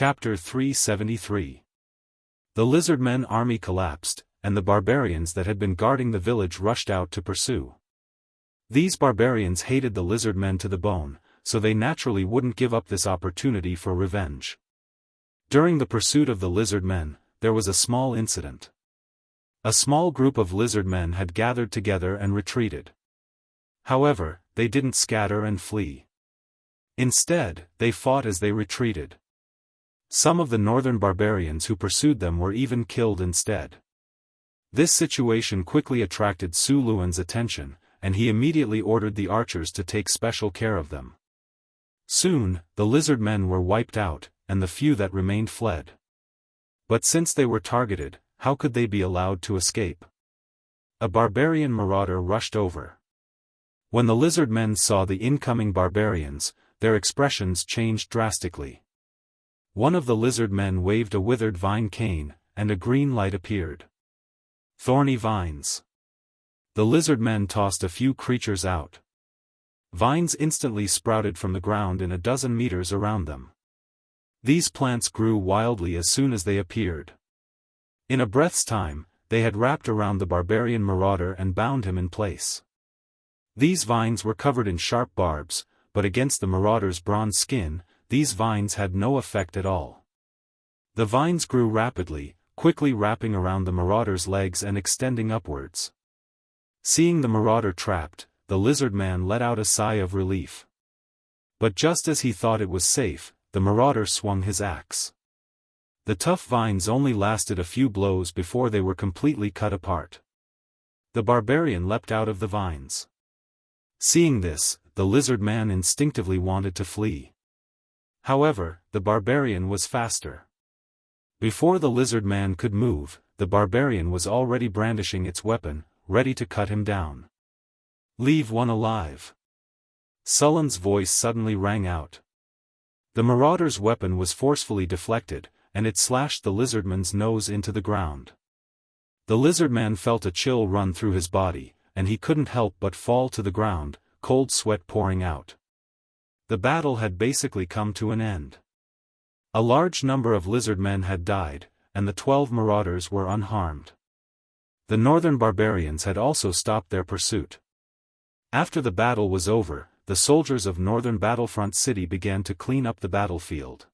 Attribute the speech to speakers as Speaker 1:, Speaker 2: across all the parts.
Speaker 1: Chapter 373. The lizardmen army collapsed, and the barbarians that had been guarding the village rushed out to pursue. These barbarians hated the lizardmen to the bone, so they naturally wouldn't give up this opportunity for revenge. During the pursuit of the lizardmen, there was a small incident. A small group of lizardmen had gathered together and retreated. However, they didn't scatter and flee. Instead, they fought as they retreated. Some of the northern barbarians who pursued them were even killed instead. This situation quickly attracted Su Luan's attention, and he immediately ordered the archers to take special care of them. Soon, the lizardmen were wiped out, and the few that remained fled. But since they were targeted, how could they be allowed to escape? A barbarian marauder rushed over. When the lizardmen saw the incoming barbarians, their expressions changed drastically. One of the lizardmen waved a withered vine cane, and a green light appeared. Thorny vines. The lizardmen tossed a few creatures out. Vines instantly sprouted from the ground in a dozen meters around them. These plants grew wildly as soon as they appeared. In a breath's time, they had wrapped around the barbarian marauder and bound him in place. These vines were covered in sharp barbs, but against the marauder's bronze skin, these vines had no effect at all. The vines grew rapidly, quickly wrapping around the marauder's legs and extending upwards. Seeing the marauder trapped, the lizardman let out a sigh of relief. But just as he thought it was safe, the marauder swung his axe. The tough vines only lasted a few blows before they were completely cut apart. The barbarian leapt out of the vines. Seeing this, the lizardman instinctively wanted to flee. However, the barbarian was faster. Before the lizardman could move, the barbarian was already brandishing its weapon, ready to cut him down. "Leave one alive." Sullen's voice suddenly rang out. The marauder's weapon was forcefully deflected, and it slashed the lizardman's nose into the ground. The lizardman felt a chill run through his body, and he couldn't help but fall to the ground, cold sweat pouring out. The battle had basically come to an end. A large number of lizardmen had died, and the 12 marauders were unharmed. The northern barbarians had also stopped their pursuit. After the battle was over, the soldiers of northern Battlefront City began to clean up the battlefield.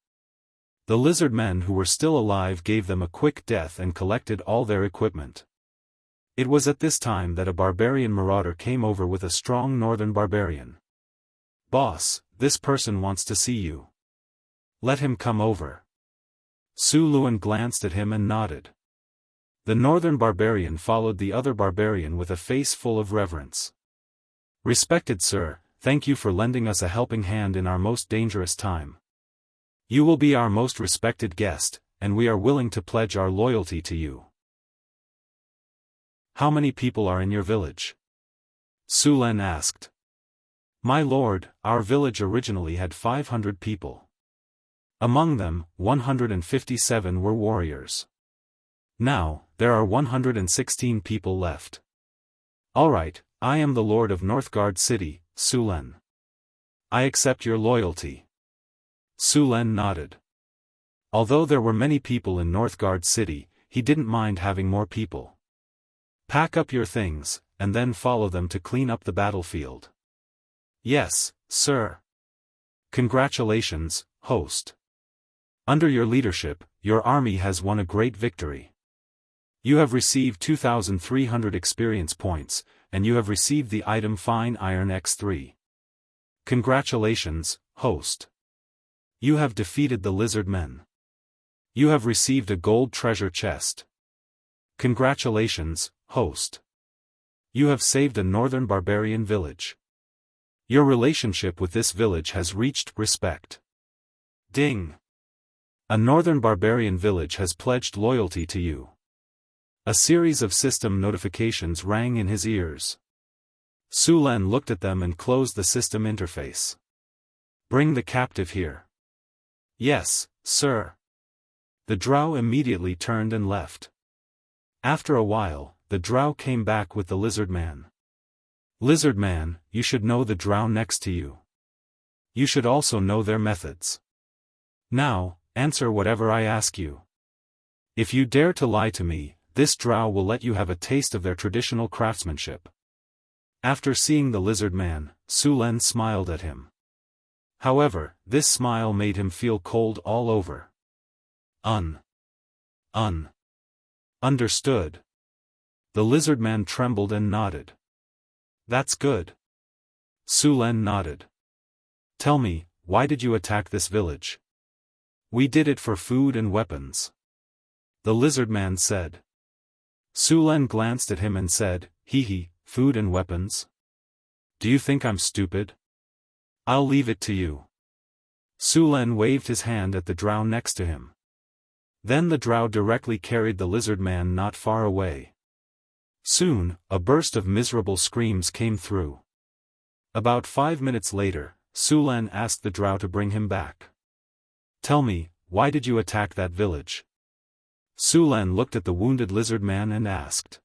Speaker 1: The lizardmen who were still alive gave them a quick death and collected all their equipment. It was at this time that a barbarian marauder came over with a strong northern barbarian. "Boss, this person wants to see you. Let him come over." Su Luan glanced at him and nodded. The northern barbarian followed the other barbarian with a face full of reverence. "Respected sir, thank you for lending us a helping hand in our most dangerous time. You will be our most respected guest, and we are willing to pledge our loyalty to you." "How many people are in your village?" Su Luan asked. "My lord, our village originally had 500 people. Among them, 157 were warriors. Now, there are 116 people left." "All right, I am the lord of Northgard City, Su Luan. I accept your loyalty." Su Luan nodded. Although there were many people in Northgard City, he didn't mind having more people. "Pack up your things, and then follow them to clean up the battlefield." "Yes, sir." "Congratulations, host. Under your leadership, your army has won a great victory. You have received 2,300 experience points, and you have received the item Fine Iron X3. Congratulations, host. You have defeated the lizardmen. You have received a gold treasure chest. Congratulations, host. You have saved a northern barbarian village. Your relationship with this village has reached respect. Ding! A northern barbarian village has pledged loyalty to you." A series of system notifications rang in his ears. Su Luan looked at them and closed the system interface. "Bring the captive here." "Yes, sir." The drow immediately turned and left. After a while, the drow came back with the lizardman. "Lizardman, you should know the drow next to you. You should also know their methods. Now, answer whatever I ask you. If you dare to lie to me, this drow will let you have a taste of their traditional craftsmanship. After seeing the lizard man, Su Len smiled at him. However, this smile made him feel cold all over. Understood. The lizard man trembled and nodded. That's good. Su Len nodded. Tell me, why did you attack this village? We did it for food and weapons. The lizard man said. Su Len glanced at him and said, hee, food and weapons? Do you think I'm stupid? I'll leave it to you. Su Len waved his hand at the drow next to him. Then the drow directly carried the lizard man not far away. Soon, a burst of miserable screams came through. About 5 minutes later, Su Len asked the drow to bring him back. Tell me, why did you attack that village? Su Len looked at the wounded lizard man and asked.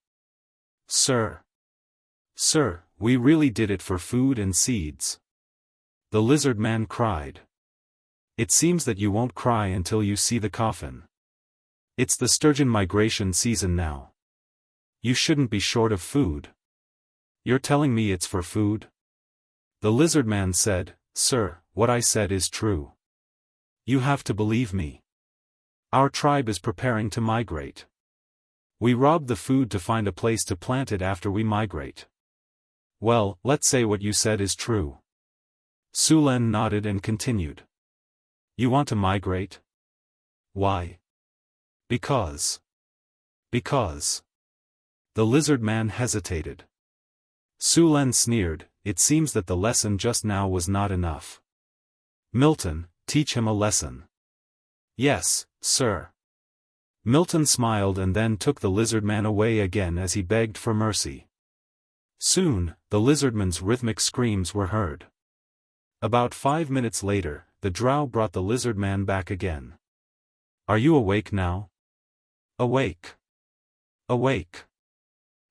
Speaker 1: Sir, we really did it for food and seeds. The lizard man cried. It seems that you won't cry until you see the coffin. It's the sturgeon migration season now. You shouldn't be short of food. You're telling me it's for food? The lizard man said, Sir, what I said is true. You have to believe me. Our tribe is preparing to migrate. We robbed the food to find a place to plant it after we migrate. Well, let's say what you said is true. Su Len nodded and continued. You want to migrate? Why? Because. The lizard man hesitated. Su Len sneered, it seems that the lesson just now was not enough. Milton, teach him a lesson. Yes, sir. Milton smiled and then took the lizard man away again as he begged for mercy. Soon, the lizardman's rhythmic screams were heard. About 5 minutes later, the drow brought the lizard man back again. Are you awake now? Awake.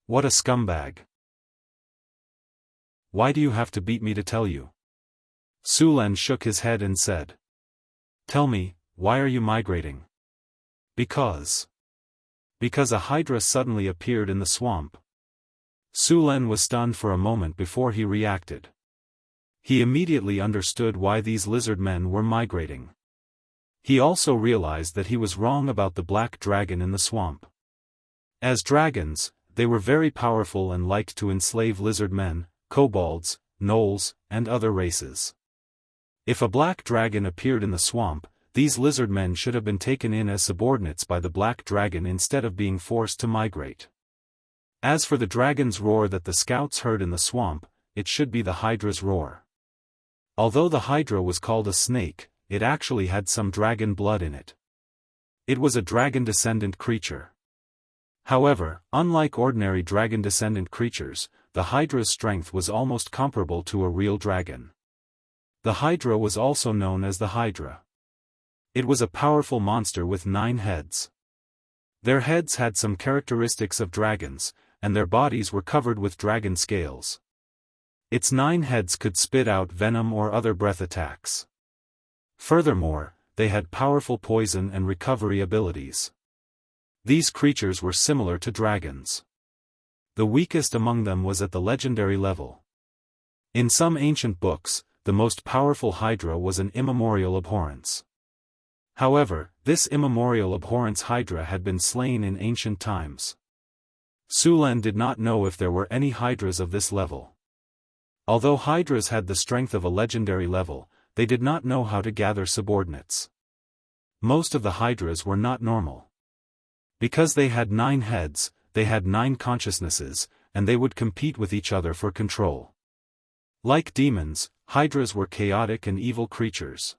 Speaker 1: What a scumbag. Why do you have to beat me to tell you? Su Len shook his head and said. Tell me, why are you migrating? Because a hydra suddenly appeared in the swamp. Su Len was stunned for a moment before he reacted. He immediately understood why these lizard men were migrating. He also realized that he was wrong about the black dragon in the swamp. As dragons, they were very powerful and liked to enslave lizard men, kobolds, gnolls, and other races. If a black dragon appeared in the swamp, these lizard men should have been taken in as subordinates by the black dragon instead of being forced to migrate. As for the dragon's roar that the scouts heard in the swamp, it should be the hydra's roar. Although the hydra was called a snake, it actually had some dragon blood in it. It was a dragon-descendant creature. However, unlike ordinary dragon-descendant creatures, the hydra's strength was almost comparable to a real dragon. The hydra was also known as the hydra. It was a powerful monster with 9 heads. Their heads had some characteristics of dragons, and their bodies were covered with dragon scales. Its 9 heads could spit out venom or other breath attacks. Furthermore, they had powerful poison and recovery abilities. These creatures were similar to dragons. The weakest among them was at the legendary level. In some ancient books, the most powerful hydra was an immemorial abhorrence. However, this immemorial abhorrence hydra had been slain in ancient times. Su Len did not know if there were any hydras of this level. Although hydras had the strength of a legendary level, they did not know how to gather subordinates. Most of the hydras were not normal. Because they had 9 heads, they had 9 consciousnesses, and they would compete with each other for control. Like demons, hydras were chaotic and evil creatures.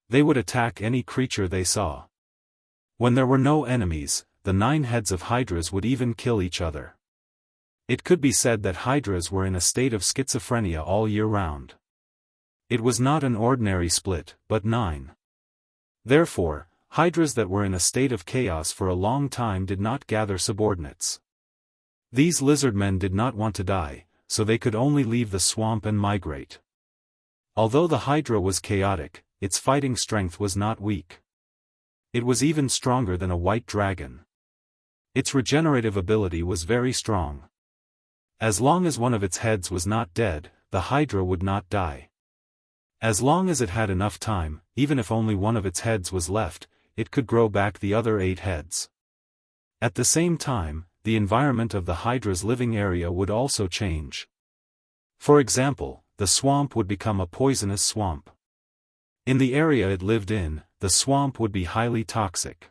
Speaker 1: They would attack any creature they saw. When there were no enemies, the 9 heads of hydras would even kill each other. It could be said that hydras were in a state of schizophrenia all year round. It was not an ordinary split, but 9. Therefore, hydras that were in a state of chaos for a long time did not gather subordinates. These lizard men did not want to die, so they could only leave the swamp and migrate. Although the hydra was chaotic, its fighting strength was not weak. It was even stronger than a white dragon. Its regenerative ability was very strong. As long as one of its heads was not dead, the Hydra would not die. As long as it had enough time, even if only one of its heads was left, it could grow back the other 8 heads. At the same time, the environment of the Hydra's living area would also change. For example, the swamp would become a poisonous swamp. In the area it lived in, the swamp would be highly toxic.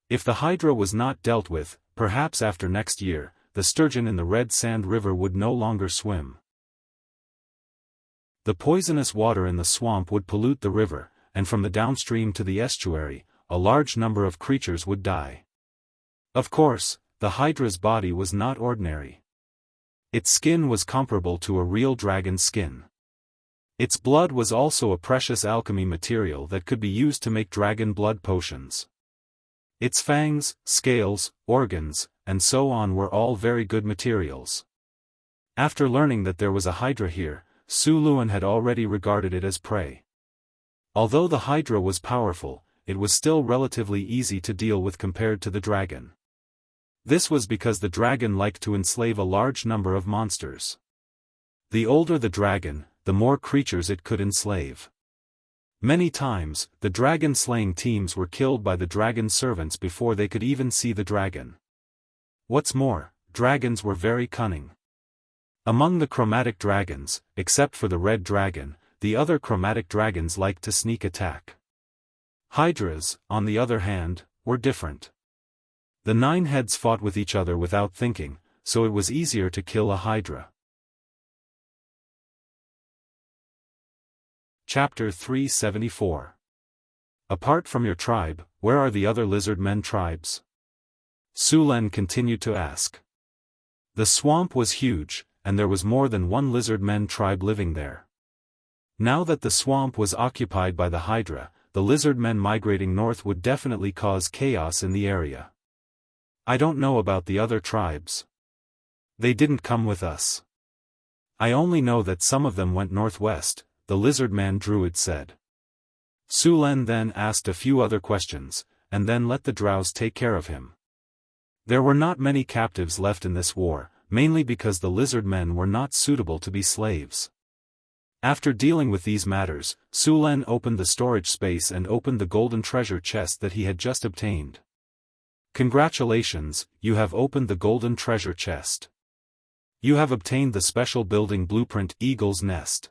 Speaker 1: If the Hydra was not dealt with, perhaps after next year, the sturgeon in the Red Sand River would no longer swim. The poisonous water in the swamp would pollute the river, and from the downstream to the estuary, a large number of creatures would die. Of course, the Hydra's body was not ordinary. Its skin was comparable to a real dragon's skin. Its blood was also a precious alchemy material that could be used to make dragon blood potions. Its fangs, scales, organs, and so on were all very good materials. After learning that there was a Hydra here, Su Luan had already regarded it as prey. Although the Hydra was powerful, it was still relatively easy to deal with compared to the dragon. This was because the dragon liked to enslave a large number of monsters. The older the dragon, the more creatures it could enslave. Many times, the dragon-slaying teams were killed by the dragon servants before they could even see the dragon. What's more, dragons were very cunning. Among the chromatic dragons, except for the red dragon, the other chromatic dragons liked to sneak attack. Hydras, on the other hand, were different. The 9 heads fought with each other without thinking, so it was easier to kill a Hydra. Chapter 374. Apart from your tribe, where are the other lizard men tribes? Su Len continued to ask. The swamp was huge, and there was more than one lizard men tribe living there. Now that the swamp was occupied by the Hydra, the lizard men migrating north would definitely cause chaos in the area. I don't know about the other tribes. They didn't come with us. I only know that some of them went northwest, the lizard man druid said. Su Len then asked a few other questions, and then let the drows take care of him. There were not many captives left in this war, mainly because the lizard men were not suitable to be slaves. After dealing with these matters, Su Len opened the storage space and opened the golden treasure chest that he had just obtained. Congratulations, you have opened the golden treasure chest. You have obtained the special building blueprint Eagle's Nest.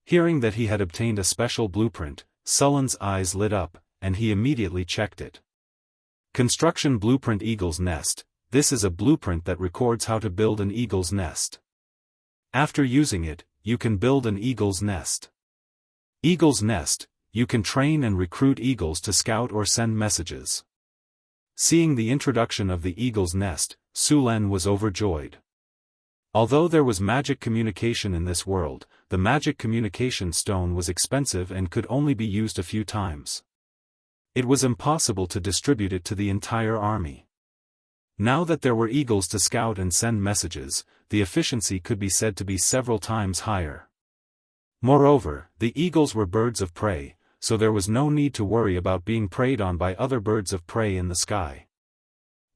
Speaker 1: Hearing that he had obtained a special blueprint, Sullen's eyes lit up, and he immediately checked it. Construction Blueprint Eagle's Nest. This is a blueprint that records how to build an eagle's nest. After using it, you can build an eagle's nest. Eagle's Nest, you can train and recruit eagles to scout or send messages. Seeing the introduction of the eagle's nest, Su Len was overjoyed. Although there was magic communication in this world, the magic communication stone was expensive and could only be used a few times. It was impossible to distribute it to the entire army. Now that there were eagles to scout and send messages, the efficiency could be said to be several times higher. Moreover, the eagles were birds of prey, so there was no need to worry about being preyed on by other birds of prey in the sky.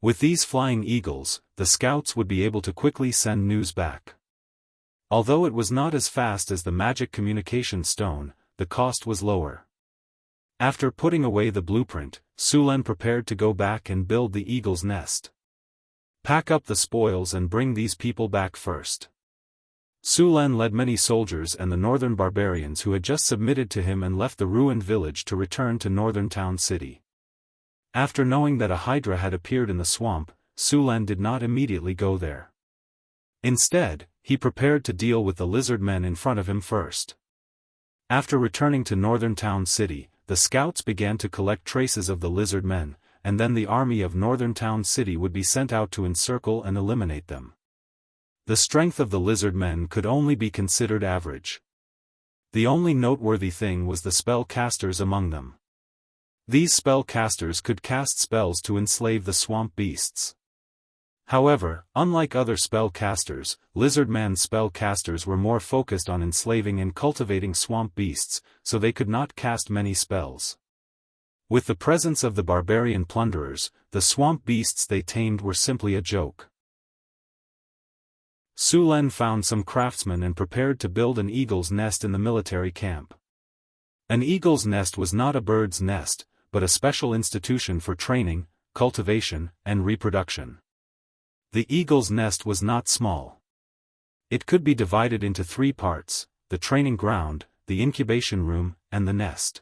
Speaker 1: With these flying eagles, the scouts would be able to quickly send news back. Although it was not as fast as the magic communication stone, the cost was lower. After putting away the blueprint, Su Len prepared to go back and build the eagle's nest. Pack up the spoils and bring these people back first. Su Len led many soldiers and the northern barbarians who had just submitted to him and left the ruined village to return to northern town city. After knowing that a hydra had appeared in the swamp, Su Len did not immediately go there. Instead, he prepared to deal with the lizard men in front of him first. After returning to northern town city, the scouts began to collect traces of the lizard men, and then the army of northern town city would be sent out to encircle and eliminate them. The strength of the lizard men could only be considered average. The only noteworthy thing was the spell casters among them. These spell casters could cast spells to enslave the swamp beasts. However, unlike other spell casters, lizard-man spell casters were more focused on enslaving and cultivating swamp beasts, so they could not cast many spells. With the presence of the barbarian plunderers, the swamp beasts they tamed were simply a joke. Su Len found some craftsmen and prepared to build an eagle's nest in the military camp. An eagle's nest was not a bird's nest, but a special institution for training, cultivation, and reproduction. The eagle's nest was not small. It could be divided into 3 parts: the training ground, the incubation room, and the nest.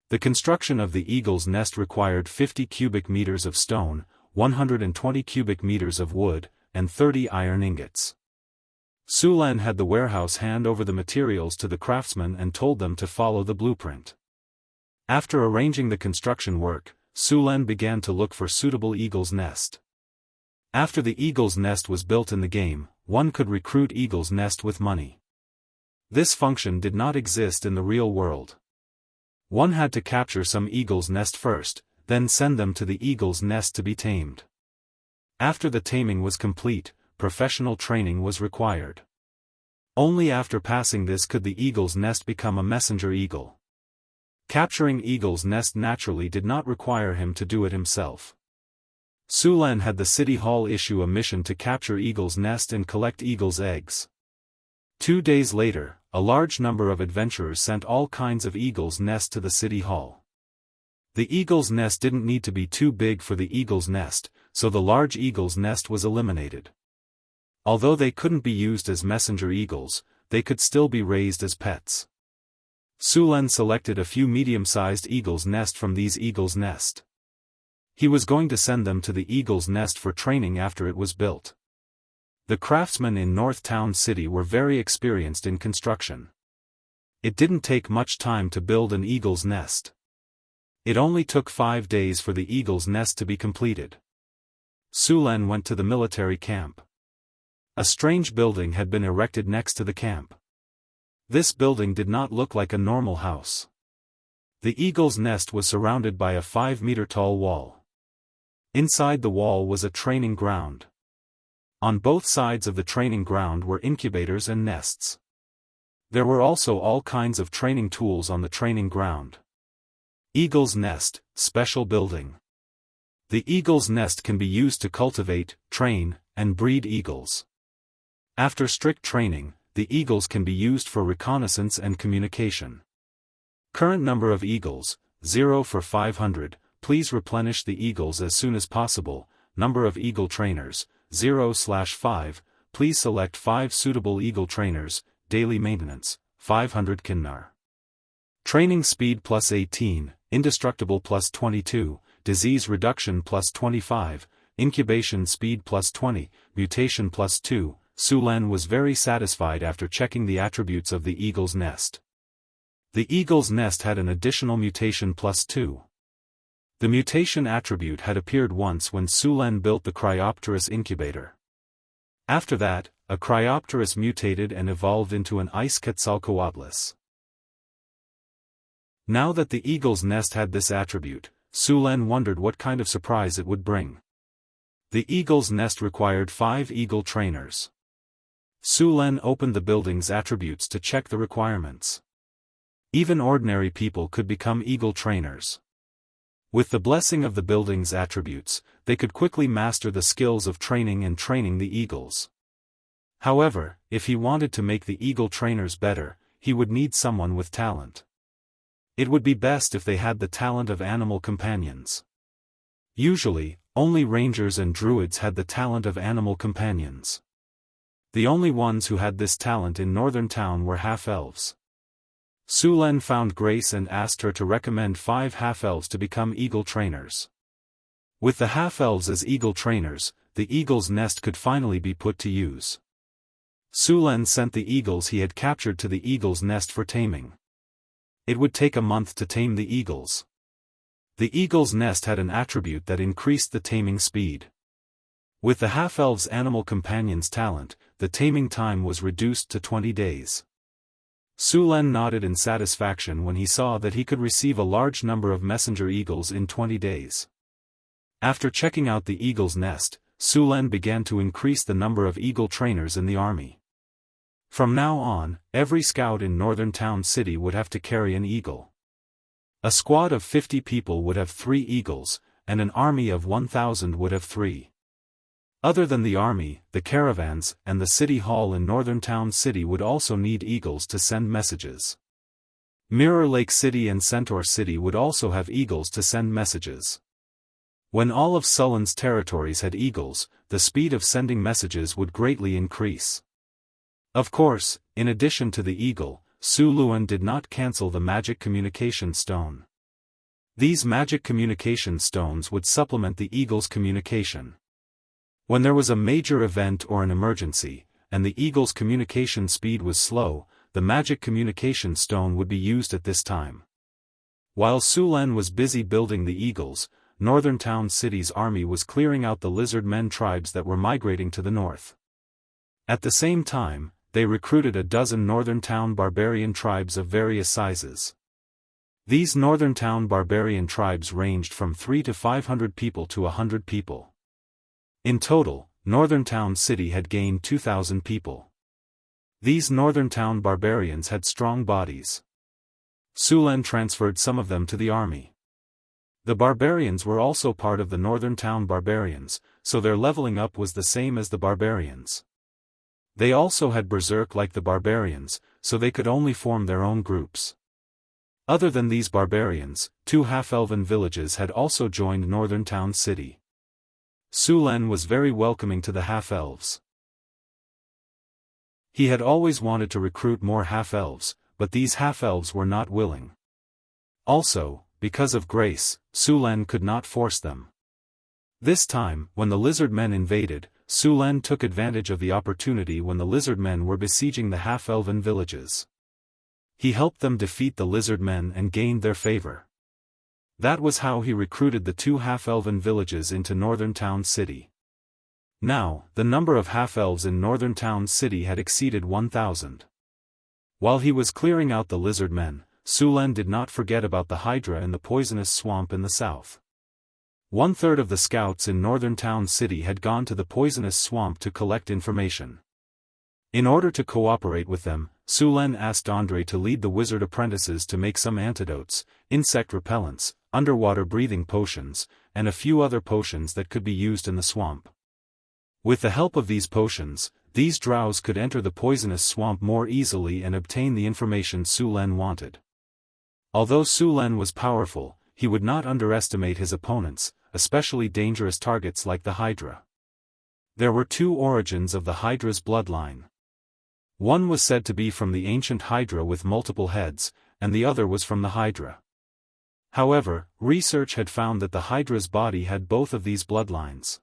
Speaker 1: The construction of the eagle's nest required 50 cubic meters of stone, 120 cubic meters of wood, and 30 iron ingots. Su Len had the warehouse hand over the materials to the craftsmen and told them to follow the blueprint. After arranging the construction work, Su Len began to look for suitable eagle's nest. After the eagle's nest was built in the game, one could recruit eagle's nest with money. This function did not exist in the real world. One had to capture some eagle's nest first, then send them to the eagle's nest to be tamed. After the taming was complete, professional training was required. Only after passing this could the eagle's nest become a messenger eagle. Capturing eagle's nest naturally did not require him to do it himself. Su Len had the city hall issue a mission to capture eagle's nest and collect eagle's eggs. 2 days later, a large number of adventurers sent all kinds of eagle's nest to the city hall. The eagle's nest didn't need to be too big for the eagle's nest, so the large eagle's nest was eliminated. Although they couldn't be used as messenger eagles, they could still be raised as pets. Su Len selected a few medium-sized eagle's nest from these eagle's nest. He was going to send them to the eagle's nest for training after it was built. The craftsmen in North Town City were very experienced in construction. It didn't take much time to build an eagle's nest. It only took 5 days for the eagle's nest to be completed. Su Len went to the military camp. A strange building had been erected next to the camp. This building did not look like a normal house. The eagle's nest was surrounded by a 5-meter-tall wall. Inside the wall was a training ground. On both sides of the training ground were incubators and nests. There were also all kinds of training tools on the training ground. Eagle's Nest, Special Building. The eagle's nest can be used to cultivate, train, and breed eagles. After strict training, the eagles can be used for reconnaissance and communication. Current number of eagles, 0 for 500, please replenish the eagles as soon as possible. Number of eagle trainers, 0/5, please select 5 suitable eagle trainers. Daily maintenance, 500 kinnar. Training speed plus 18, indestructible plus 22, disease reduction plus 25, incubation speed plus 20, mutation plus 2. Su Len was very satisfied after checking the attributes of the eagle's nest. The eagle's nest had an additional mutation plus 2. The mutation attribute had appeared once when Su Len built the Cryopterus incubator. After that, a Cryopterus mutated and evolved into an ice Quetzalcoatlus. Now that the eagle's nest had this attribute, Su Len wondered what kind of surprise it would bring. The eagle's nest required 5 eagle trainers. Su Len opened the building's attributes to check the requirements. Even ordinary people could become eagle trainers. With the blessing of the building's attributes, they could quickly master the skills of training and training the eagles. However, if he wanted to make the eagle trainers better, he would need someone with talent. It would be best if they had the talent of animal companions. Usually, only rangers and druids had the talent of animal companions. The only ones who had this talent in Northern Town were half-elves. Su Len found Grace and asked her to recommend 5 half-elves to become eagle trainers. With the half-elves as eagle trainers, the eagle's nest could finally be put to use. Su Len sent the eagles he had captured to the eagle's nest for taming. It would take a month to tame the eagles. The eagle's nest had an attribute that increased the taming speed. With the half-elves' animal companion's talent, the taming time was reduced to 20 days. Su Len nodded in satisfaction when he saw that he could receive a large number of messenger eagles in 20 days. After checking out the eagle's nest, Su Len began to increase the number of eagle trainers in the army. From now on, every scout in Northern Town City would have to carry an eagle. A squad of 50 people would have 3 eagles, and an army of 1,000 would have 3. Other than the army, the caravans, and the city hall in Northern Town City would also need eagles to send messages. Mirror Lake City and Centaur City would also have eagles to send messages. When all of Sullen's territories had eagles, the speed of sending messages would greatly increase. Of course, in addition to the eagle, Su Luan did not cancel the magic communication stone. These magic communication stones would supplement the eagle's communication. When there was a major event or an emergency, and the eagle's communication speed was slow, the magic communication stone would be used at this time. While Su Len was busy building the eagles, Northern Town City's army was clearing out the lizard men tribes that were migrating to the north. At the same time, they recruited a dozen Northern Town barbarian tribes of various sizes. These Northern Town barbarian tribes ranged from 3 to 500 people to 100 people. In total, Northern Town City had gained 2,000 people. These Northern Town barbarians had strong bodies. Su Len transferred some of them to the army. The barbarians were also part of the Northern Town barbarians, so their leveling up was the same as the barbarians. They also had berserk like the barbarians, so they could only form their own groups. Other than these barbarians, 2 half-elven villages had also joined Northern Town City. Su Len was very welcoming to the half-elves. He had always wanted to recruit more half-elves, but these half-elves were not willing. Also, because of grace, Su Len could not force them. This time, when the lizard men invaded, Su Len took advantage of the opportunity when the lizard men were besieging the half-elven villages. He helped them defeat the lizard men and gained their favor. That was how he recruited the 2 half-elven villages into Northern Town City. Now, the number of half-elves in Northern Town City had exceeded 1,000. While he was clearing out the lizard men, Su Len did not forget about the Hydra in the poisonous swamp in the south. 1/3 of the scouts in Northern Town City had gone to the poisonous swamp to collect information. In order to cooperate with them, Su Len asked Andre to lead the wizard apprentices to make some antidotes, insect repellents, underwater breathing potions, and a few other potions that could be used in the swamp. With the help of these potions, these drows could enter the poisonous swamp more easily and obtain the information Su Len wanted. Although Su Len was powerful, he would not underestimate his opponents, especially dangerous targets like the Hydra. There were 2 origins of the Hydra's bloodline. One was said to be from the ancient Hydra with multiple heads, and the other was from the Hydra. However, research had found that the Hydra's body had both of these bloodlines.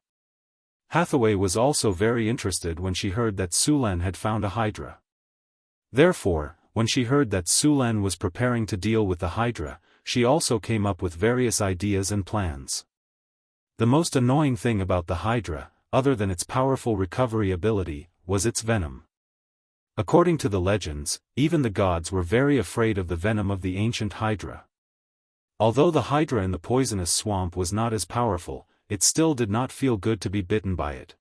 Speaker 1: Hathaway was also very interested when she heard that Su Len had found a Hydra. Therefore, when she heard that Su Len was preparing to deal with the Hydra, she also came up with various ideas and plans. The most annoying thing about the Hydra, other than its powerful recovery ability, was its venom. According to the legends, even the gods were very afraid of the venom of the ancient Hydra. Although the Hydra in the poisonous swamp was not as powerful, it still did not feel good to be bitten by it.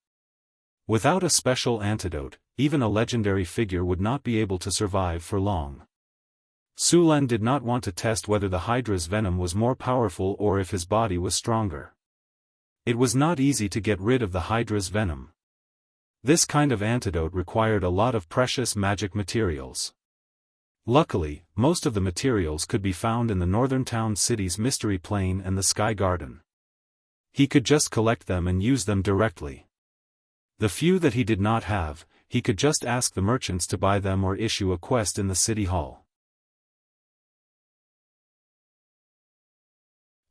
Speaker 1: Without a special antidote, even a legendary figure would not be able to survive for long. Su Len did not want to test whether the Hydra's venom was more powerful or if his body was stronger. It was not easy to get rid of the Hydra's venom. This kind of antidote required a lot of precious magic materials. Luckily, most of the materials could be found in the Northern Town City's Mystery Plane and the Sky Garden. He could just collect them and use them directly. The few that he did not have, he could just ask the merchants to buy them or issue a quest in the city hall.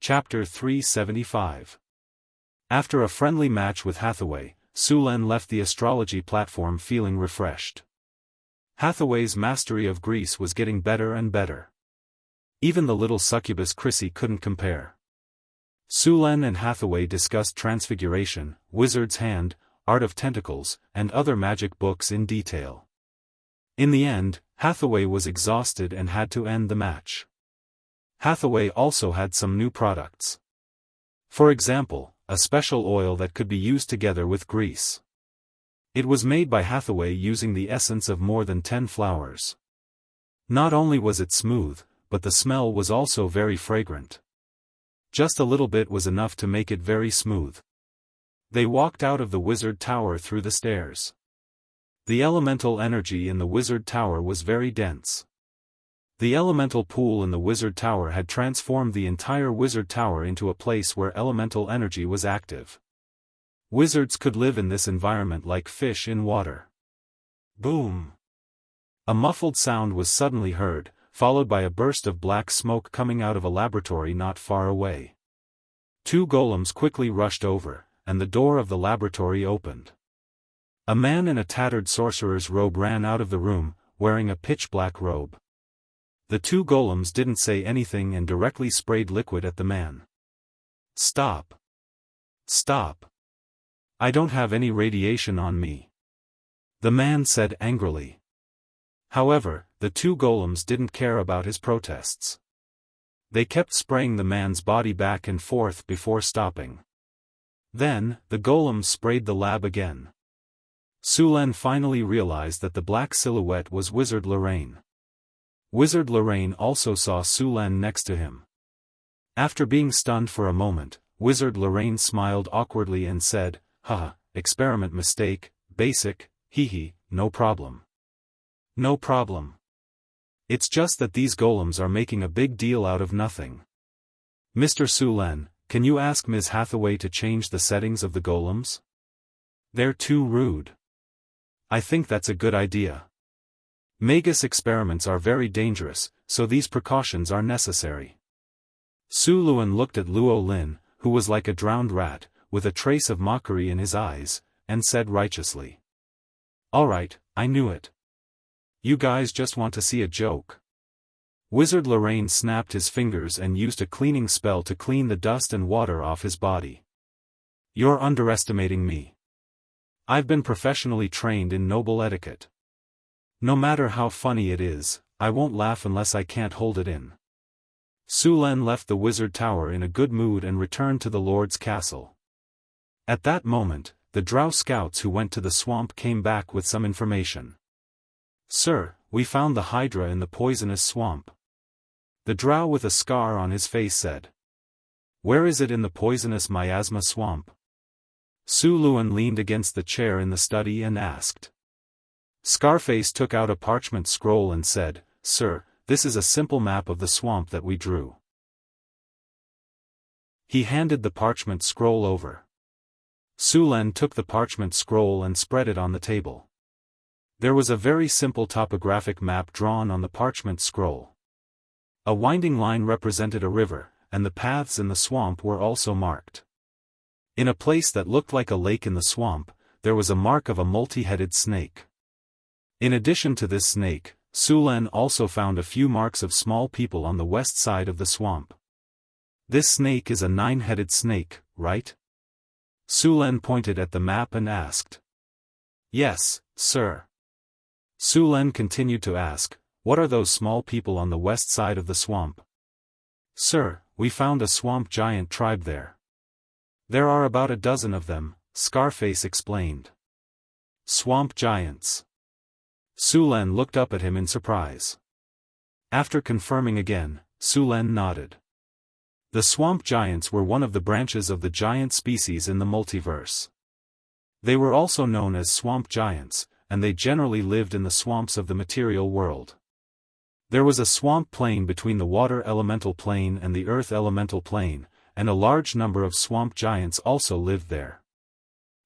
Speaker 1: Chapter 375. After a friendly match with Hathaway, Su Len left the astrology platform feeling refreshed. Hathaway's mastery of Greece was getting better and better. Even the little succubus Chrissy couldn't compare. Su Len and Hathaway discussed Transfiguration, Wizard's Hand, Art of Tentacles, and other magic books in detail. In the end, Hathaway was exhausted and had to end the match. Hathaway also had some new products. For example, a special oil that could be used together with grease. It was made by Hathaway using the essence of more than 10 flowers. Not only was it smooth, but the smell was also very fragrant. Just a little bit was enough to make it very smooth. They walked out of the wizard tower through the stairs. The elemental energy in the wizard tower was very dense. The elemental pool in the wizard tower had transformed the entire wizard tower into a place where elemental energy was active. Wizards could live in this environment like fish in water. Boom! A muffled sound was suddenly heard, followed by a burst of black smoke coming out of a laboratory not far away. Two golems quickly rushed over, and the door of the laboratory opened. A man in a tattered sorcerer's robe ran out of the room, wearing a pitch-black robe. The two golems didn't say anything and directly sprayed liquid at the man. "Stop! Stop! I don't have any radiation on me," the man said angrily. However, the two golems didn't care about his protests. They kept spraying the man's body back and forth before stopping. Then, the golems sprayed the lab again. Sulen finally realized that the black silhouette was Wizard Lorraine. Wizard Lorraine also saw Sulen next to him. After being stunned for a moment, Wizard Lorraine smiled awkwardly and said, "Haha, experiment mistake, basic, hee, no problem. No problem. It's just that these golems are making a big deal out of nothing. Mr. Sulen, can you ask Ms. Hathaway to change the settings of the golems? They're too rude." "I think that's a good idea. Magus experiments are very dangerous, so these precautions are necessary." Su Luan looked at Luo Lin, who was like a drowned rat, with a trace of mockery in his eyes, and said righteously, "Alright, I knew it. You guys just want to see a joke." Wizard Lorraine snapped his fingers and used a cleaning spell to clean the dust and water off his body. "You're underestimating me. I've been professionally trained in noble etiquette. No matter how funny it is, I won't laugh unless I can't hold it in." Sulen left the wizard tower in a good mood and returned to the Lord's castle. At that moment, the Drow scouts who went to the swamp came back with some information. "Sir, we found the Hydra in the poisonous swamp." The Drow with a scar on his face said. "Where is it in the poisonous miasma swamp?" Su Luan leaned against the chair in the study and asked. Scarface took out a parchment scroll and said, "Sir, this is a simple map of the swamp that we drew." He handed the parchment scroll over. Sulen took the parchment scroll and spread it on the table. There was a very simple topographic map drawn on the parchment scroll. A winding line represented a river, and the paths in the swamp were also marked. In a place that looked like a lake in the swamp, there was a mark of a multi-headed snake. In addition to this snake, Sulen also found a few marks of small people on the west side of the swamp. "This snake is a 9-headed snake, right?" Sulen pointed at the map and asked. "Yes, sir." Sulen continued to ask, "What are those small people on the west side of the swamp?" "Sir, we found a swamp giant tribe there. There are about a dozen of them," Scarface explained. "Swamp giants." Sulen looked up at him in surprise. After confirming again, Sulen nodded. The swamp giants were one of the branches of the giant species in the multiverse. They were also known as swamp giants, and they generally lived in the swamps of the material world. There was a swamp plane between the water elemental plane and the earth elemental plane, and a large number of swamp giants also lived there.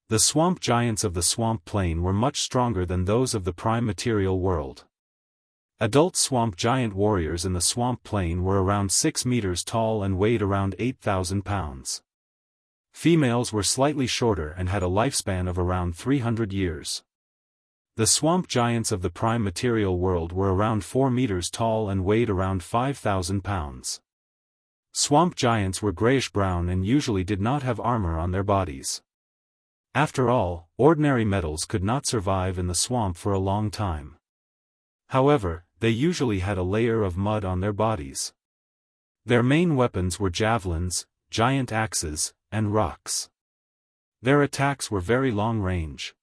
Speaker 1: The swamp giants of the swamp plane were much stronger than those of the prime material world. Adult swamp giant warriors in the swamp plane were around 6 meters tall and weighed around 8,000 pounds. Females were slightly shorter and had a lifespan of around 300 years. The swamp giants of the prime material world were around 4 meters tall and weighed around 5,000 pounds. Swamp giants were grayish-brown and usually did not have armor on their bodies. After all, ordinary metals could not survive in the swamp for a long time. However, they usually had a layer of mud on their bodies. Their main weapons were javelins, giant axes, and rocks. Their attacks were very long-range.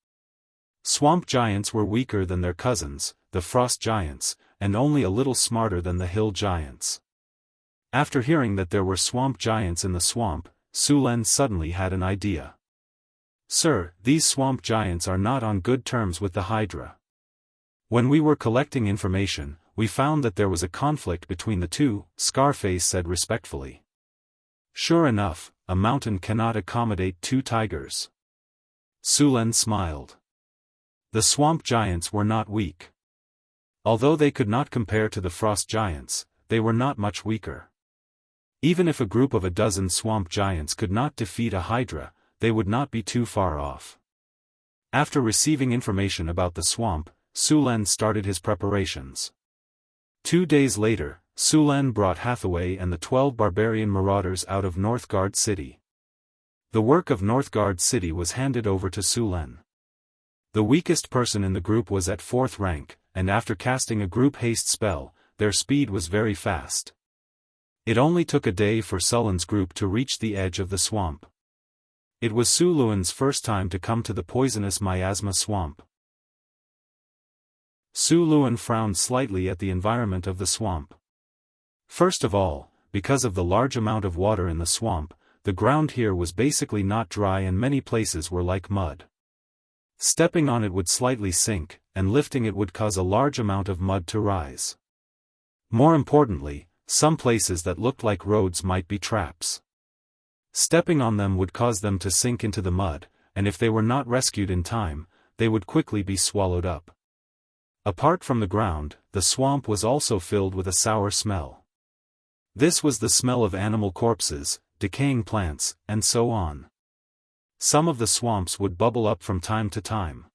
Speaker 1: Swamp giants were weaker than their cousins, the frost giants, and only a little smarter than the hill giants. After hearing that there were swamp giants in the swamp, Su Len suddenly had an idea. "Sir, these swamp giants are not on good terms with the Hydra. When we were collecting information, we found that there was a conflict between the two," Scarface said respectfully. "Sure enough, a mountain cannot accommodate two tigers." Su Len smiled. The swamp giants were not weak. Although they could not compare to the frost giants, they were not much weaker. Even if a group of a dozen swamp giants could not defeat a Hydra, they would not be too far off. After receiving information about the swamp, Su Len started his preparations. 2 days later, Su Len brought Hathaway and the 12 barbarian marauders out of Northgard City. The work of Northgard City was handed over to Su Len. The weakest person in the group was at 4th rank, and after casting a group haste spell, their speed was very fast. It only took a day for Sullen's group to reach the edge of the swamp. It was Su Luan's first time to come to the poisonous miasma swamp. Su Luan frowned slightly at the environment of the swamp. First of all, because of the large amount of water in the swamp, the ground here was basically not dry and many places were like mud. Stepping on it would slightly sink, and lifting it would cause a large amount of mud to rise. More importantly, some places that looked like roads might be traps. Stepping on them would cause them to sink into the mud, and if they were not rescued in time, they would quickly be swallowed up. Apart from the ground, the swamp was also filled with a sour smell. This was the smell of animal corpses, decaying plants, and so on. Some of the swamps would bubble up from time to time.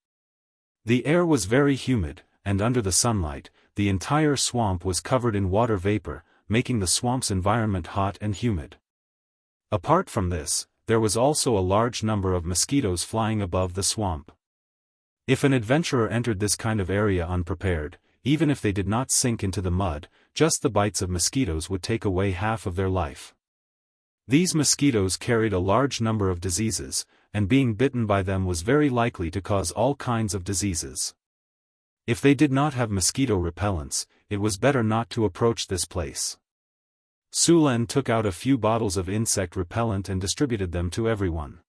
Speaker 1: The air was very humid, and under the sunlight, the entire swamp was covered in water vapor, making the swamp's environment hot and humid. Apart from this, there was also a large number of mosquitoes flying above the swamp. If an adventurer entered this kind of area unprepared, even if they did not sink into the mud, just the bites of mosquitoes would take away half of their life. These mosquitoes carried a large number of diseases, and being bitten by them was very likely to cause all kinds of diseases. If they did not have mosquito repellents, it was better not to approach this place. Su Len took out a few bottles of insect repellent and distributed them to everyone.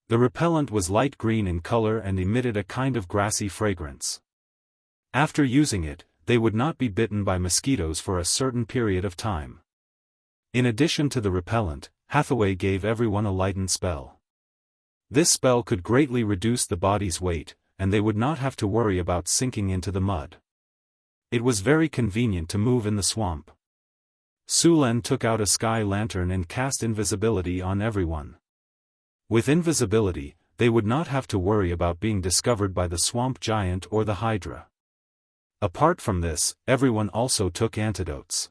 Speaker 1: The repellent was light green in color and emitted a kind of grassy fragrance. After using it, they would not be bitten by mosquitoes for a certain period of time. In addition to the repellent, Hathaway gave everyone a lighten spell. This spell could greatly reduce the body's weight, and they would not have to worry about sinking into the mud. It was very convenient to move in the swamp. Su Len took out a sky lantern and cast invisibility on everyone. With invisibility, they would not have to worry about being discovered by the swamp giant or the Hydra. Apart from this, everyone also took antidotes.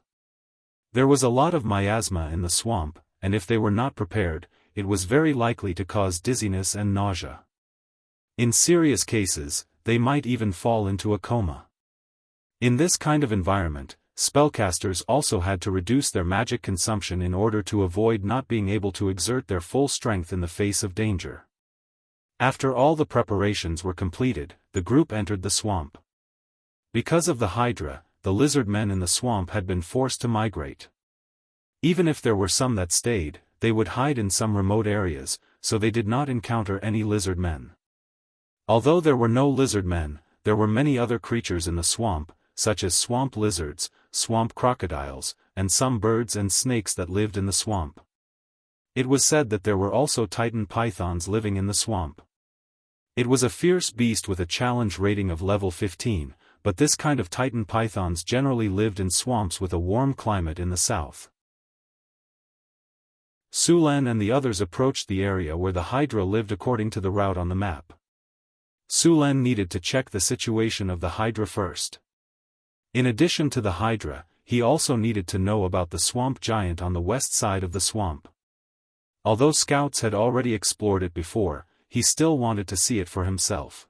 Speaker 1: There was a lot of miasma in the swamp, and if they were not prepared, it was very likely to cause dizziness and nausea. In serious cases, they might even fall into a coma. In this kind of environment, spellcasters also had to reduce their magic consumption in order to avoid not being able to exert their full strength in the face of danger. After all the preparations were completed, the group entered the swamp. Because of the Hydra, the lizard men in the swamp had been forced to migrate. Even if there were some that stayed, they would hide in some remote areas, so they did not encounter any lizard men. Although there were no lizard men, there were many other creatures in the swamp, such as swamp lizards, swamp crocodiles, and some birds and snakes that lived in the swamp. It was said that there were also titan pythons living in the swamp. It was a fierce beast with a challenge rating of level 15, but this kind of titan pythons generally lived in swamps with a warm climate in the south. Su Len and the others approached the area where the Hydra lived according to the route on the map. Su Len needed to check the situation of the Hydra first. In addition to the Hydra, he also needed to know about the swamp giant on the west side of the swamp. Although scouts had already explored it before, he still wanted to see it for himself.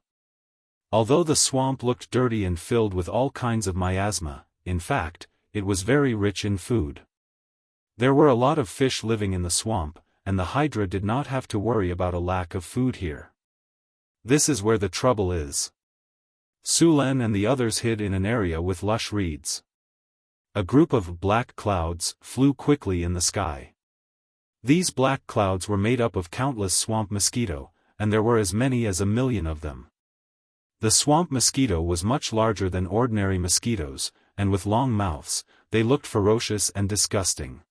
Speaker 1: Although the swamp looked dirty and filled with all kinds of miasma, in fact, it was very rich in food. There were a lot of fish living in the swamp, and the Hydra did not have to worry about a lack of food here. This is where the trouble is. Su Len and the others hid in an area with lush reeds. A group of black clouds flew quickly in the sky. These black clouds were made up of countless swamp mosquito, and there were as many as 1,000,000 of them. The swamp mosquito was much larger than ordinary mosquitoes, and with long mouths, they looked ferocious and disgusting.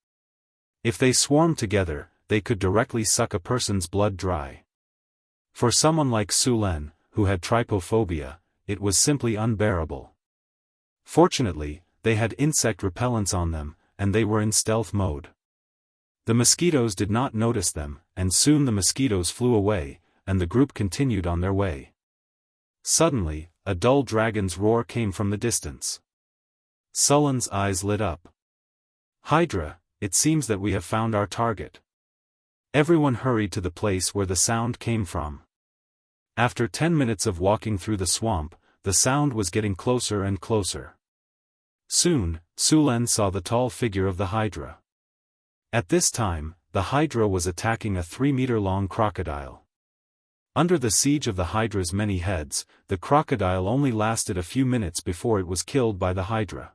Speaker 1: If they swarmed together, they could directly suck a person's blood dry. For someone like Su Len, who had trypophobia, it was simply unbearable. Fortunately, they had insect repellents on them, and they were in stealth mode. The mosquitoes did not notice them, and soon the mosquitoes flew away, and the group continued on their way. Suddenly, a dull dragon's roar came from the distance. Su Len's eyes lit up. "Hydra, it seems that we have found our target." Everyone hurried to the place where the sound came from. After 10 minutes of walking through the swamp, the sound was getting closer and closer. Soon, Su Len saw the tall figure of the Hydra. At this time, the Hydra was attacking a 3-meter-long crocodile. Under the siege of the Hydra's many heads, the crocodile only lasted a few minutes before it was killed by the Hydra.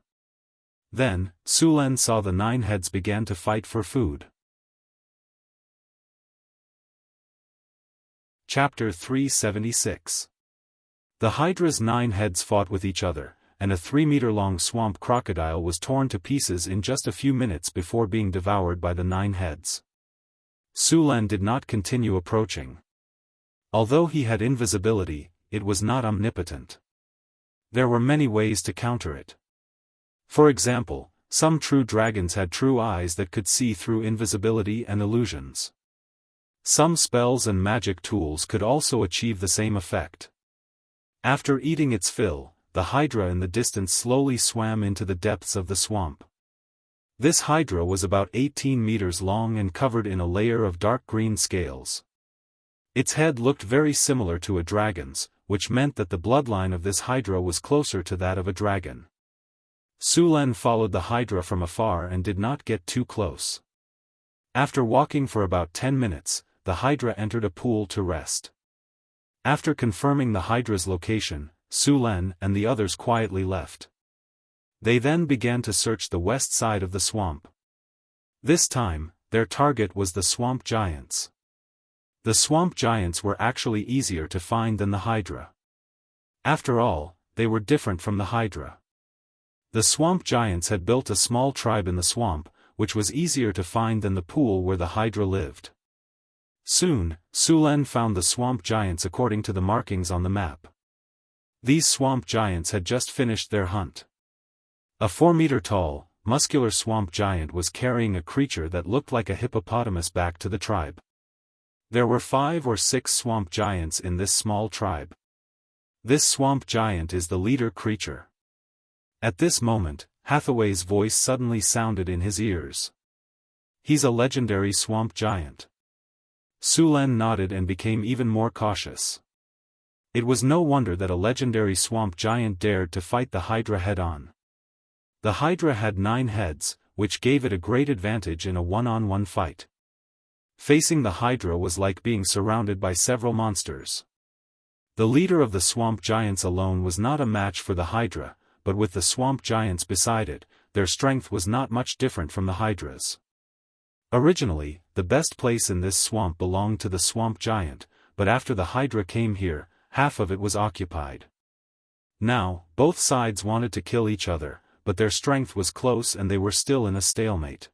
Speaker 1: Then, Su Len saw the 9 heads began to fight for food. Chapter 376. The Hydra's 9 heads fought with each other, and a 3-meter-long swamp crocodile was torn to pieces in just a few minutes before being devoured by the 9 heads. Su Len did not continue approaching. Although he had invisibility, it was not omnipotent. There were many ways to counter it. For example, some true dragons had true eyes that could see through invisibility and illusions. Some spells and magic tools could also achieve the same effect. After eating its fill, the Hydra in the distance slowly swam into the depths of the swamp. This Hydra was about 18 meters long and covered in a layer of dark green scales. Its head looked very similar to a dragon's, which meant that the bloodline of this Hydra was closer to that of a dragon. Su Len followed the Hydra from afar and did not get too close. After walking for about 10 minutes, the Hydra entered a pool to rest. After confirming the Hydra's location, Su Len and the others quietly left. They then began to search the west side of the swamp. This time, their target was the swamp giants. The swamp giants were actually easier to find than the Hydra. After all, they were different from the Hydra. The swamp giants had built a small tribe in the swamp, which was easier to find than the pool where the Hydra lived. Soon, Su Len found the swamp giants according to the markings on the map. These swamp giants had just finished their hunt. A 4-meter-tall, muscular swamp giant was carrying a creature that looked like a hippopotamus back to the tribe. There were 5 or 6 swamp giants in this small tribe. This swamp giant is the leader creature. At this moment, Hathaway's voice suddenly sounded in his ears. "He's a legendary swamp giant." Su Len nodded and became even more cautious. It was no wonder that a legendary swamp giant dared to fight the Hydra head-on. The Hydra had 9 heads, which gave it a great advantage in a one-on-one fight. Facing the Hydra was like being surrounded by several monsters. The leader of the swamp giants alone was not a match for the Hydra, but with the swamp giants beside it, their strength was not much different from the Hydra's. Originally, the best place in this swamp belonged to the swamp giant, but after the Hydra came here, half of it was occupied. Now, both sides wanted to kill each other, but their strength was close and they were still in a stalemate.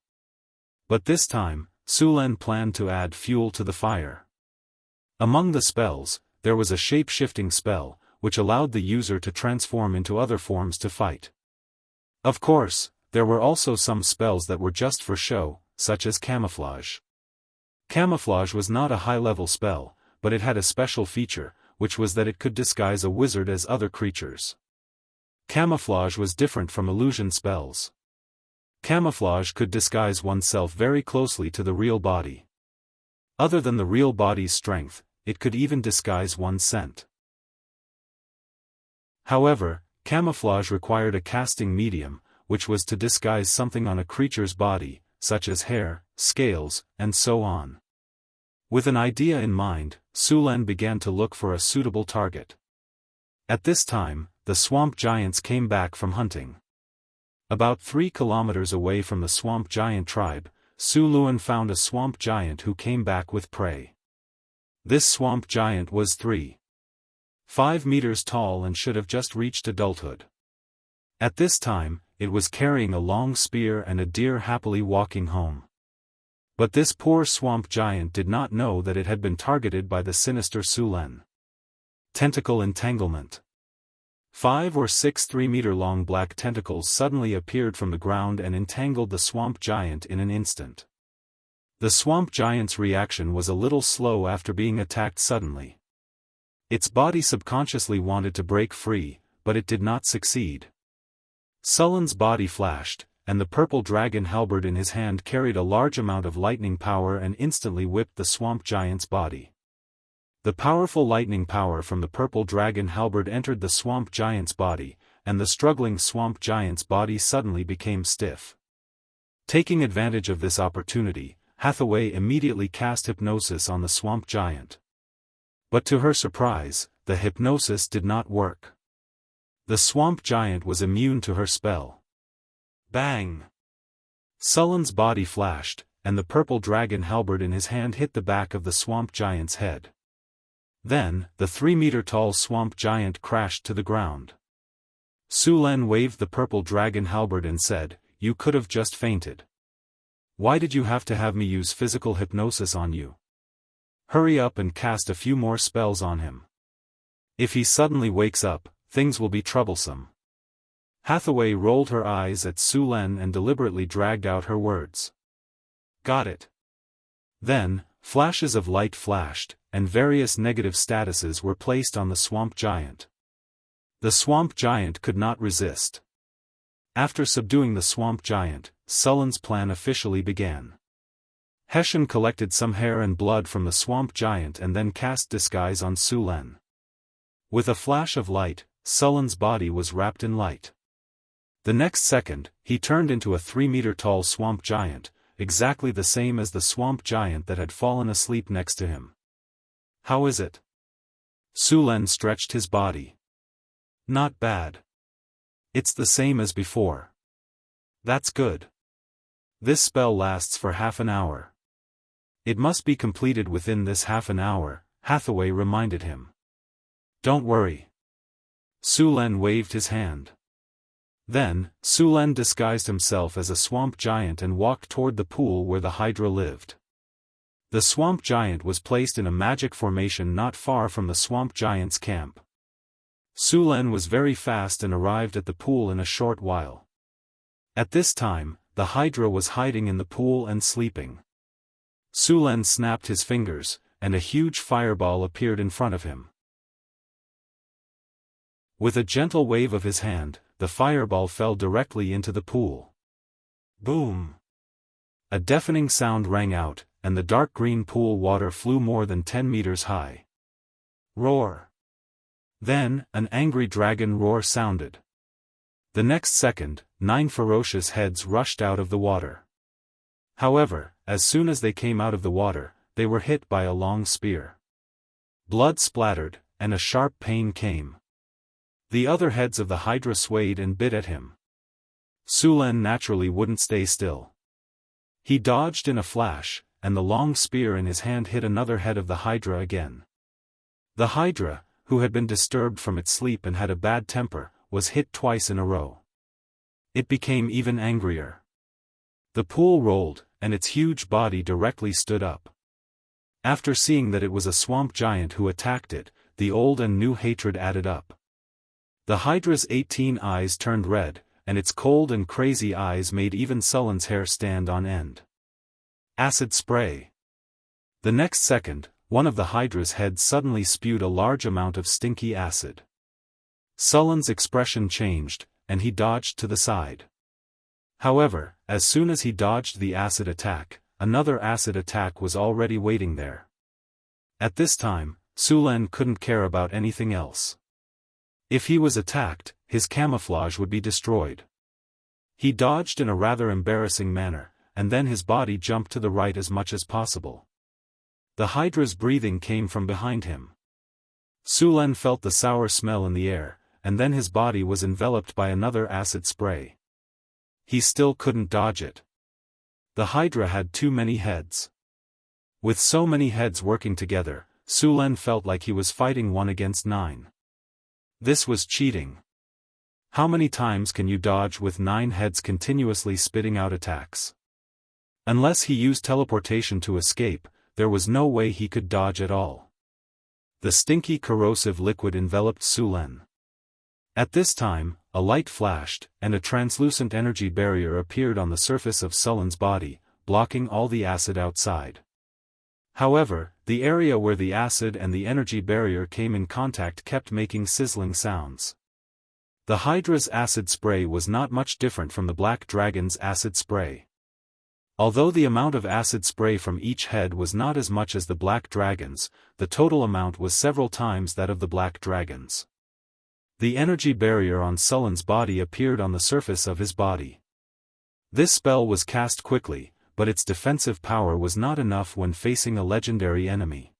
Speaker 1: But this time, Su Len planned to add fuel to the fire. Among the spells, there was a shape-shifting spell, which allowed the user to transform into other forms to fight. Of course, there were also some spells that were just for show, such as camouflage. Camouflage was not a high-level spell, but it had a special feature, which was that it could disguise a wizard as other creatures. Camouflage was different from illusion spells. Camouflage could disguise oneself very closely to the real body. Other than the real body's strength, it could even disguise one's scent. However, camouflage required a casting medium, which was to disguise something on a creature's body, such as hair, scales, and so on. With an idea in mind, Su Len began to look for a suitable target. At this time, the swamp giants came back from hunting. About 3 kilometers away from the swamp giant tribe, Su Luan found a swamp giant who came back with prey. This swamp giant was 3.5 meters tall and should have just reached adulthood. At this time, it was carrying a long spear and a deer happily walking home. But this poor swamp giant did not know that it had been targeted by the sinister Su Len. Tentacle entanglement. 5 or 6 3-meter-long black tentacles suddenly appeared from the ground and entangled the swamp giant in an instant. The swamp giant's reaction was a little slow after being attacked suddenly. Its body subconsciously wanted to break free, but it did not succeed. Sullen's body flashed, and the purple dragon halberd in his hand carried a large amount of lightning power and instantly whipped the swamp giant's body. The powerful lightning power from the purple dragon halberd entered the swamp giant's body, and the struggling swamp giant's body suddenly became stiff. Taking advantage of this opportunity, Hathaway immediately cast hypnosis on the swamp giant. But to her surprise, the hypnosis did not work. The swamp giant was immune to her spell. Bang! Sullen's body flashed, and the purple dragon halberd in his hand hit the back of the swamp giant's head. Then, the 3-meter-tall swamp giant crashed to the ground. Su Len waved the purple dragon halberd and said, "You could have just fainted. Why did you have to have me use physical hypnosis on you? Hurry up and cast a few more spells on him. If he suddenly wakes up, things will be troublesome." Hathaway rolled her eyes at Su Len and deliberately dragged out her words. "Got it." Then, flashes of light flashed, and various negative statuses were placed on the swamp giant. The swamp giant could not resist. After subduing the swamp giant, Sullen's plan officially began. Hessian collected some hair and blood from the swamp giant and then cast disguise on Su Len. With a flash of light, Sullen's body was wrapped in light. The next second, he turned into a 3-meter-tall swamp giant, exactly the same as the swamp giant that had fallen asleep next to him. "How is it?" Su Len stretched his body. "Not bad. It's the same as before." "That's good. This spell lasts for half an hour." "It must be completed within this half an hour," Hathaway reminded him. "Don't worry." Su Len waved his hand. Then, Su Len disguised himself as a swamp giant and walked toward the pool where the Hydra lived. The swamp giant was placed in a magic formation not far from the swamp giant's camp. Su Len was very fast and arrived at the pool in a short while. At this time, the Hydra was hiding in the pool and sleeping. Su Len snapped his fingers, and a huge fireball appeared in front of him. With a gentle wave of his hand, the fireball fell directly into the pool. Boom! A deafening sound rang out, and the dark green pool water flew more than 10 meters high. Roar! Then, an angry dragon roar sounded. The next second, 9 ferocious heads rushed out of the water. However, as soon as they came out of the water, they were hit by a long spear. Blood splattered, and a sharp pain came. The other heads of the Hydra swayed and bit at him. Su Len naturally wouldn't stay still. He dodged in a flash, and the long spear in his hand hit another head of the Hydra again. The Hydra, who had been disturbed from its sleep and had a bad temper, was hit twice in a row. It became even angrier. The pool rolled, and its huge body directly stood up. After seeing that it was a swamp giant who attacked it, the old and new hatred added up. The Hydra's 18 eyes turned red, and its cold and crazy eyes made even Sullen's hair stand on end. Acid spray. The next second, one of the Hydra's heads suddenly spewed a large amount of stinky acid. Sullen's expression changed, and he dodged to the side. However, as soon as he dodged the acid attack, another acid attack was already waiting there. At this time, Su Len couldn't care about anything else. If he was attacked, his camouflage would be destroyed. He dodged in a rather embarrassing manner, and then his body jumped to the right as much as possible. The Hydra's breathing came from behind him. Su Len felt the sour smell in the air, and then his body was enveloped by another acid spray. He still couldn't dodge it. The Hydra had too many heads. With so many heads working together, Su Len felt like he was fighting 1 against 9. This was cheating. How many times can you dodge with 9 heads continuously spitting out attacks? Unless he used teleportation to escape, there was no way he could dodge at all. The stinky corrosive liquid enveloped Su Len. At this time, a light flashed, and a translucent energy barrier appeared on the surface of Su Len's body, blocking all the acid outside. However, the area where the acid and the energy barrier came in contact kept making sizzling sounds. The Hydra's acid spray was not much different from the Black Dragon's acid spray. Although the amount of acid spray from each head was not as much as the Black Dragon's, the total amount was several times that of the Black Dragon's. The energy barrier on Su Len's body appeared on the surface of his body. This spell was cast quickly, but its defensive power was not enough when facing a legendary enemy.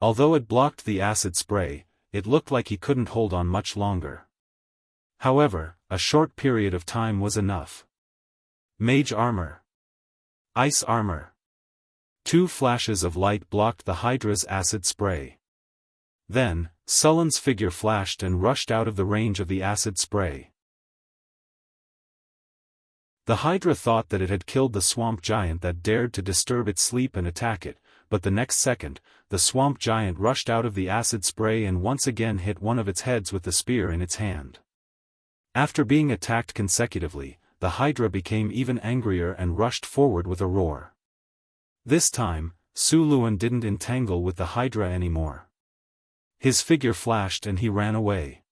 Speaker 1: Although it blocked the acid spray, it looked like he couldn't hold on much longer. However, a short period of time was enough. Mage armor. Ice armor. 2 flashes of light blocked the Hydra's acid spray. Then, Su Len's figure flashed and rushed out of the range of the acid spray. The Hydra thought that it had killed the swamp giant that dared to disturb its sleep and attack it, but the next second, the swamp giant rushed out of the acid spray and once again hit one of its heads with the spear in its hand. After being attacked consecutively, the Hydra became even angrier and rushed forward with a roar. This time, Su Len didn't entangle with the Hydra anymore. His figure flashed and he ran away.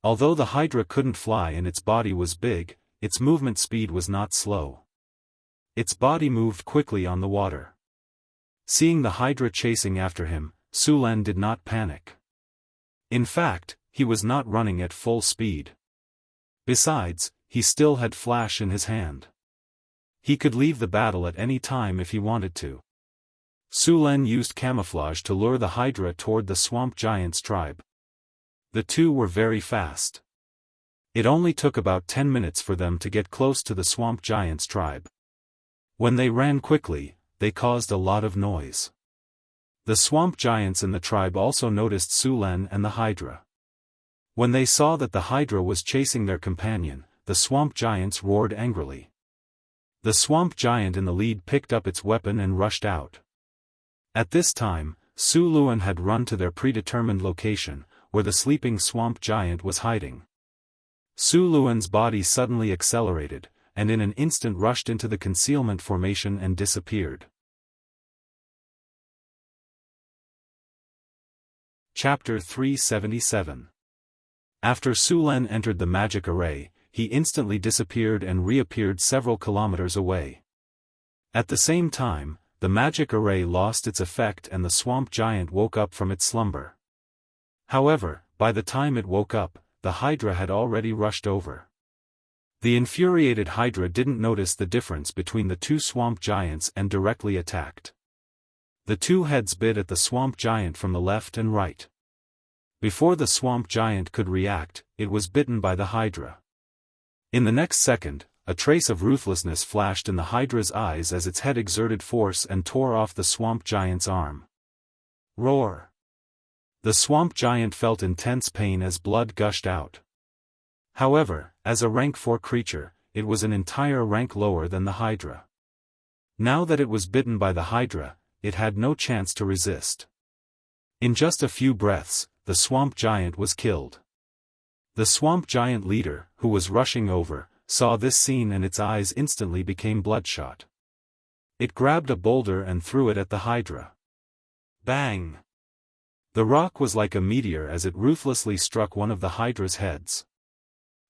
Speaker 1: Although the Hydra couldn't fly and its body was big, its movement speed was not slow. Its body moved quickly on the water. Seeing the Hydra chasing after him, Su Len did not panic. In fact, he was not running at full speed. Besides, he still had Flash in his hand. He could leave the battle at any time if he wanted to. Su Len used camouflage to lure the Hydra toward the swamp giant's tribe. The two were very fast. It only took about 10 minutes for them to get close to the swamp giant's tribe. When they ran quickly, they caused a lot of noise. The swamp giants in the tribe also noticed Su Len and the Hydra. When they saw that the Hydra was chasing their companion, the swamp giants roared angrily. The swamp giant in the lead picked up its weapon and rushed out. At this time, Su Len had run to their predetermined location, where the sleeping swamp giant was hiding. Su Len's body suddenly accelerated, and in an instant rushed into the concealment formation and disappeared. Chapter 377. After Su Len entered the magic array, he instantly disappeared and reappeared several kilometers away. At the same time, the magic array lost its effect and the swamp giant woke up from its slumber. However, by the time it woke up, the Hydra had already rushed over. The infuriated Hydra didn't notice the difference between the two swamp giants and directly attacked. The two heads bit at the swamp giant from the left and right. Before the swamp giant could react, it was bitten by the Hydra. In the next second, a trace of ruthlessness flashed in the Hydra's eyes as its head exerted force and tore off the swamp giant's arm. Roar! The swamp giant felt intense pain as blood gushed out. However, as a rank 4 creature, it was an entire rank lower than the Hydra. Now that it was bitten by the Hydra, it had no chance to resist. In just a few breaths, the swamp giant was killed. The swamp giant leader, who was rushing over, saw this scene and its eyes instantly became bloodshot. It grabbed a boulder and threw it at the Hydra. Bang! The rock was like a meteor as it ruthlessly struck one of the Hydra's heads.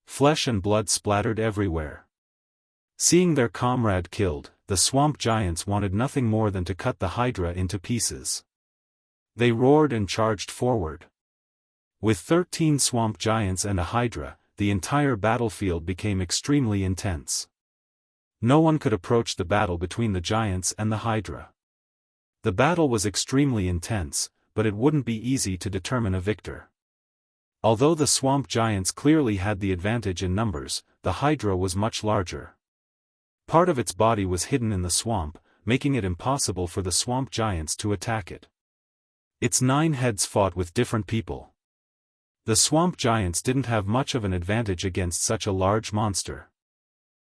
Speaker 1: Flesh and blood splattered everywhere. Seeing their comrade killed, the swamp giants wanted nothing more than to cut the Hydra into pieces. They roared and charged forward. With 13 swamp giants and a Hydra, the entire battlefield became extremely intense. No one could approach the battle between the giants and the Hydra. The battle was extremely intense, but it wouldn't be easy to determine a victor. Although the swamp giants clearly had the advantage in numbers, the hydra was much larger. Part of its body was hidden in the swamp, making it impossible for the swamp giants to attack it. Its 9 heads fought with different people. The swamp giants didn't have much of an advantage against such a large monster.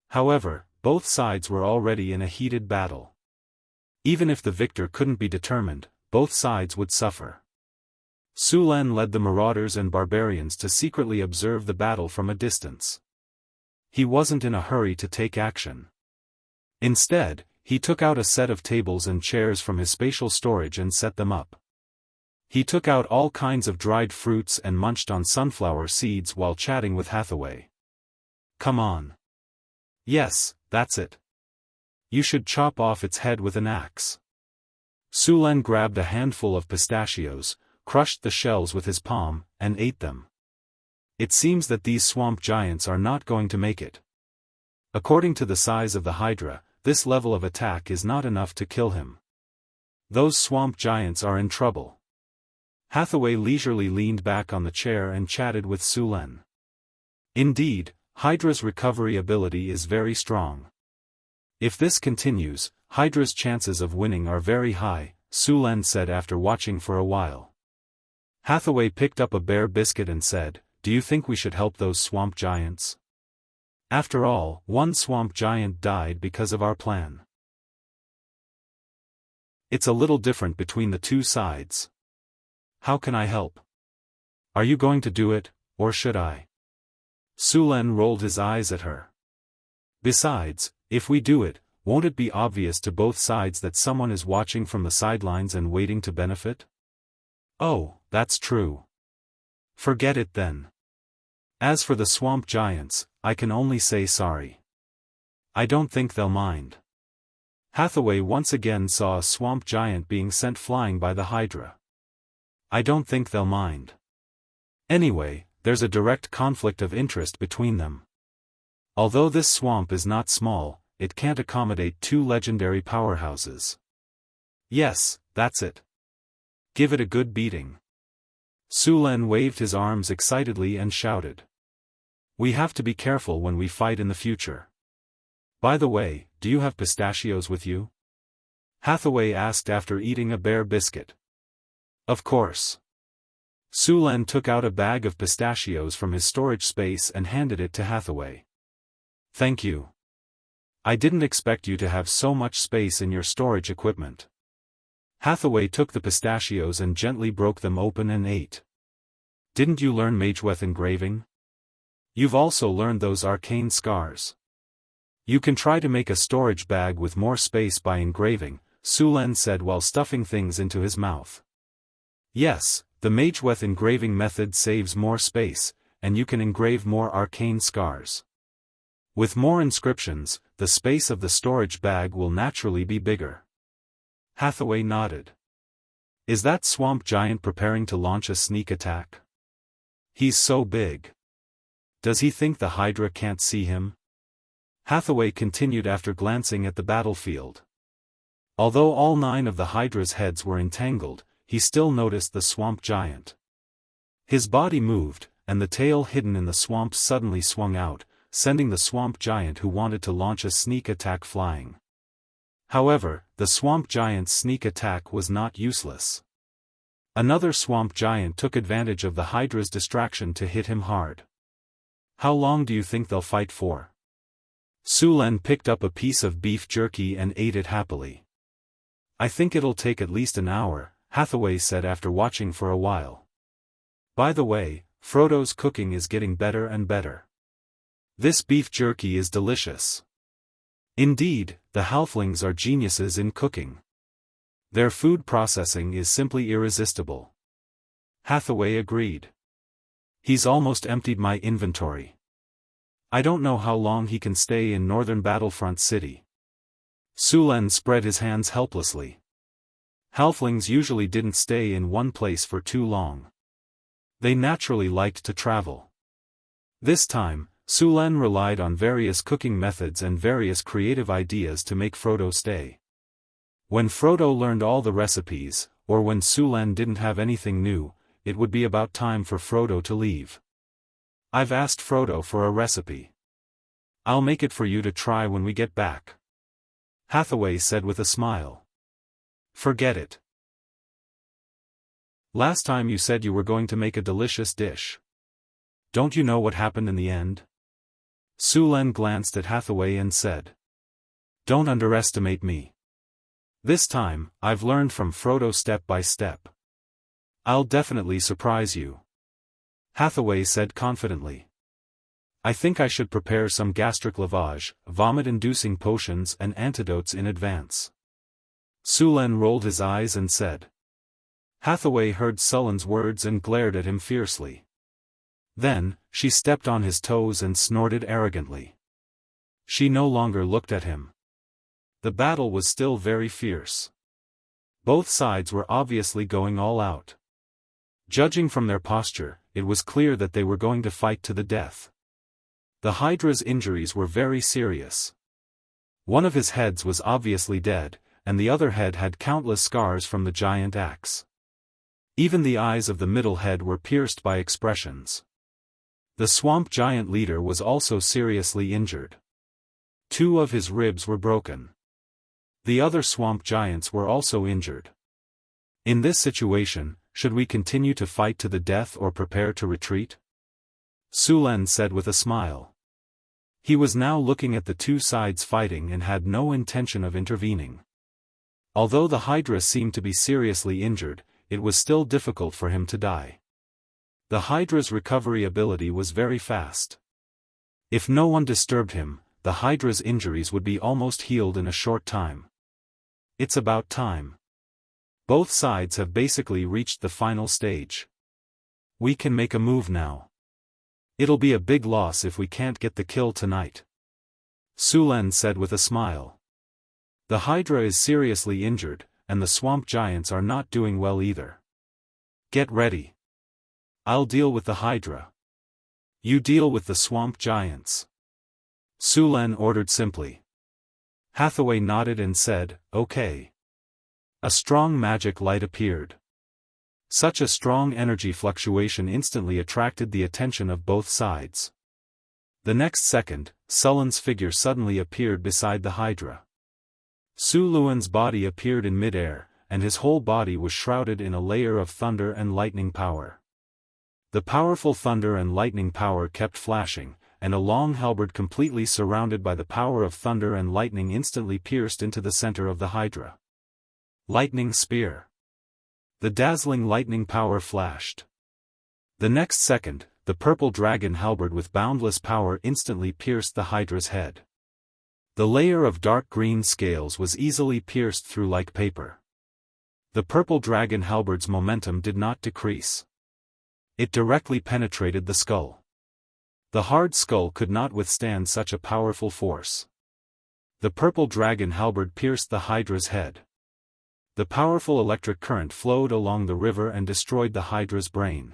Speaker 1: However, both sides were already in a heated battle. Even if the victor couldn't be determined, both sides would suffer. Su Len led the marauders and barbarians to secretly observe the battle from a distance. He wasn't in a hurry to take action. Instead, he took out a set of tables and chairs from his spatial storage and set them up. He took out all kinds of dried fruits and munched on sunflower seeds while chatting with Hathaway. "Come on. Yes, that's it. You should chop off its head with an axe." Su Len grabbed a handful of pistachios, crushed the shells with his palm, and ate them. It seems that these swamp giants are not going to make it. According to the size of the hydra, this level of attack is not enough to kill him. Those swamp giants are in trouble. Hathaway leisurely leaned back on the chair and chatted with Su Len. Indeed, Hydra's recovery ability is very strong. If this continues, Hydra's chances of winning are very high, Su Len said after watching for a while. Hathaway picked up a bear biscuit and said, "Do you think we should help those swamp giants? After all, one swamp giant died because of our plan. It's a little different between the two sides. How can I help? Are you going to do it, or should I?" Su Len rolled his eyes at her. "Besides, if we do it, won't it be obvious to both sides that someone is watching from the sidelines and waiting to benefit?" "Oh, that's true. Forget it then. As for the swamp giants, I can only say sorry. I don't think they'll mind." Hathaway once again saw a swamp giant being sent flying by the hydra. "I don't think they'll mind. Anyway, there's a direct conflict of interest between them. Although this swamp is not small, it can't accommodate 2 legendary powerhouses. Yes, that's it. Give it a good beating." Su Len waved his arms excitedly and shouted. "We have to be careful when we fight in the future. By the way, do you have pistachios with you?" Hathaway asked after eating a bear biscuit. "Of course." Su Len took out a bag of pistachios from his storage space and handed it to Hathaway. "Thank you. I didn't expect you to have so much space in your storage equipment." Hathaway took the pistachios and gently broke them open and ate. "Didn't you learn mageweth engraving? You've also learned those arcane scars. You can try to make a storage bag with more space by engraving," Su Len said while stuffing things into his mouth. "Yes, the mageweth engraving method saves more space, and you can engrave more arcane scars. With more inscriptions, the space of the storage bag will naturally be bigger." Hathaway nodded. "Is that swamp giant preparing to launch a sneak attack? He's so big. Does he think the hydra can't see him?" Hathaway continued after glancing at the battlefield. Although all 9 of the hydra's heads were entangled, he still noticed the swamp giant. His body moved, and the tail hidden in the swamp suddenly swung out, sending the swamp giant who wanted to launch a sneak attack flying. However, the swamp giant's sneak attack was not useless. Another swamp giant took advantage of the hydra's distraction to hit him hard. "How long do you think they'll fight for?" Su Len picked up a piece of beef jerky and ate it happily. "I think it'll take at least an hour," Hathaway said after watching for a while. "By the way, Frodo's cooking is getting better and better. This beef jerky is delicious." Indeed, the halflings are geniuses in cooking. Their food processing is simply irresistible. Hathaway agreed. "He's almost emptied my inventory. I don't know how long he can stay in northern Battlefront City." Su Len spread his hands helplessly. Halflings usually didn't stay in one place for too long. They naturally liked to travel. This time, Su Len relied on various cooking methods and various creative ideas to make Frodo stay. When Frodo learned all the recipes, or when Su Len didn't have anything new, it would be about time for Frodo to leave. I've asked Frodo for a recipe. I'll make it for you to try when we get back. Hathaway said with a smile. Forget it. Last time you said you were going to make a delicious dish. Don't you know what happened in the end? Sulen glanced at Hathaway and said. Don't underestimate me. This time, I've learned from Frodo step by step. I'll definitely surprise you. Hathaway said confidently. I think I should prepare some gastric lavage, vomit-inducing potions and antidotes in advance. Sulen rolled his eyes and said. Hathaway heard Sulen's words and glared at him fiercely. Then, she stepped on his toes and snorted arrogantly. She no longer looked at him. The battle was still very fierce. Both sides were obviously going all out. Judging from their posture, it was clear that they were going to fight to the death. The Hydra's injuries were very serious. One of his heads was obviously dead, and the other head had countless scars from the giant axe. Even the eyes of the middle head were pierced by expressions. The swamp giant leader was also seriously injured. 2 of his ribs were broken. The other swamp giants were also injured. In this situation, should we continue to fight to the death or prepare to retreat? Sulen said with a smile. He was now looking at the 2 sides fighting and had no intention of intervening. Although the Hydra seemed to be seriously injured, it was still difficult for him to die. The Hydra's recovery ability was very fast. If no one disturbed him, the Hydra's injuries would be almost healed in a short time. It's about time. Both sides have basically reached the final stage. We can make a move now. It'll be a big loss if we can't get the kill tonight. Sulen said with a smile. The Hydra is seriously injured, and the swamp giants are not doing well either. Get ready. I'll deal with the Hydra. You deal with the swamp giants. Sulen ordered simply. Hathaway nodded and said, okay. A strong magic light appeared. Such a strong energy fluctuation instantly attracted the attention of both sides. The next second, Sulen's figure suddenly appeared beside the Hydra. Suluen's body appeared in midair, and his whole body was shrouded in a layer of thunder and lightning power. The powerful thunder and lightning power kept flashing, and a long halberd completely surrounded by the power of thunder and lightning instantly pierced into the center of the Hydra. Lightning spear. The dazzling lightning power flashed. The next second, the purple dragon halberd with boundless power instantly pierced the Hydra's head. The layer of dark green scales was easily pierced through like paper. The purple dragon halberd's momentum did not decrease. It directly penetrated the skull. The hard skull could not withstand such a powerful force. The purple dragon halberd pierced the Hydra's head. The powerful electric current flowed along the river and destroyed the Hydra's brain.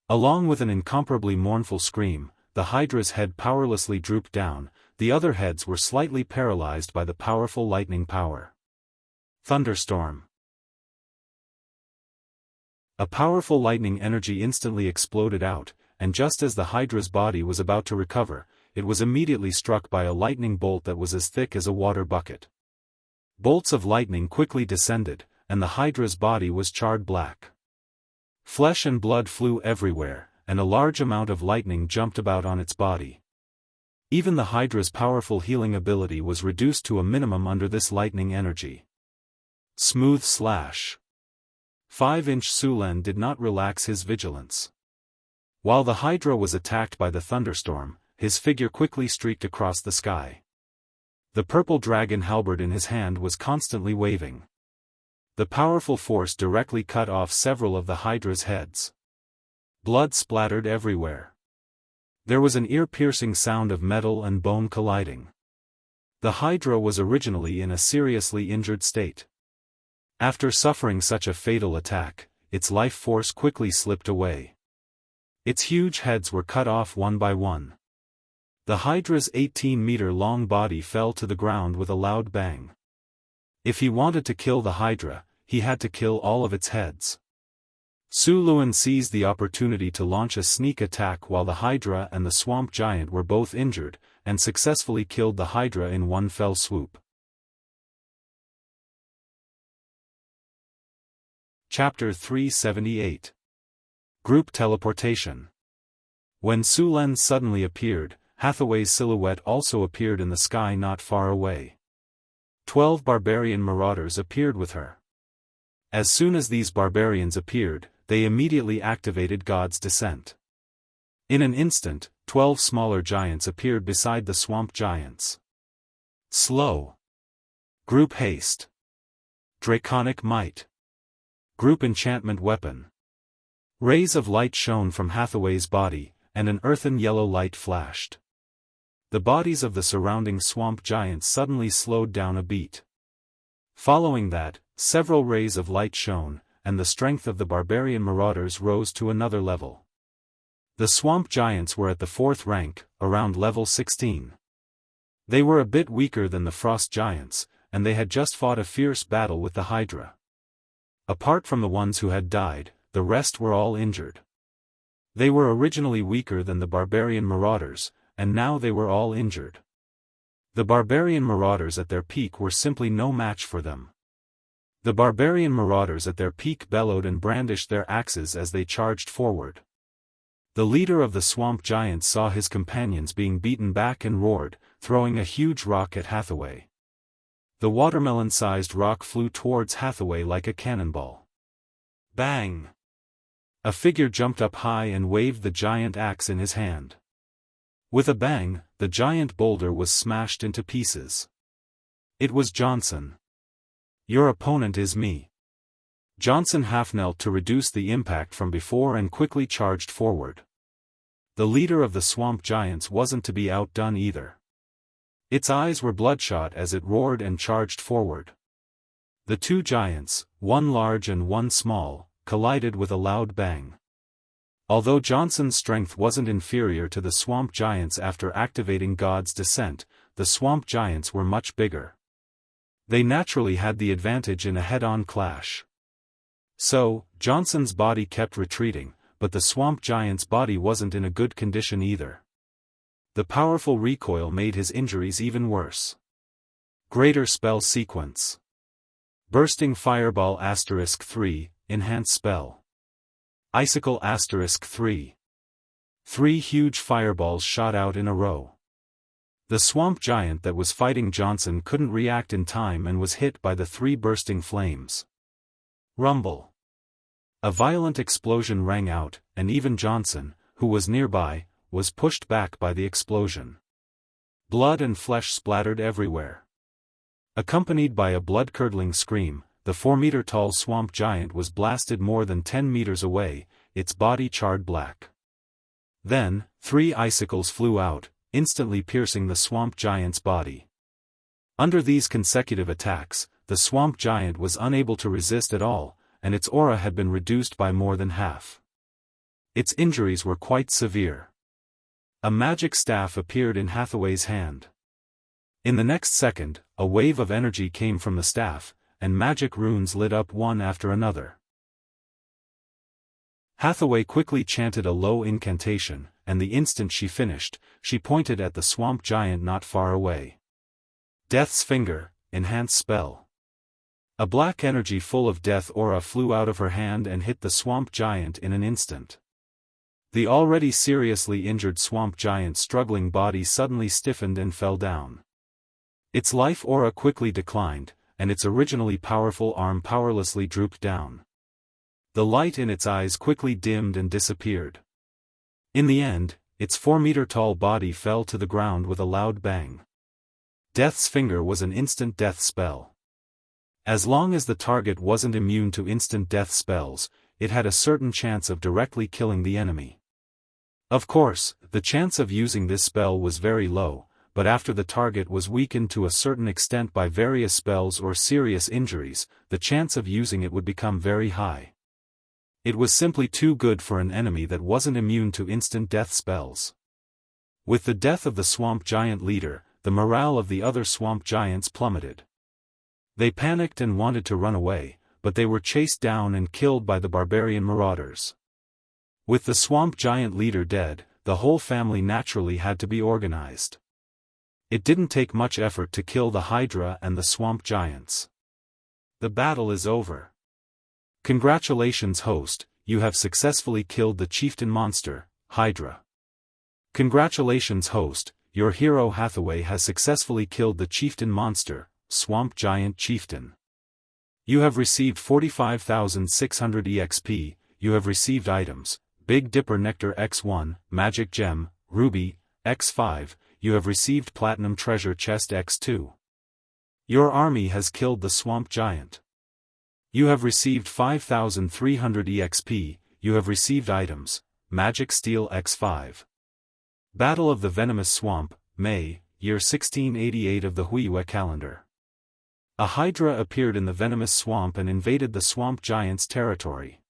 Speaker 1: Along with an incomparably mournful scream, the Hydra's head powerlessly drooped down, the other heads were slightly paralyzed by the powerful lightning power. Thunderstorm. A powerful lightning energy instantly exploded out, and just as the Hydra's body was about to recover, it was immediately struck by a lightning bolt that was as thick as a water bucket. Bolts of lightning quickly descended, and the Hydra's body was charred black. Flesh and blood flew everywhere, and a large amount of lightning jumped about on its body. Even the Hydra's powerful healing ability was reduced to a minimum under this lightning energy. Smooth slash. 5-inch Sulen did not relax his vigilance. While the Hydra was attacked by the thunderstorm, his figure quickly streaked across the sky. The purple dragon halberd in his hand was constantly waving. The powerful force directly cut off several of the Hydra's heads. Blood splattered everywhere. There was an ear-piercing sound of metal and bone colliding. The Hydra was originally in a seriously injured state. After suffering such a fatal attack, its life force quickly slipped away. Its huge heads were cut off one by one. The Hydra's 18-meter-long body fell to the ground with a loud bang. If he wanted to kill the Hydra, he had to kill all of its heads. Su Luan seized the opportunity to launch a sneak attack while the Hydra and the swamp giant were both injured, and successfully killed the Hydra in one fell swoop. Chapter 378. Group Teleportation. When Su Len suddenly appeared, Hathaway's silhouette also appeared in the sky not far away. 12 barbarian marauders appeared with her. As soon as these barbarians appeared, they immediately activated God's descent. In an instant, 12 smaller giants appeared beside the swamp giants. Slow. Group haste. Draconic might. Group enchantment weapon. Rays of light shone from Hathaway's body, and an earthen yellow light flashed. The bodies of the surrounding swamp giants suddenly slowed down a beat. Following that, several rays of light shone, and the strength of the barbarian marauders rose to another level. The swamp giants were at the 4th rank, around level 16. They were a bit weaker than the frost giants, and they had just fought a fierce battle with the Hydra. Apart from the ones who had died, the rest were all injured. They were originally weaker than the barbarian marauders, and now they were all injured. The barbarian marauders at their peak were simply no match for them. The barbarian marauders at their peak bellowed and brandished their axes as they charged forward. The leader of the swamp giants saw his companions being beaten back and roared, throwing a huge rock at Hathaway. The watermelon-sized rock flew towards Hathaway like a cannonball. Bang! A figure jumped up high and waved the giant axe in his hand. With a bang, the giant boulder was smashed into pieces. It was Johnson. Your opponent is me. Johnson half-knelt to reduce the impact from before and quickly charged forward. The leader of the swamp giants wasn't to be outdone either. Its eyes were bloodshot as it roared and charged forward. The two giants, one large and one small, collided with a loud bang. Although Johnson's strength wasn't inferior to the swamp giants after activating God's descent, the swamp giants were much bigger. They naturally had the advantage in a head-on clash. So, Johnson's body kept retreating, but the swamp giant's body wasn't in a good condition either. The powerful recoil made his injuries even worse. Greater spell sequence. Bursting Fireball *3, enhanced spell. Icicle *3. 3 huge fireballs shot out in a row. The swamp giant that was fighting Johnson couldn't react in time and was hit by the 3 bursting flames. Rumble. A violent explosion rang out, and even Johnson, who was nearby, was pushed back by the explosion. Blood and flesh splattered everywhere. Accompanied by a blood-curdling scream, the 4-meter-tall swamp giant was blasted more than 10 meters away, its body charred black. Then, 3 icicles flew out, instantly piercing the swamp giant's body. Under these consecutive attacks, the swamp giant was unable to resist at all, and its aura had been reduced by more than half. Its injuries were quite severe. A magic staff appeared in Hathaway's hand. In the next second, a wave of energy came from the staff, and magic runes lit up one after another. Hathaway quickly chanted a low incantation, and the instant she finished, she pointed at the swamp giant not far away. Death's Finger, enhanced spell. A black energy full of death aura flew out of her hand and hit the swamp giant in an instant. The already seriously injured swamp giant's struggling body suddenly stiffened and fell down. Its life aura quickly declined, and its originally powerful arm powerlessly drooped down. The light in its eyes quickly dimmed and disappeared. In the end, its 4-meter-tall body fell to the ground with a loud bang. Death's Finger was an instant death spell. As long as the target wasn't immune to instant death spells, it had a certain chance of directly killing the enemy. Of course, the chance of using this spell was very low, but after the target was weakened to a certain extent by various spells or serious injuries, the chance of using it would become very high. It was simply too good for an enemy that wasn't immune to instant death spells. With the death of the swamp giant leader, the morale of the other swamp giants plummeted. They panicked and wanted to run away, but they were chased down and killed by the barbarian marauders. With the swamp giant leader dead, the whole family naturally had to be organized. It didn't take much effort to kill the Hydra and the swamp giants. The battle is over. Congratulations, host, you have successfully killed the chieftain monster, Hydra. Congratulations, host, your hero Hathaway has successfully killed the chieftain monster, swamp giant chieftain. You have received 45,600 EXP, you have received items, Big Dipper Nectar X1, Magic Gem, Ruby, X5, you have received Platinum Treasure Chest X2. Your army has killed the swamp giant. You have received 5,300 EXP, you have received items, Magic Steel X5. Battle of the Venomous Swamp, May, year 1688 of the Huiyue calendar. A Hydra appeared in the Venomous Swamp and invaded the swamp giant's territory.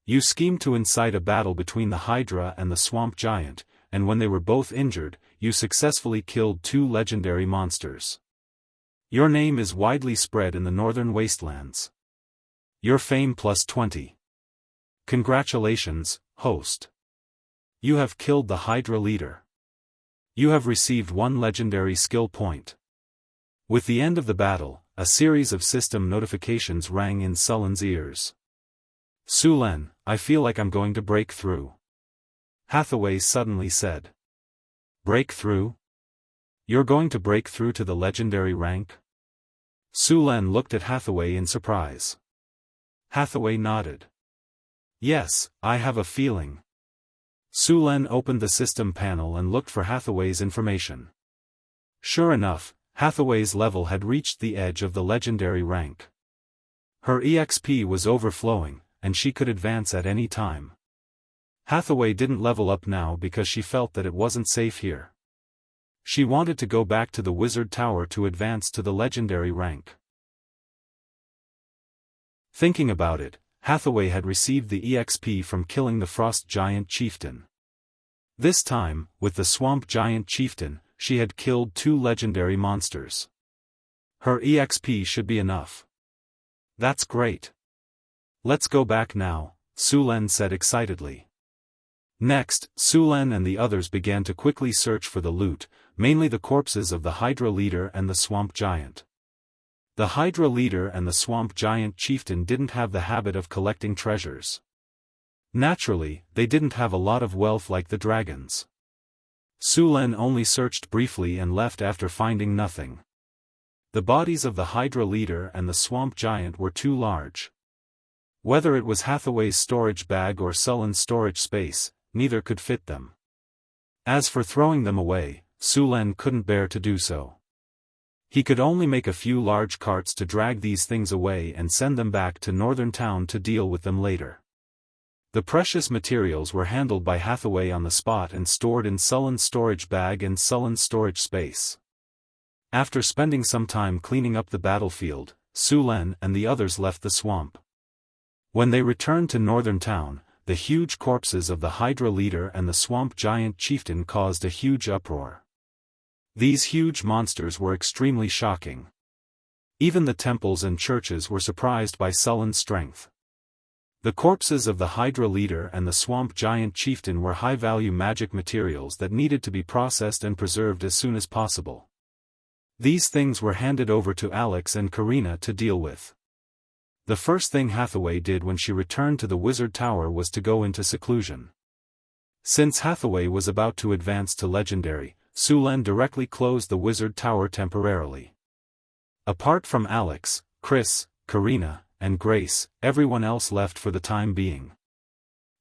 Speaker 1: You schemed to incite a battle between the Hydra and the swamp giant, and when they were both injured, you successfully killed two legendary monsters. Your name is widely spread in the northern wastelands. Your fame plus 20. Congratulations, host. You have killed the Hydra leader. You have received one legendary skill point. With the end of the battle, a series of system notifications rang in Sullen's ears. Sulen, I feel like I'm going to break through. Hathaway suddenly said. Break through? You're going to break through to the legendary rank? Sulen looked at Hathaway in surprise. Hathaway nodded. Yes, I have a feeling. Sulen opened the system panel and looked for Hathaway's information. Sure enough, Hathaway's level had reached the edge of the legendary rank. Her EXP was overflowing, and she could advance at any time. Hathaway didn't level up now because she felt that it wasn't safe here. She wanted to go back to the Wizard Tower to advance to the legendary rank. Thinking about it, Hathaway had received the EXP from killing the Frost Giant Chieftain. This time, with the Swamp Giant Chieftain, she had killed two legendary monsters. Her EXP should be enough. That's great. Let's go back now, Sulen said excitedly. Next, Sulen and the others began to quickly search for the loot, mainly the corpses of the Hydra leader and the Swamp Giant. The Hydra leader and the Swamp Giant Chieftain didn't have the habit of collecting treasures. Naturally, they didn't have a lot of wealth like the dragons. Sulen only searched briefly and left after finding nothing. The bodies of the Hydra leader and the Swamp Giant were too large. Whether it was Hathaway's storage bag or Sullen's storage space, neither could fit them. As for throwing them away, Sulen couldn't bear to do so. He could only make a few large carts to drag these things away and send them back to Northern Town to deal with them later. The precious materials were handled by Hathaway on the spot and stored in Sullen's storage bag and Sullen's storage space. After spending some time cleaning up the battlefield, Sulen and the others left the swamp. When they returned to Northern Town, the huge corpses of the Hydra leader and the Swamp Giant Chieftain caused a huge uproar. These huge monsters were extremely shocking. Even the temples and churches were surprised by Sullen's strength. The corpses of the Hydra leader and the Swamp Giant Chieftain were high-value magic materials that needed to be processed and preserved as soon as possible. These things were handed over to Alex and Karina to deal with. The first thing Hathaway did when she returned to the Wizard Tower was to go into seclusion. Since Hathaway was about to advance to Legendary, Sulen directly closed the Wizard Tower temporarily. Apart from Alex, Chris, Karina, and Grace, everyone else left for the time being.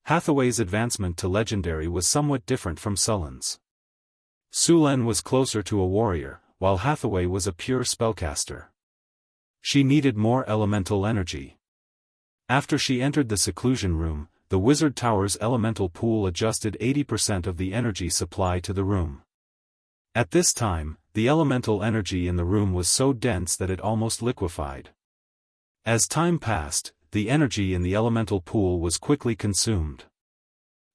Speaker 1: Hathaway's advancement to Legendary was somewhat different from Sullen's. Sulen was closer to a warrior, while Hathaway was a pure spellcaster. She needed more elemental energy. After she entered the seclusion room, the Wizard Tower's elemental pool adjusted 80% of the energy supply to the room. At this time, the elemental energy in the room was so dense that it almost liquefied. As time passed, the energy in the elemental pool was quickly consumed.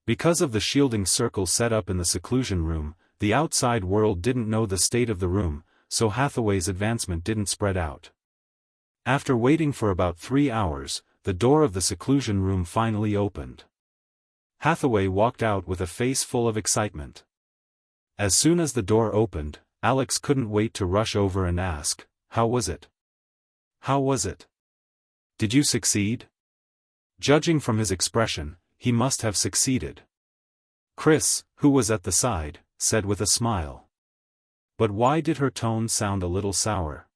Speaker 1: Because of the shielding circle set up in the seclusion room, the outside world didn't know the state of the room, so Hathaway's advancement didn't spread out. After waiting for about 3 hours, the door of the seclusion room finally opened. Hathaway walked out with a face full of excitement. As soon as the door opened, Alex couldn't wait to rush over and ask, "How was it? How was it? Did you succeed?" Judging from his expression, he must have succeeded. Chris, who was at the side, said with a smile. But why did her tone sound a little sour?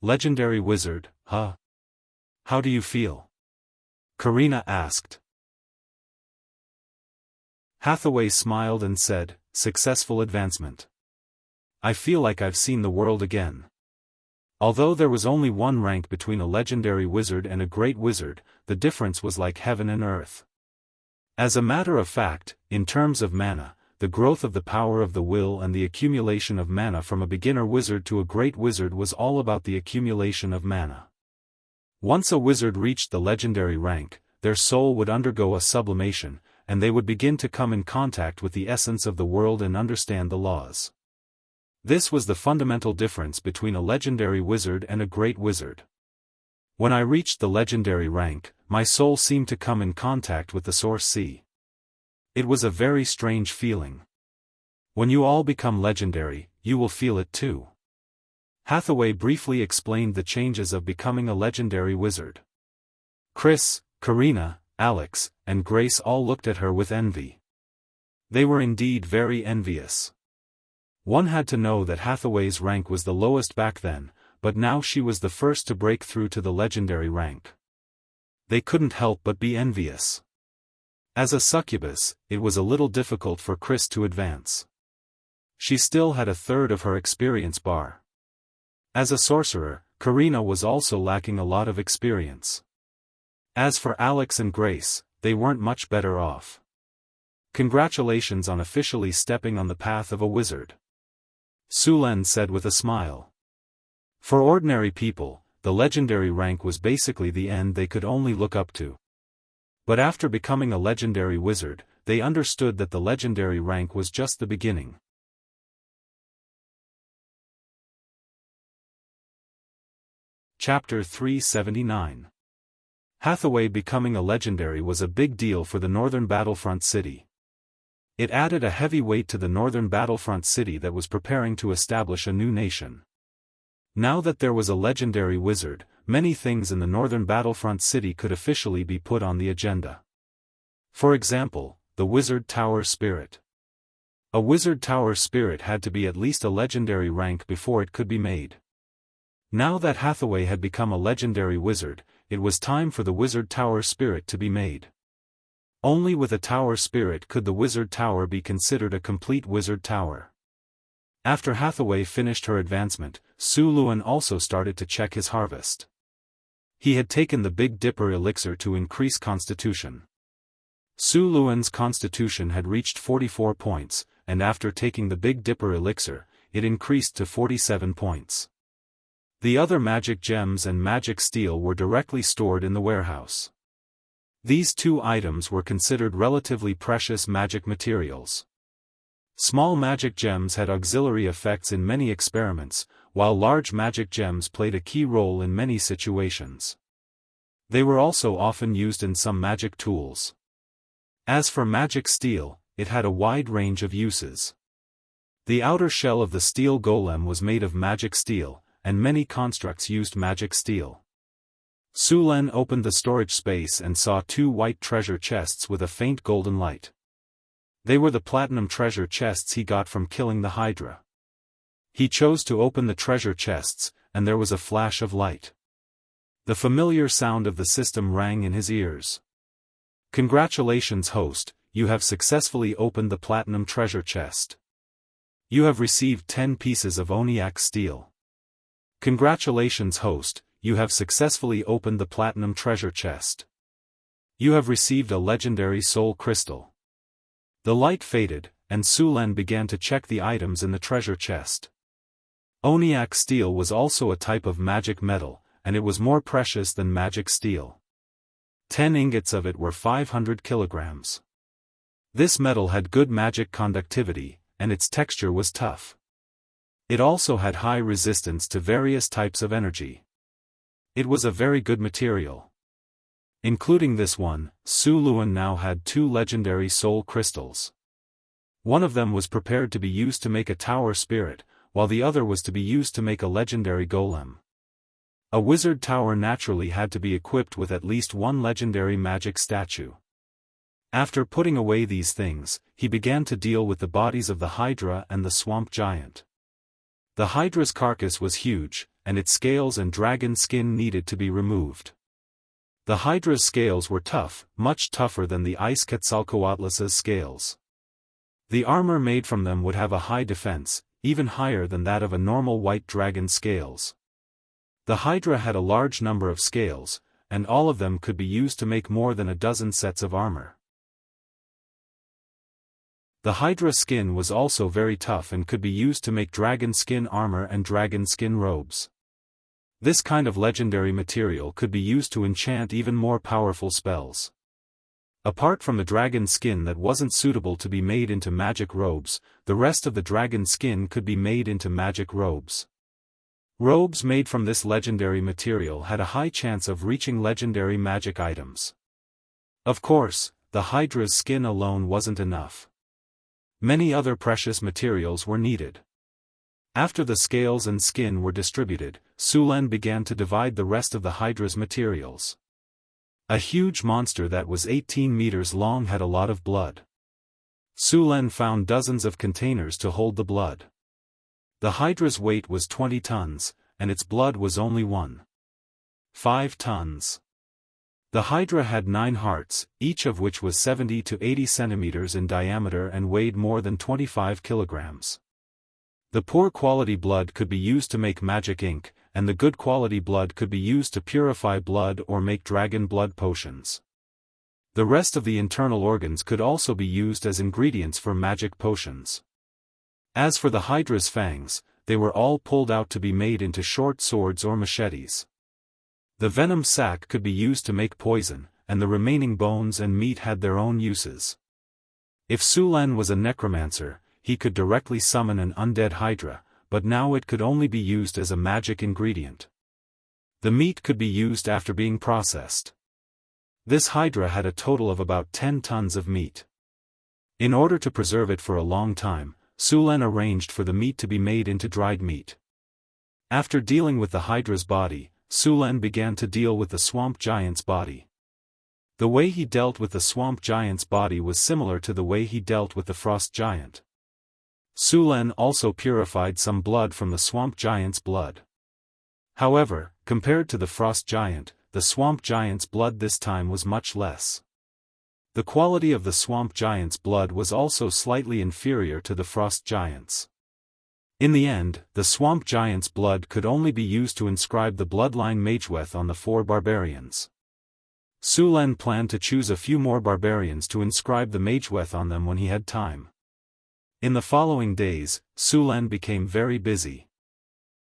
Speaker 1: "Legendary wizard, huh? How do you feel?" Karina asked. Hathaway smiled and said, "Successful advancement. I feel like I've seen the world again." Although there was only one rank between a legendary wizard and a great wizard, the difference was like heaven and earth. As a matter of fact, in terms of mana, the growth of the power of the will and the accumulation of mana from a beginner wizard to a great wizard was all about the accumulation of mana. Once a wizard reached the legendary rank, their soul would undergo a sublimation, and they would begin to come in contact with the essence of the world and understand the laws. This was the fundamental difference between a legendary wizard and a great wizard. When I reached the legendary rank, my soul seemed to come in contact with the source sea. It was a very strange feeling. When you all become legendary, you will feel it too. Hathaway briefly explained the changes of becoming a legendary wizard. Chris, Karina, Alex, and Grace all looked at her with envy. They were indeed very envious. One had to know that Hathaway's rank was the lowest back then, but now she was the first to break through to the legendary rank. They couldn't help but be envious. As a succubus, it was a little difficult for Chris to advance. She still had a third of her experience bar. As a sorcerer, Karina was also lacking a lot of experience. As for Alex and Grace, they weren't much better off. Congratulations on officially stepping on the path of a wizard, Sulen said with a smile. For ordinary people, the legendary rank was basically the end they could only look up to. But after becoming a legendary wizard, they understood that the legendary rank was just the beginning. Chapter 379. Hathaway becoming a legendary was a big deal for the northern battlefront city. It added a heavy weight to the northern battlefront city that was preparing to establish a new nation. Now that there was a legendary wizard, many things in the northern battlefront city could officially be put on the agenda. For example, the wizard tower spirit. A wizard tower spirit had to be at least a legendary rank before it could be made. Now that Hathaway had become a legendary wizard, it was time for the wizard tower spirit to be made. Only with a tower spirit could the wizard tower be considered a complete wizard tower. After Hathaway finished her advancement, Su Luan also started to check his harvest. He had taken the Big Dipper elixir to increase constitution. Su Luan's constitution had reached 44 points, and after taking the Big Dipper elixir, it increased to 47 points. The other magic gems and magic steel were directly stored in the warehouse. These two items were considered relatively precious magic materials. Small magic gems had auxiliary effects in many experiments, while large magic gems played a key role in many situations. They were also often used in some magic tools. As for magic steel, it had a wide range of uses. The outer shell of the steel golem was made of magic steel, and many constructs used magic steel. Sulen opened the storage space and saw two white treasure chests with a faint golden light. They were the platinum treasure chests he got from killing the Hydra. He chose to open the treasure chests, and there was a flash of light. The familiar sound of the system rang in his ears. "Congratulations, host, you have successfully opened the platinum treasure chest. You have received 10 pieces of Oniac steel. Congratulations, host, you have successfully opened the platinum treasure chest. You have received a legendary soul crystal." The light faded, and Sulen began to check the items in the treasure chest. Oniac steel was also a type of magic metal, and it was more precious than magic steel. 10 ingots of it were 500 kilograms. This metal had good magic conductivity, and its texture was tough. It also had high resistance to various types of energy. It was a very good material. Including this one, Su Luan now had 2 legendary soul crystals. One of them was prepared to be used to make a tower spirit, while the other was to be used to make a legendary golem. A wizard tower naturally had to be equipped with at least 1 legendary magic statue. After putting away these things, he began to deal with the bodies of the Hydra and the swamp giant. The Hydra's carcass was huge, and its scales and dragon skin needed to be removed. The Hydra's scales were tough, much tougher than the ice Quetzalcoatlus's scales. The armor made from them would have a high defense, even higher than that of a normal white dragon scales. The Hydra had a large number of scales, and all of them could be used to make more than a dozen sets of armor. The Hydra skin was also very tough and could be used to make dragon skin armor and dragon skin robes. This kind of legendary material could be used to enchant even more powerful spells. Apart from the dragon skin that wasn't suitable to be made into magic robes, the rest of the dragon skin could be made into magic robes. Robes made from this legendary material had a high chance of reaching legendary magic items. Of course, the Hydra's skin alone wasn't enough. Many other precious materials were needed. After the scales and skin were distributed, Su Luan began to divide the rest of the Hydra's materials. A huge monster that was 18 meters long had a lot of blood. Su Luan found dozens of containers to hold the blood. The Hydra's weight was 20 tons, and its blood was only 1.5 tons. The Hydra had 9 hearts, each of which was 70 to 80 centimeters in diameter and weighed more than 25 kilograms. The poor quality blood could be used to make magic ink, and the good quality blood could be used to purify blood or make dragon blood potions. The rest of the internal organs could also be used as ingredients for magic potions. As for the Hydra's fangs, they were all pulled out to be made into short swords or machetes. The venom sac could be used to make poison, and the remaining bones and meat had their own uses. If Su Luan was a necromancer, he could directly summon an undead Hydra, but now it could only be used as a magic ingredient. The meat could be used after being processed. This Hydra had a total of about 10 tons of meat. In order to preserve it for a long time, Su Luan arranged for the meat to be made into dried meat. After dealing with the Hydra's body, Su Luan began to deal with the swamp giant's body. The way he dealt with the swamp giant's body was similar to the way he dealt with the frost giant. Su Luan also purified some blood from the swamp giant's blood. However, compared to the frost giant, the swamp giant's blood this time was much less. The quality of the swamp giant's blood was also slightly inferior to the frost giant's. In the end, the swamp giant's blood could only be used to inscribe the bloodline Mageweth on the 4 barbarians. Su Luan planned to choose a few more barbarians to inscribe the Mageweth on them when he had time. In the following days, Su Luan became very busy.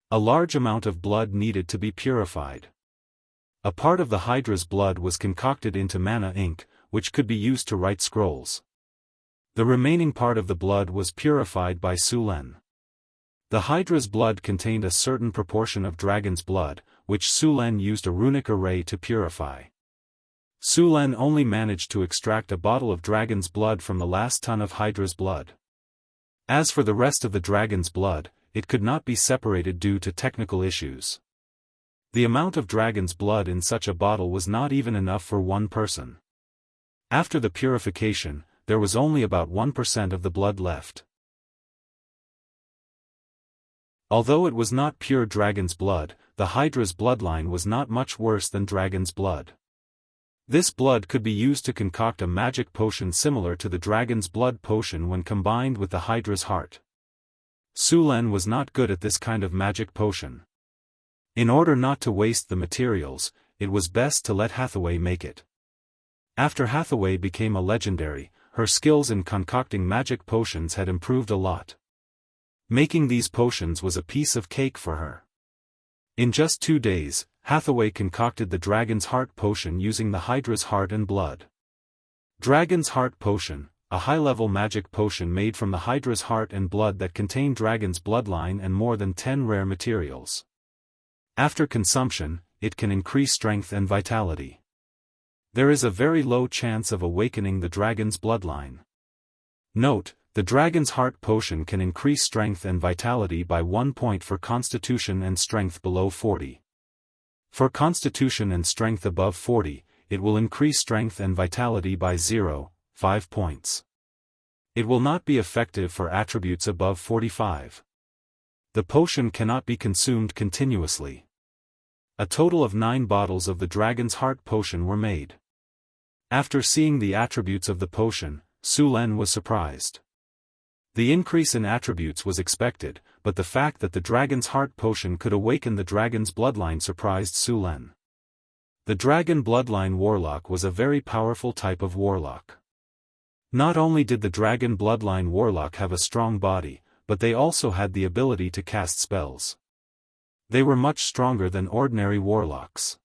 Speaker 1: A large amount of blood needed to be purified. A part of the Hydra's blood was concocted into mana ink, which could be used to write scrolls. The remaining part of the blood was purified by Su Luan. The Hydra's blood contained a certain proportion of dragon's blood, which Su Luan used a runic array to purify. Su Luan only managed to extract a bottle of dragon's blood from the last ton of Hydra's blood. As for the rest of the dragon's blood, it could not be separated due to technical issues. The amount of dragon's blood in such a bottle was not even enough for one person. After the purification, there was only about 1% of the blood left. Although it was not pure dragon's blood, the Hydra's bloodline was not much worse than dragon's blood. This blood could be used to concoct a magic potion similar to the dragon's blood potion when combined with the Hydra's heart. Su Luan was not good at this kind of magic potion. In order not to waste the materials, it was best to let Hathaway make it. After Hathaway became a legendary, her skills in concocting magic potions had improved a lot. Making these potions was a piece of cake for her. In just 2 days, Hathaway concocted the Dragon's Heart potion using the Hydra's heart and blood. Dragon's Heart potion, a high-level magic potion made from the Hydra's heart and blood that contained dragon's bloodline and more than 10 rare materials. After consumption, it can increase strength and vitality. There is a very low chance of awakening the dragon's bloodline. Note, the Dragon's Heart Potion can increase strength and vitality by 1 point for Constitution and Strength below 40. For Constitution and Strength above 40, it will increase strength and vitality by 0.5 points. It will not be effective for attributes above 45. The potion cannot be consumed continuously. A total of 9 bottles of the Dragon's Heart Potion were made. After seeing the attributes of the potion, Su Len was surprised. The increase in attributes was expected, but the fact that the Dragon's Heart Potion could awaken the dragon's bloodline surprised Su Len. The Dragon Bloodline Warlock was a very powerful type of warlock. Not only did the Dragon Bloodline Warlock have a strong body, but they also had the ability to cast spells. They were much stronger than ordinary warlocks.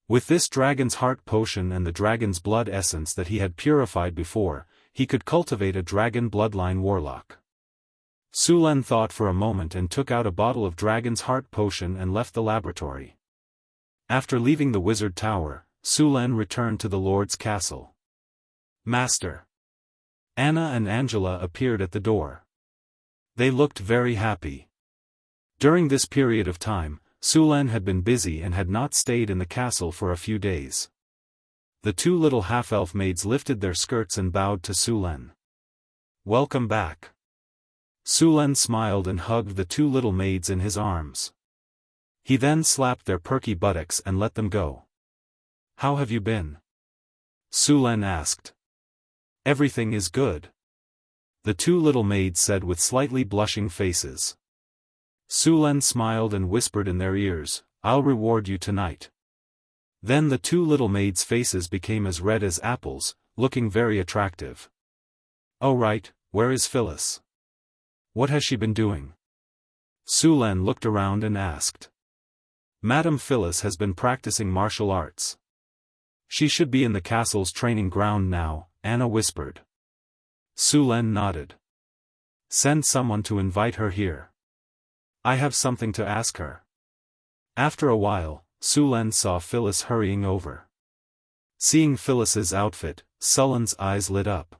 Speaker 1: With this Dragon's Heart Potion and the Dragon's Blood Essence that he had purified before, he could cultivate a Dragon Bloodline Warlock. Su Len thought for a moment and took out a bottle of Dragon's Heart Potion and left the laboratory. After leaving the Wizard Tower, Su Len returned to the Lord's castle. Master. Anna and Angela appeared at the door. They looked very happy. During this period of time, Su Len had been busy and had not stayed in the castle for a few days. The 2 little half-elf maids lifted their skirts and bowed to Su Len. Welcome back. Su Len smiled and hugged the 2 little maids in his arms. He then slapped their perky buttocks and let them go. How have you been? Su Len asked. Everything is good. The 2 little maids said with slightly blushing faces. Su Len smiled and whispered in their ears, I'll reward you tonight. Then the 2 little maids' faces became as red as apples, looking very attractive. Oh right, where is Phyllis? What has she been doing? Su Len looked around and asked. Madam Phyllis has been practicing martial arts. She should be in the castle's training ground now, Anna whispered. Su Len nodded. Send someone to invite her here. I have something to ask her. After a while, Su Len saw Phyllis hurrying over. Seeing Phyllis's outfit, Su Len's eyes lit up.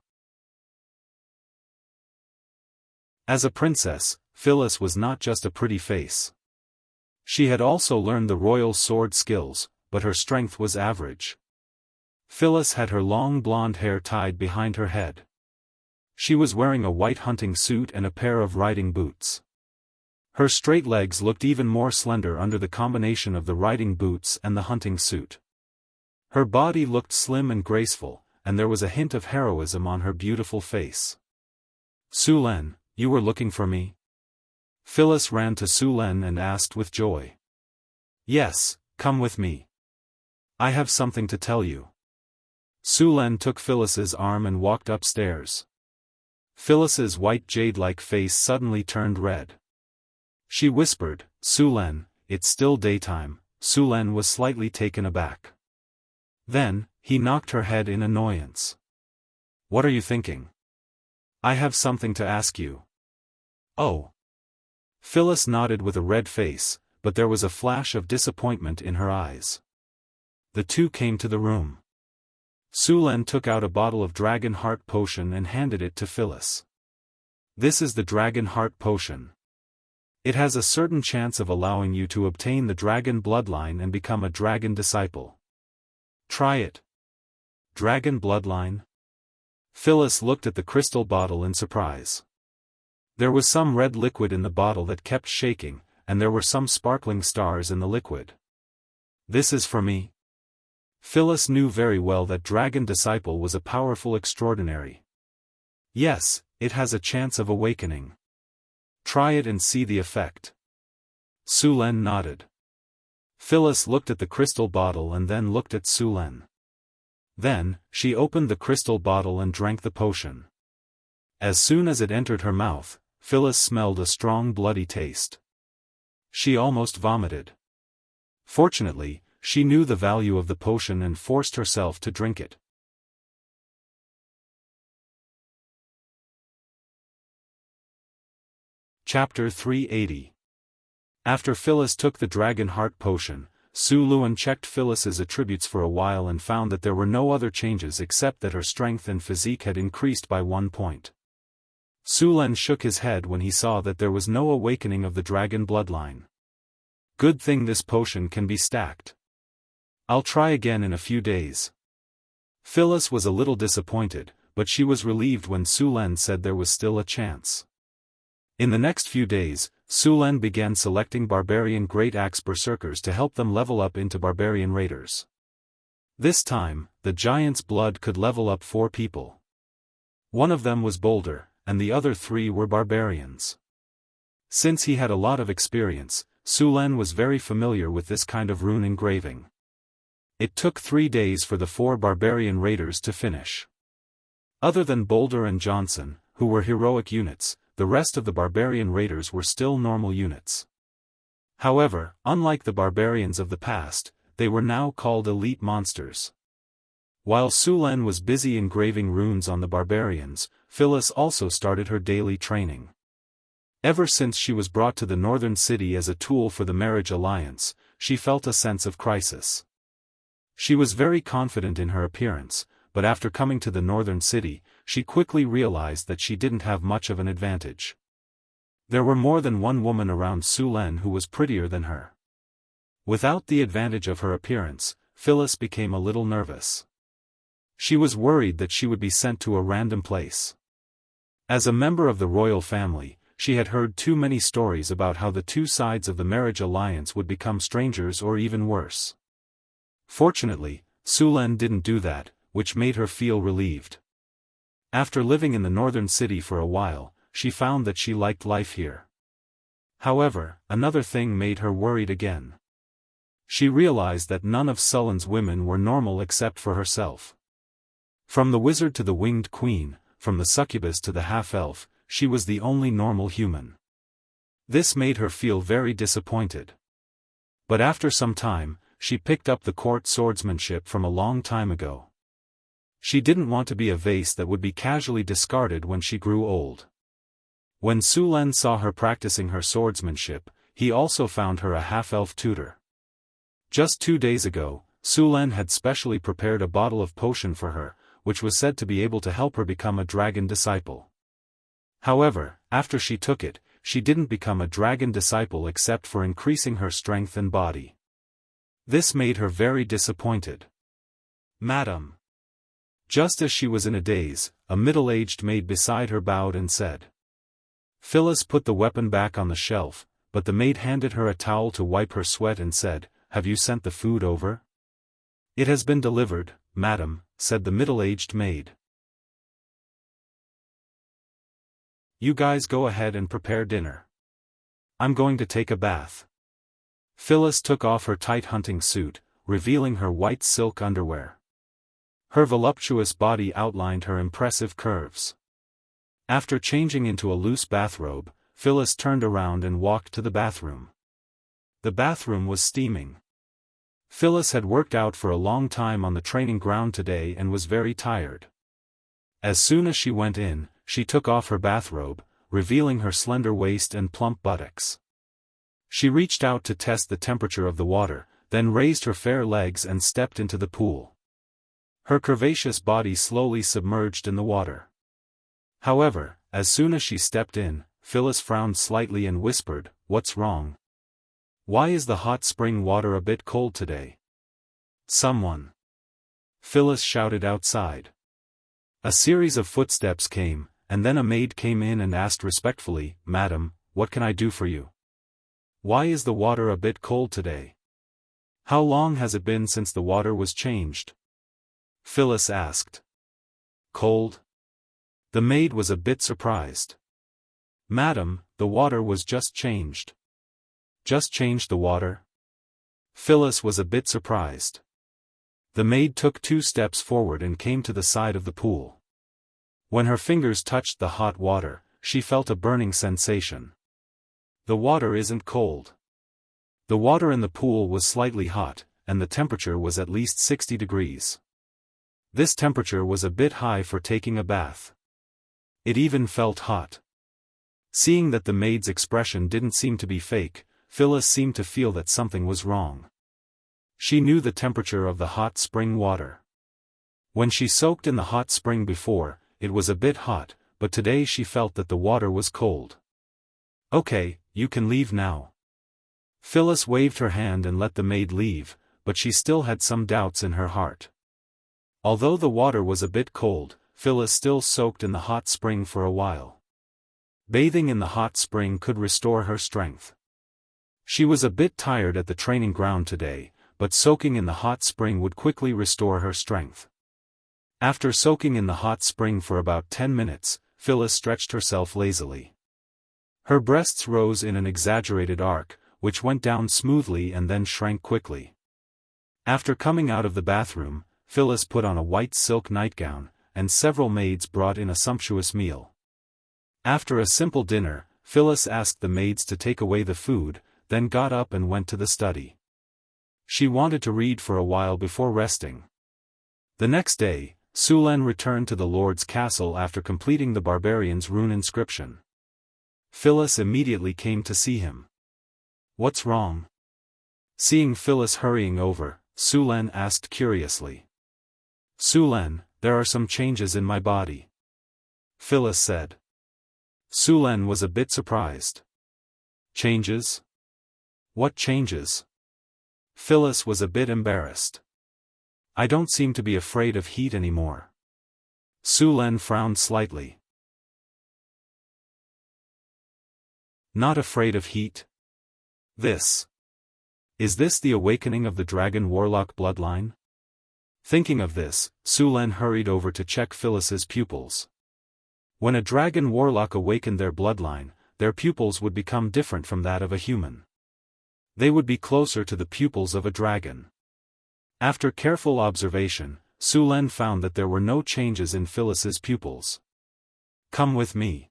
Speaker 1: As a princess, Phyllis was not just a pretty face. She had also learned the royal sword skills, but her strength was average. Phyllis had her long blonde hair tied behind her head. She was wearing a white hunting suit and a pair of riding boots. Her straight legs looked even more slender under the combination of the riding boots and the hunting suit. Her body looked slim and graceful, and there was a hint of heroism on her beautiful face. Su Len, you were looking for me? Phyllis ran to Su Len and asked with joy. Yes, come with me. I have something to tell you. Su Len took Phyllis's arm and walked upstairs. Phyllis's white jade-like face suddenly turned red. She whispered, Su Len, it's still daytime. Su Len was slightly taken aback. Then, he knocked her head in annoyance. What are you thinking? I have something to ask you. Oh. Phyllis nodded with a red face, but there was a flash of disappointment in her eyes. The 2 came to the room. Su Len took out a bottle of Dragon Heart Potion and handed it to Phyllis. This is the Dragon Heart Potion. It has a certain chance of allowing you to obtain the dragon bloodline and become a dragon disciple. Try it. Dragon bloodline? Phyllis looked at the crystal bottle in surprise. There was some red liquid in the bottle that kept shaking, and there were some sparkling stars in the liquid. This is for me. Phyllis knew very well that Dragon Disciple was a powerful extraordinary. Yes, it has a chance of awakening. Try it and see the effect. Su Len nodded. Phyllis looked at the crystal bottle and then looked at Su Len. Then, she opened the crystal bottle and drank the potion. As soon as it entered her mouth, Phyllis smelled a strong bloody taste. She almost vomited. Fortunately, she knew the value of the potion and forced herself to drink it. Chapter 380. After Phyllis took the Dragon Heart Potion, Su Luan checked Phyllis's attributes for a while and found that there were no other changes except that her strength and physique had increased by 1 point. Su Len shook his head when he saw that there was no awakening of the dragon bloodline. Good thing this potion can be stacked. I'll try again in a few days. Phyllis was a little disappointed, but she was relieved when Su Len said there was still a chance. In the next few days, Su Len began selecting barbarian great axe berserkers to help them level up into barbarian raiders. This time, the giant's blood could level up 4 people. One of them was Boulder, and the other 3 were barbarians. Since he had a lot of experience, Su Len was very familiar with this kind of rune engraving. It took 3 days for the 4 barbarian raiders to finish. Other than Boulder and Johnson, who were heroic units, the rest of the barbarian raiders were still normal units. However, unlike the barbarians of the past, they were now called elite monsters. While Su Len was busy engraving runes on the barbarians, Phyllis also started her daily training. Ever since she was brought to the northern city as a tool for the marriage alliance, she felt a sense of crisis. She was very confident in her appearance, but after coming to the northern city, she quickly realized that she didn't have much of an advantage. There were more than one woman around Su Len who was prettier than her. Without the advantage of her appearance, Phyllis became a little nervous. She was worried that she would be sent to a random place. As a member of the royal family, she had heard too many stories about how the 2 sides of the marriage alliance would become strangers or even worse. Fortunately, Su Len didn't do that, which made her feel relieved. After living in the northern city for a while, she found that she liked life here. However, another thing made her worried again. She realized that none of Sullen's women were normal except for herself. From the wizard to the winged queen, from the succubus to the half-elf, she was the only normal human. This made her feel very disappointed. But after some time, she picked up the court swordsmanship from a long time ago. She didn't want to be a vase that would be casually discarded when she grew old. When Su Len saw her practicing her swordsmanship, he also found her a half-elf tutor. Just 2 days ago, Su Len had specially prepared a bottle of potion for her, which was said to be able to help her become a dragon disciple. However, after she took it, she didn't become a dragon disciple except for increasing her strength and body. This made her very disappointed. "Madam." Just as she was in a daze, a middle-aged maid beside her bowed and said. Phyllis put the weapon back on the shelf, but the maid handed her a towel to wipe her sweat and said, "Have you sent the food over?" "It has been delivered, madam," said the middle-aged maid. "You guys go ahead and prepare dinner. I'm going to take a bath." Phyllis took off her tight hunting suit, revealing her white silk underwear. Her voluptuous body outlined her impressive curves. After changing into a loose bathrobe, Phyllis turned around and walked to the bathroom. The bathroom was steaming. Phyllis had worked out for a long time on the training ground today and was very tired. As soon as she went in, she took off her bathrobe, revealing her slender waist and plump buttocks. She reached out to test the temperature of the water, then raised her fair legs and stepped into the pool. Her curvaceous body slowly submerged in the water. However, as soon as she stepped in, Phyllis frowned slightly and whispered, "What's wrong? Why is the hot spring water a bit cold today?" "Someone!" Phyllis shouted outside. A series of footsteps came, and then a maid came in and asked respectfully, "Madam, what can I do for you? Why is the water a bit cold today? How long has it been since the water was changed?" Phyllis asked. "Cold?" The maid was a bit surprised. "Madam, the water was just changed." "Just changed the water?" Phyllis was a bit surprised. The maid took 2 steps forward and came to the side of the pool. When her fingers touched the hot water, she felt a burning sensation. "The water isn't cold." The water in the pool was slightly hot, and the temperature was at least 60 degrees. This temperature was a bit high for taking a bath. It even felt hot. Seeing that the maid's expression didn't seem to be fake, Phyllis seemed to feel that something was wrong. She knew the temperature of the hot spring water. When she soaked in the hot spring before, it was a bit hot, but today she felt that the water was cold. Okay, you can leave now. Phyllis waved her hand and let the maid leave, but she still had some doubts in her heart. Although the water was a bit cold, Phyllis still soaked in the hot spring for a while. Bathing in the hot spring could restore her strength. She was a bit tired at the training ground today, but soaking in the hot spring would quickly restore her strength. After soaking in the hot spring for about 10 minutes, Phyllis stretched herself lazily. Her breasts rose in an exaggerated arc, which went down smoothly and then shrank quickly. After coming out of the bathroom, Phyllis put on a white silk nightgown, and several maids brought in a sumptuous meal. After a simple dinner, Phyllis asked the maids to take away the food, then got up and went to the study. She wanted to read for a while before resting. The next day, Sulen returned to the Lord's castle after completing the barbarian's rune inscription. Phyllis immediately came to see him. What's wrong? Seeing Phyllis hurrying over, Sulen asked curiously. Sulen, there are some changes in my body. Phyllis said. Sulen was a bit surprised. Changes? What changes? Phyllis was a bit embarrassed. I don't seem to be afraid of heat anymore. Sulen frowned slightly. Not afraid of heat? Is this the awakening of the dragon warlock bloodline? Thinking of this, Sulen hurried over to check Phyllis's pupils. When a dragon warlock awakened their bloodline, their pupils would become different from that of a human. They would be closer to the pupils of a dragon. After careful observation, Sulen found that there were no changes in Phyllis's pupils. Come with me.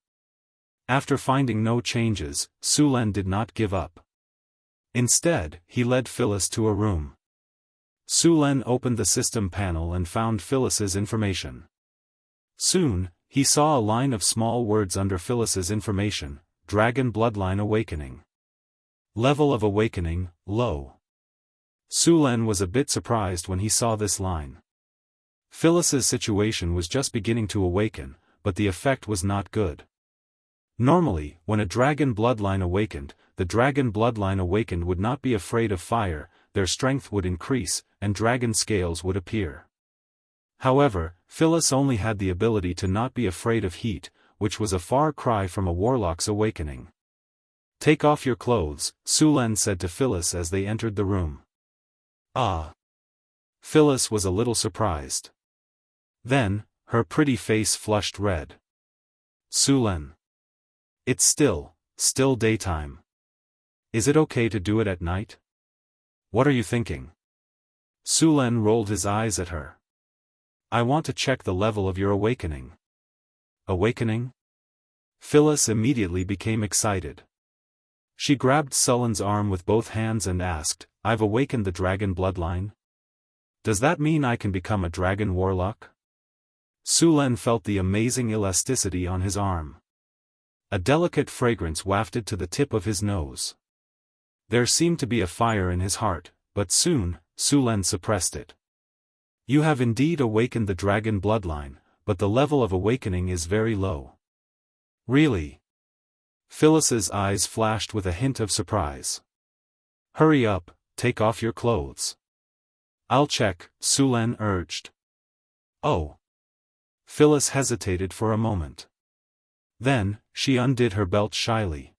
Speaker 1: After finding no changes, Sulen did not give up. Instead, he led Phyllis to a room. Sulen opened the system panel and found Phyllis's information. Soon, he saw a line of small words under Phyllis's information: Dragon Bloodline Awakening. Level of Awakening, low. Sulen was a bit surprised when he saw this line. Phyllis's situation was just beginning to awaken, but the effect was not good. Normally, when a dragon bloodline awakened, the dragon bloodline awakened would not be afraid of fire, their strength would increase, and dragon scales would appear. However, Phyllis only had the ability to not be afraid of heat, which was a far cry from a warlock's awakening. Take off your clothes, Sulen said to Phyllis as they entered the room. Ah! Phyllis was a little surprised. Then, her pretty face flushed red. Sulen. It's still daytime. Is it okay to do it at night? What are you thinking? Sulen rolled his eyes at her. I want to check the level of your awakening. Awakening? Phyllis immediately became excited. She grabbed Sulen's arm with both hands and asked, I've awakened the dragon bloodline? Does that mean I can become a dragon warlock? Sulen felt the amazing elasticity on his arm. A delicate fragrance wafted to the tip of his nose. There seemed to be a fire in his heart, but soon, Sulen suppressed it. You have indeed awakened the dragon bloodline, but the level of awakening is very low. Really? Phyllis's eyes flashed with a hint of surprise. Hurry up, take off your clothes. I'll check, Sulen urged. Oh. Phyllis hesitated for a moment. Then, she undid her belt shyly.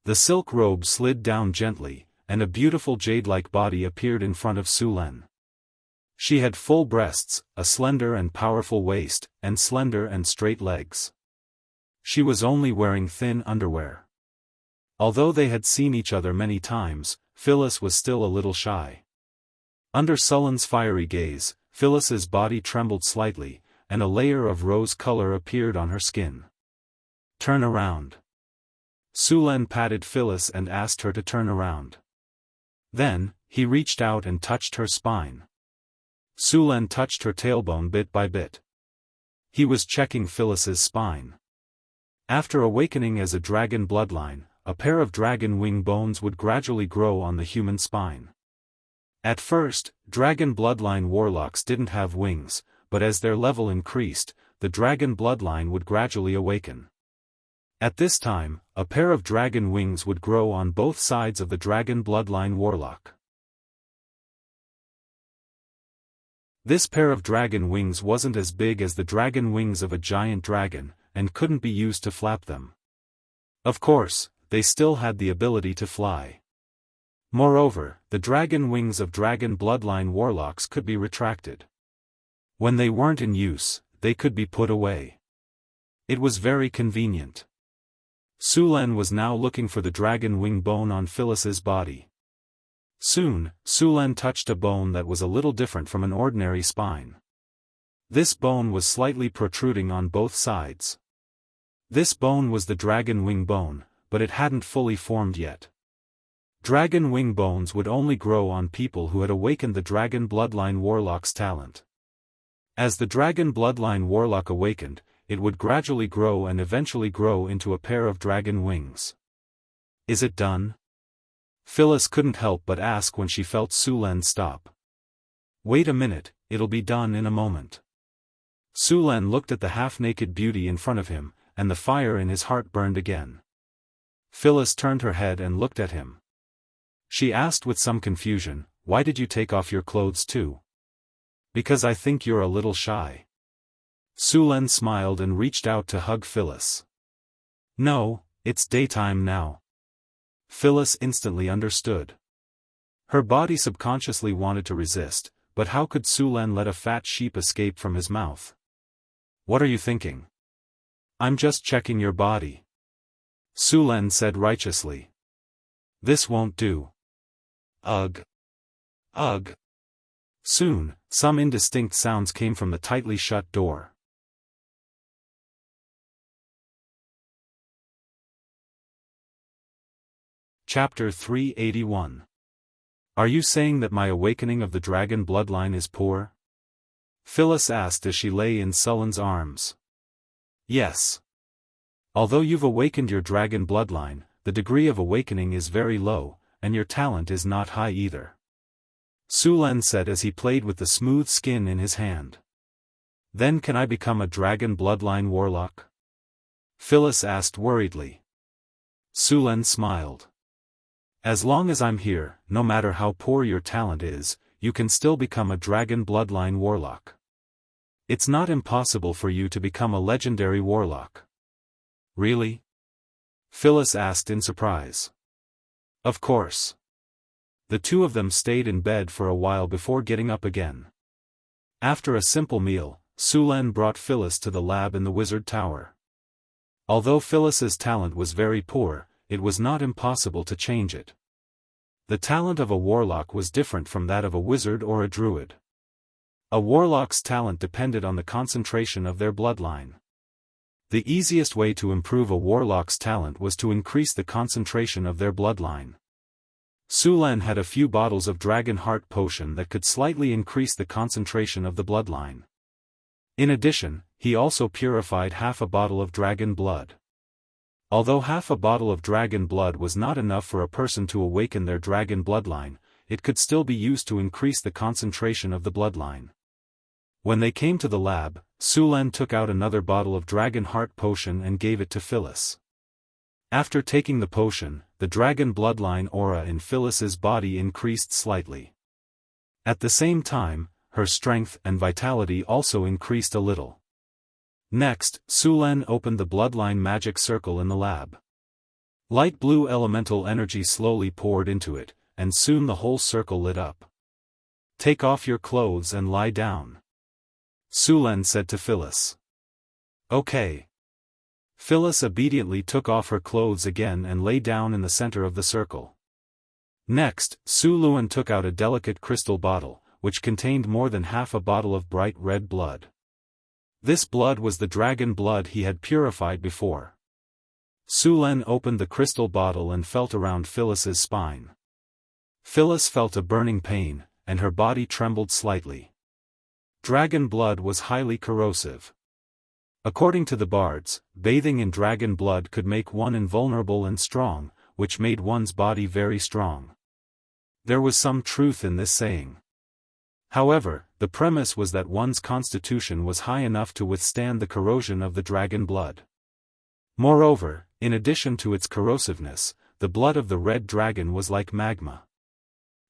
Speaker 1: The silk robe slid down gently, and a beautiful jade-like body appeared in front of Sulen. She had full breasts, a slender and powerful waist, and slender and straight legs. She was only wearing thin underwear. Although they had seen each other many times, Phyllis was still a little shy. Under Sulen's fiery gaze, Phyllis's body trembled slightly, and a layer of rose color appeared on her skin. Turn around. Sulen patted Phyllis and asked her to turn around. Then, he reached out and touched her spine. Sulen touched her tailbone bit by bit. He was checking Phyllis's spine. After awakening as a dragon bloodline, a pair of dragon wing bones would gradually grow on the human spine. At first, dragon bloodline warlocks didn't have wings, but as their level increased, the dragon bloodline would gradually awaken. At this time, a pair of dragon wings would grow on both sides of the dragon bloodline warlock. This pair of dragon wings wasn't as big as the dragon wings of a giant dragon, and couldn't be used to flap them. Of course, they still had the ability to fly. Moreover, the dragon wings of dragon bloodline warlocks could be retracted. When they weren't in use, they could be put away. It was very convenient. Sulan was now looking for the dragon wing bone on Phyllis's body. Soon, Sulan touched a bone that was a little different from an ordinary spine. This bone was slightly protruding on both sides. This bone was the dragon wing bone, but it hadn't fully formed yet. Dragon wing bones would only grow on people who had awakened the dragon bloodline warlock's talent. As the dragon bloodline warlock awakened, it would gradually grow and eventually grow into a pair of dragon wings. Is it done? Phyllis couldn't help but ask when she felt Sulan stop. Wait a minute, it'll be done in a moment. Sulan looked at the half-naked beauty in front of him, and the fire in his heart burned again. Phyllis turned her head and looked at him. She asked with some confusion, "Why did you take off your clothes too?" "Because I think you're a little shy." Sulan smiled and reached out to hug Phyllis. "No, it's daytime now." Phyllis instantly understood. Her body subconsciously wanted to resist, but how could Sulan let a fat sheep escape from his mouth? "What are you thinking?" "I'm just checking your body," Sulan said righteously. "This won't do." "Ugh. Ugh." Soon, some indistinct sounds came from the tightly shut door. Chapter 381. Are you saying that my awakening of the dragon bloodline is poor? Phyllis asked as she lay in Sulan's arms. Yes. Although you've awakened your dragon bloodline, the degree of awakening is very low, and your talent is not high either, Sulan said as he played with the smooth skin in his hand. Then can I become a dragon bloodline warlock? Phyllis asked worriedly. Sulan smiled. As long as I'm here, no matter how poor your talent is, you can still become a dragon bloodline warlock. It's not impossible for you to become a legendary warlock. Really? Phyllis asked in surprise. Of course. The two of them stayed in bed for a while before getting up again. After a simple meal, Sulan brought Phyllis to the lab in the wizard tower. Although Phyllis's talent was very poor, it was not impossible to change it. The talent of a warlock was different from that of a wizard or a druid. A warlock's talent depended on the concentration of their bloodline. The easiest way to improve a warlock's talent was to increase the concentration of their bloodline. Sulan had a few bottles of Dragon Heart Potion that could slightly increase the concentration of the bloodline. In addition, he also purified half a bottle of dragon blood. Although half a bottle of dragon blood was not enough for a person to awaken their dragon bloodline, it could still be used to increase the concentration of the bloodline. When they came to the lab, Sulan took out another bottle of Dragon Heart Potion and gave it to Phyllis. After taking the potion, the dragon bloodline aura in Phyllis's body increased slightly. At the same time, her strength and vitality also increased a little. Next, Sulan opened the bloodline magic circle in the lab. Light blue elemental energy slowly poured into it, and soon the whole circle lit up. Take off your clothes and lie down, Sulan said to Phyllis. Okay. Phyllis obediently took off her clothes again and lay down in the center of the circle. Next, Sulan took out a delicate crystal bottle, which contained more than half a bottle of bright red blood. This blood was the dragon blood he had purified before. Sulan opened the crystal bottle and felt around Phyllis's spine. Phyllis felt a burning pain, and her body trembled slightly. Dragon blood was highly corrosive. According to the bards, bathing in dragon blood could make one invulnerable and strong, which made one's body very strong. There was some truth in this saying. However, the premise was that one's constitution was high enough to withstand the corrosion of the dragon blood. Moreover, in addition to its corrosiveness, the blood of the red dragon was like magma.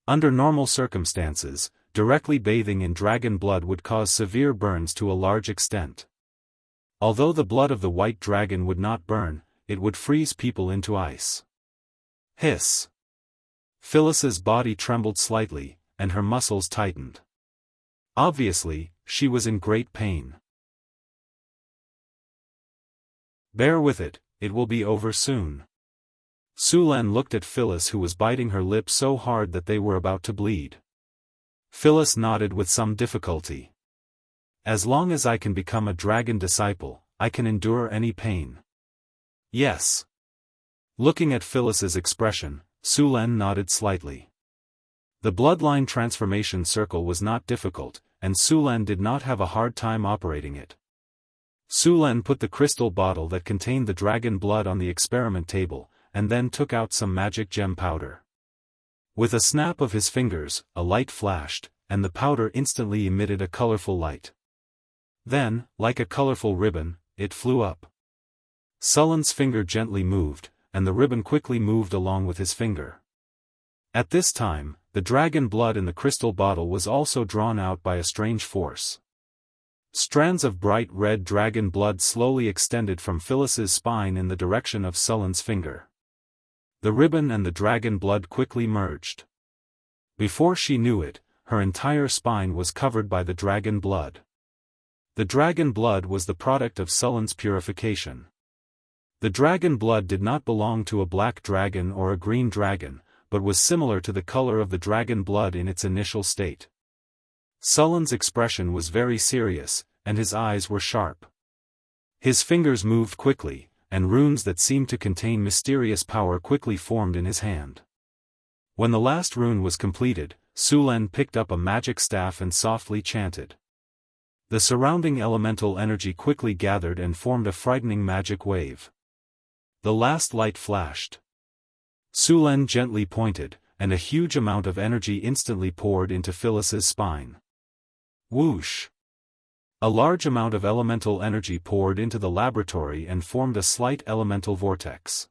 Speaker 1: Under normal circumstances, directly bathing in dragon blood would cause severe burns to a large extent. Although the blood of the white dragon would not burn, it would freeze people into ice. Hiss! Phyllis's body trembled slightly, and her muscles tightened. Obviously, she was in great pain. Bear with it, it will be over soon. Sulan looked at Phyllis, who was biting her lips so hard that they were about to bleed. Phyllis nodded with some difficulty. As long as I can become a dragon disciple, I can endure any pain. Yes. Looking at Phyllis's expression, Sulan nodded slightly. The bloodline transformation circle was not difficult, and Sulan did not have a hard time operating it. Sulan put the crystal bottle that contained the dragon blood on the experiment table, and then took out some magic gem powder. With a snap of his fingers, a light flashed, and the powder instantly emitted a colorful light. Then, like a colorful ribbon, it flew up. Sulan's finger gently moved, and the ribbon quickly moved along with his finger. At this time, the dragon blood in the crystal bottle was also drawn out by a strange force. Strands of bright red dragon blood slowly extended from Phyllis's spine in the direction of Sulan's finger. The ribbon and the dragon blood quickly merged. Before she knew it, her entire spine was covered by the dragon blood. The dragon blood was the product of Sulan's purification. The dragon blood did not belong to a black dragon or a green dragon, but was similar to the color of the dragon blood in its initial state. Sulan's expression was very serious, and his eyes were sharp. His fingers moved quickly, and runes that seemed to contain mysterious power quickly formed in his hand. When the last rune was completed, Sulan picked up a magic staff and softly chanted. The surrounding elemental energy quickly gathered and formed a frightening magic wave. The last light flashed. Sulan gently pointed, and a huge amount of energy instantly poured into Phyllis's spine. Whoosh! A large amount of elemental energy poured into the laboratory and formed a slight elemental vortex.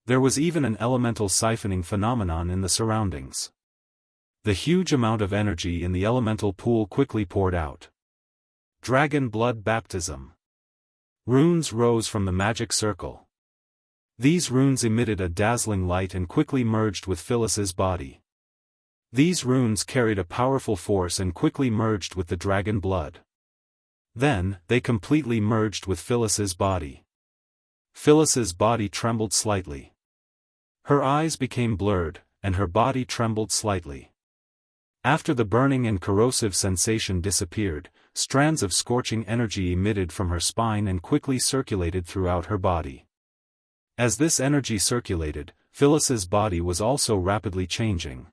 Speaker 1: There was even an elemental siphoning phenomenon in the surroundings. The huge amount of energy in the elemental pool quickly poured out. Dragon blood baptism. Runes rose from the magic circle. These runes emitted a dazzling light and quickly merged with Phyllis's body. These runes carried a powerful force and quickly merged with the dragon blood. Then, they completely merged with Phyllis's body. Phyllis's body trembled slightly. Her eyes became blurred, and her body trembled slightly. After the burning and corrosive sensation disappeared, strands of scorching energy emitted from her spine and quickly circulated throughout her body. As this energy circulated, Phyllis's body was also rapidly changing.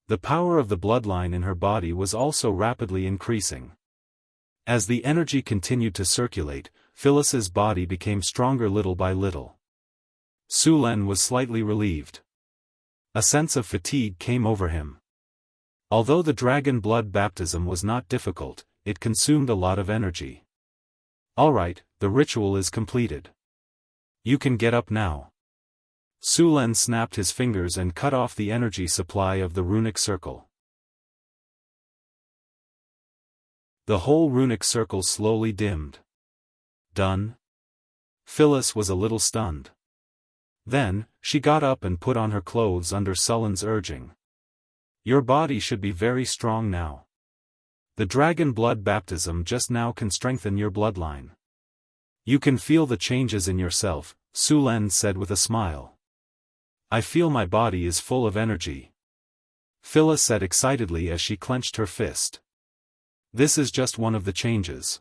Speaker 1: The power of the bloodline in her body was also rapidly increasing. As the energy continued to circulate, Phyllis's body became stronger little by little. Sulan was slightly relieved. A sense of fatigue came over him. Although the dragon blood baptism was not difficult, it consumed a lot of energy. Alright, the ritual is completed. You can get up now. Sulan snapped his fingers and cut off the energy supply of the runic circle. The whole runic circle slowly dimmed. Done? Phyllis was a little stunned. Then, she got up and put on her clothes under Sulan's urging. Your body should be very strong now. The dragon blood baptism just now can strengthen your bloodline. You can feel the changes in yourself, Sulan said with a smile. I feel my body is full of energy. Phyllis said excitedly as she clenched her fist. This is just one of the changes.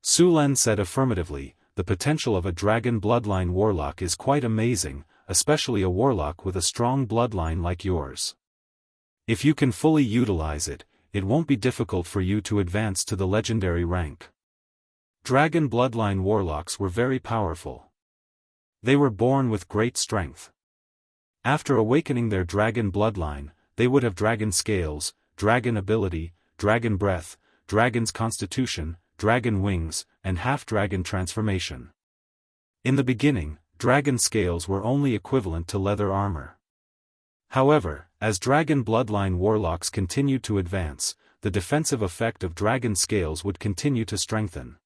Speaker 1: Sulan said affirmatively, the potential of a dragon bloodline warlock is quite amazing, especially a warlock with a strong bloodline like yours. If you can fully utilize it, it won't be difficult for you to advance to the legendary rank. Dragon bloodline warlocks were very powerful. They were born with great strength. After awakening their dragon bloodline, they would have dragon scales, dragon ability, dragon breath, dragon's constitution, dragon wings, and half-dragon transformation. In the beginning, dragon scales were only equivalent to leather armor. However, as dragon bloodline warlocks continued to advance, the defensive effect of dragon scales would continue to strengthen.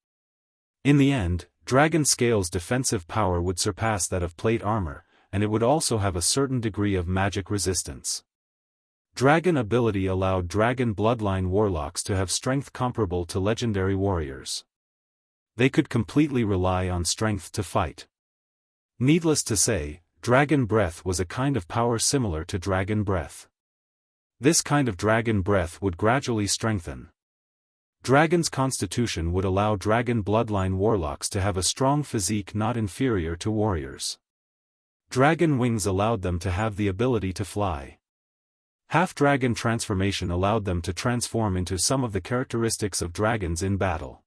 Speaker 1: In the end, dragon scales' defensive power would surpass that of plate armor, and it would also have a certain degree of magic resistance. Dragon ability allowed dragon bloodline warlocks to have strength comparable to legendary warriors. They could completely rely on strength to fight. Needless to say, dragon breath was a kind of power similar to dragon breath. This kind of dragon breath would gradually strengthen. Dragon's constitution would allow dragon bloodline warlocks to have a strong physique not inferior to warriors. Dragon wings allowed them to have the ability to fly. Half-dragon transformation allowed them to transform into some of the characteristics of dragons in battle.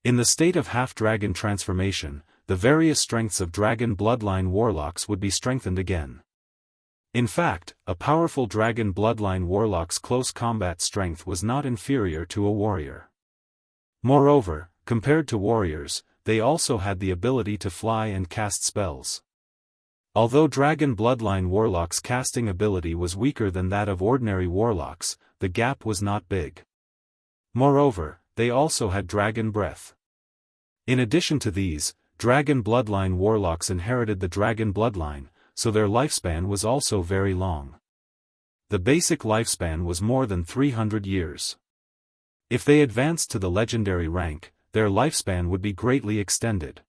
Speaker 1: In the state of half-dragon transformation, the various strengths of dragon bloodline warlocks would be strengthened again. In fact, a powerful dragon bloodline warlock's close combat strength was not inferior to a warrior. Moreover, compared to warriors, they also had the ability to fly and cast spells. Although dragon bloodline warlocks' casting ability was weaker than that of ordinary warlocks, the gap was not big. Moreover, they also had dragon breath. In addition to these, dragon bloodline warlocks inherited the dragon bloodline, so their lifespan was also very long. The basic lifespan was more than 300 years. If they advanced to the legendary rank, their lifespan would be greatly extended.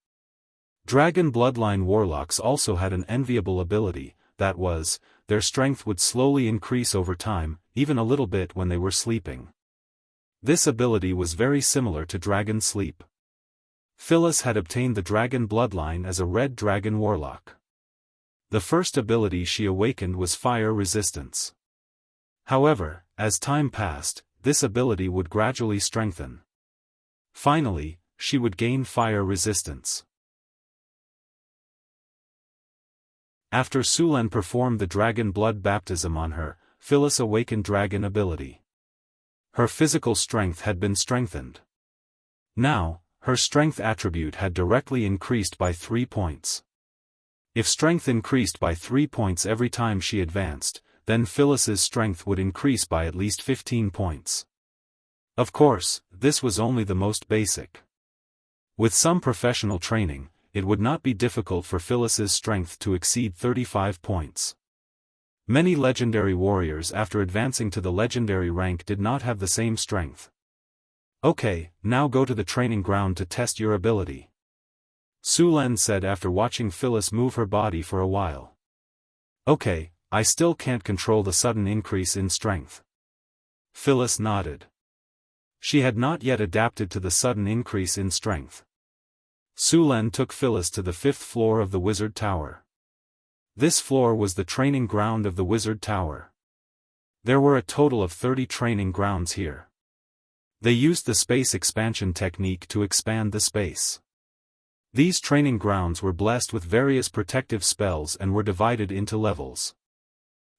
Speaker 1: Dragon bloodline warlocks also had an enviable ability, that was, their strength would slowly increase over time, even a little bit when they were sleeping. This ability was very similar to dragon sleep. Phyllis had obtained the dragon bloodline as a red dragon warlock. The first ability she awakened was fire resistance. However, as time passed, this ability would gradually strengthen. Finally, she would gain fire resistance. After Sulen performed the dragon blood baptism on her, Phyllis awakened dragon ability. Her physical strength had been strengthened. Now, her strength attribute had directly increased by 3 points. If strength increased by 3 points every time she advanced, then Phyllis's strength would increase by at least 15 points. Of course, this was only the most basic. With some professional training, it would not be difficult for Phyllis's strength to exceed 35 points. Many legendary warriors after advancing to the legendary rank did not have the same strength. Okay, now go to the training ground to test your ability, Sulen said after watching Phyllis move her body for a while. Okay, I still can't control the sudden increase in strength. Phyllis nodded. She had not yet adapted to the sudden increase in strength. Sulen took Phyllis to the 5th floor of the Wizard Tower. This floor was the training ground of the Wizard Tower. There were a total of 30 training grounds here. They used the space expansion technique to expand the space. These training grounds were blessed with various protective spells and were divided into levels.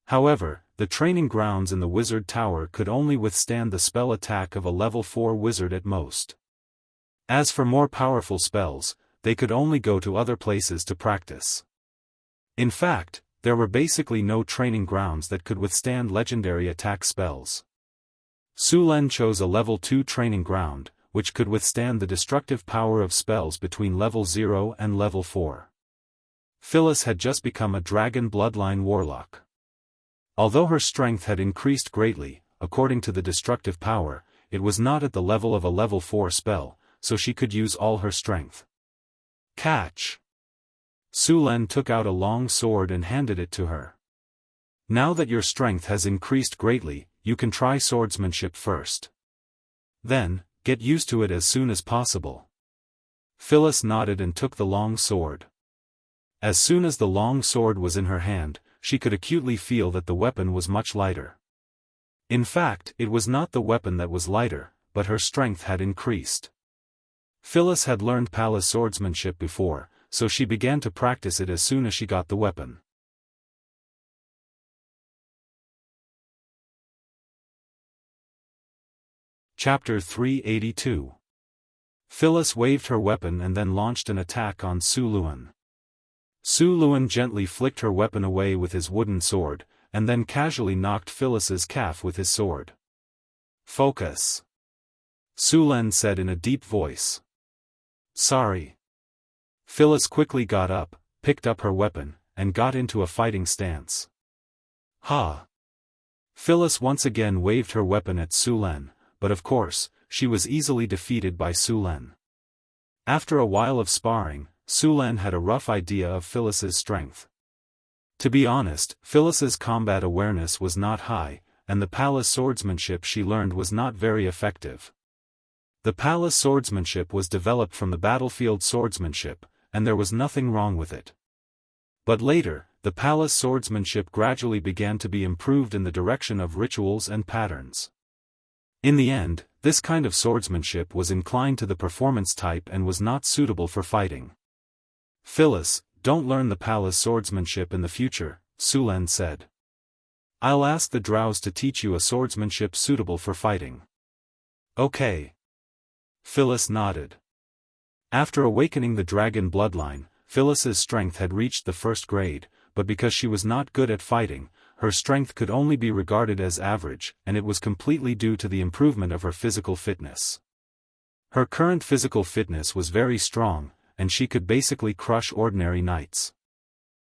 Speaker 1: However, the training grounds in the Wizard Tower could only withstand the spell attack of a level 4 wizard at most. As for more powerful spells, they could only go to other places to practice. In fact, there were basically no training grounds that could withstand legendary attack spells. Sulen chose a level 2 training ground, which could withstand the destructive power of spells between level 0 and level 4. Phyllis had just become a dragon bloodline warlock. Although her strength had increased greatly, according to the destructive power, it was not at the level of a level 4 spell, so she could use all her strength. Catch! Sulen took out a long sword and handed it to her. Now that your strength has increased greatly, you can try swordsmanship first. Then, get used to it as soon as possible. Phyllis nodded and took the long sword. As soon as the long sword was in her hand, she could acutely feel that the weapon was much lighter. In fact, it was not the weapon that was lighter, but her strength had increased. Phyllis had learned palace swordsmanship before, so she began to practice it as soon as she got the weapon. Chapter 382. Phyllis waved her weapon and then launched an attack on Su Luan. Su Luan gently flicked her weapon away with his wooden sword, and then casually knocked Phyllis's calf with his sword. "Focus," Su Luan said in a deep voice. "Sorry." Phyllis quickly got up, picked up her weapon, and got into a fighting stance. "Ha!" Phyllis once again waved her weapon at Su Luan, but of course, she was easily defeated by Su Luan. After a while of sparring, Su Luan had a rough idea of Phyllis's strength. To be honest, Phyllis's combat awareness was not high, and the palace swordsmanship she learned was not very effective. The palace swordsmanship was developed from the battlefield swordsmanship, and there was nothing wrong with it. But later, the palace swordsmanship gradually began to be improved in the direction of rituals and patterns. In the end, this kind of swordsmanship was inclined to the performance type and was not suitable for fighting. "Phyllis, don't learn the palace swordsmanship in the future," Su Luan said. "I'll ask the drows to teach you a swordsmanship suitable for fighting." "Okay." Phyllis nodded. After awakening the dragon bloodline, Phyllis's strength had reached the first grade, but because she was not good at fighting, her strength could only be regarded as average, and it was completely due to the improvement of her physical fitness. Her current physical fitness was very strong, and she could basically crush ordinary knights.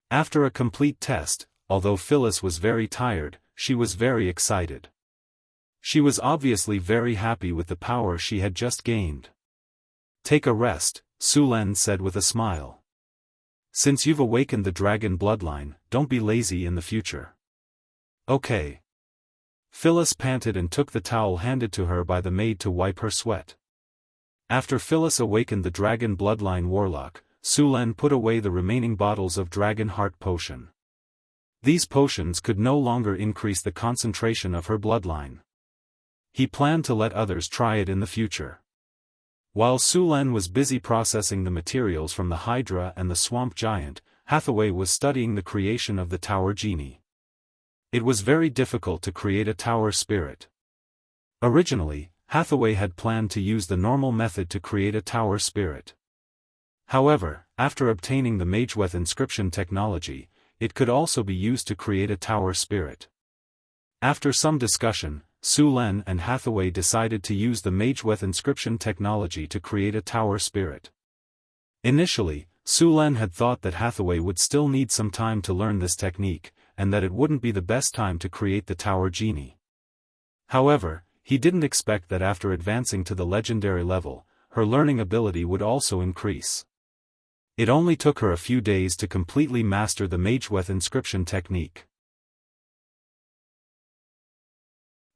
Speaker 1: After a complete test, although Phyllis was very tired, she was very excited. She was obviously very happy with the power she had just gained. "Take a rest," Su Luan said with a smile. "Since you've awakened the dragon bloodline, don't be lazy in the future." "Okay." Phyllis panted and took the towel handed to her by the maid to wipe her sweat. After Phyllis awakened the dragon bloodline warlock, Su Luan put away the remaining bottles of dragon heart potion. These potions could no longer increase the concentration of her bloodline. He planned to let others try it in the future. While Su Luan was busy processing the materials from the Hydra and the Swamp Giant, Hathaway was studying the creation of the Tower Genie. It was very difficult to create a tower spirit. Originally, Hathaway had planned to use the normal method to create a tower spirit. However, after obtaining the Mageweth inscription technology, it could also be used to create a tower spirit. After some discussion, Su Luan and Hathaway decided to use the Mageweth inscription technology to create a tower spirit. Initially, Su Luan had thought that Hathaway would still need some time to learn this technique, and that it wouldn't be the best time to create the Tower Genie. However, he didn't expect that after advancing to the legendary level, her learning ability would also increase. It only took her a few days to completely master the Mageweth inscription technique.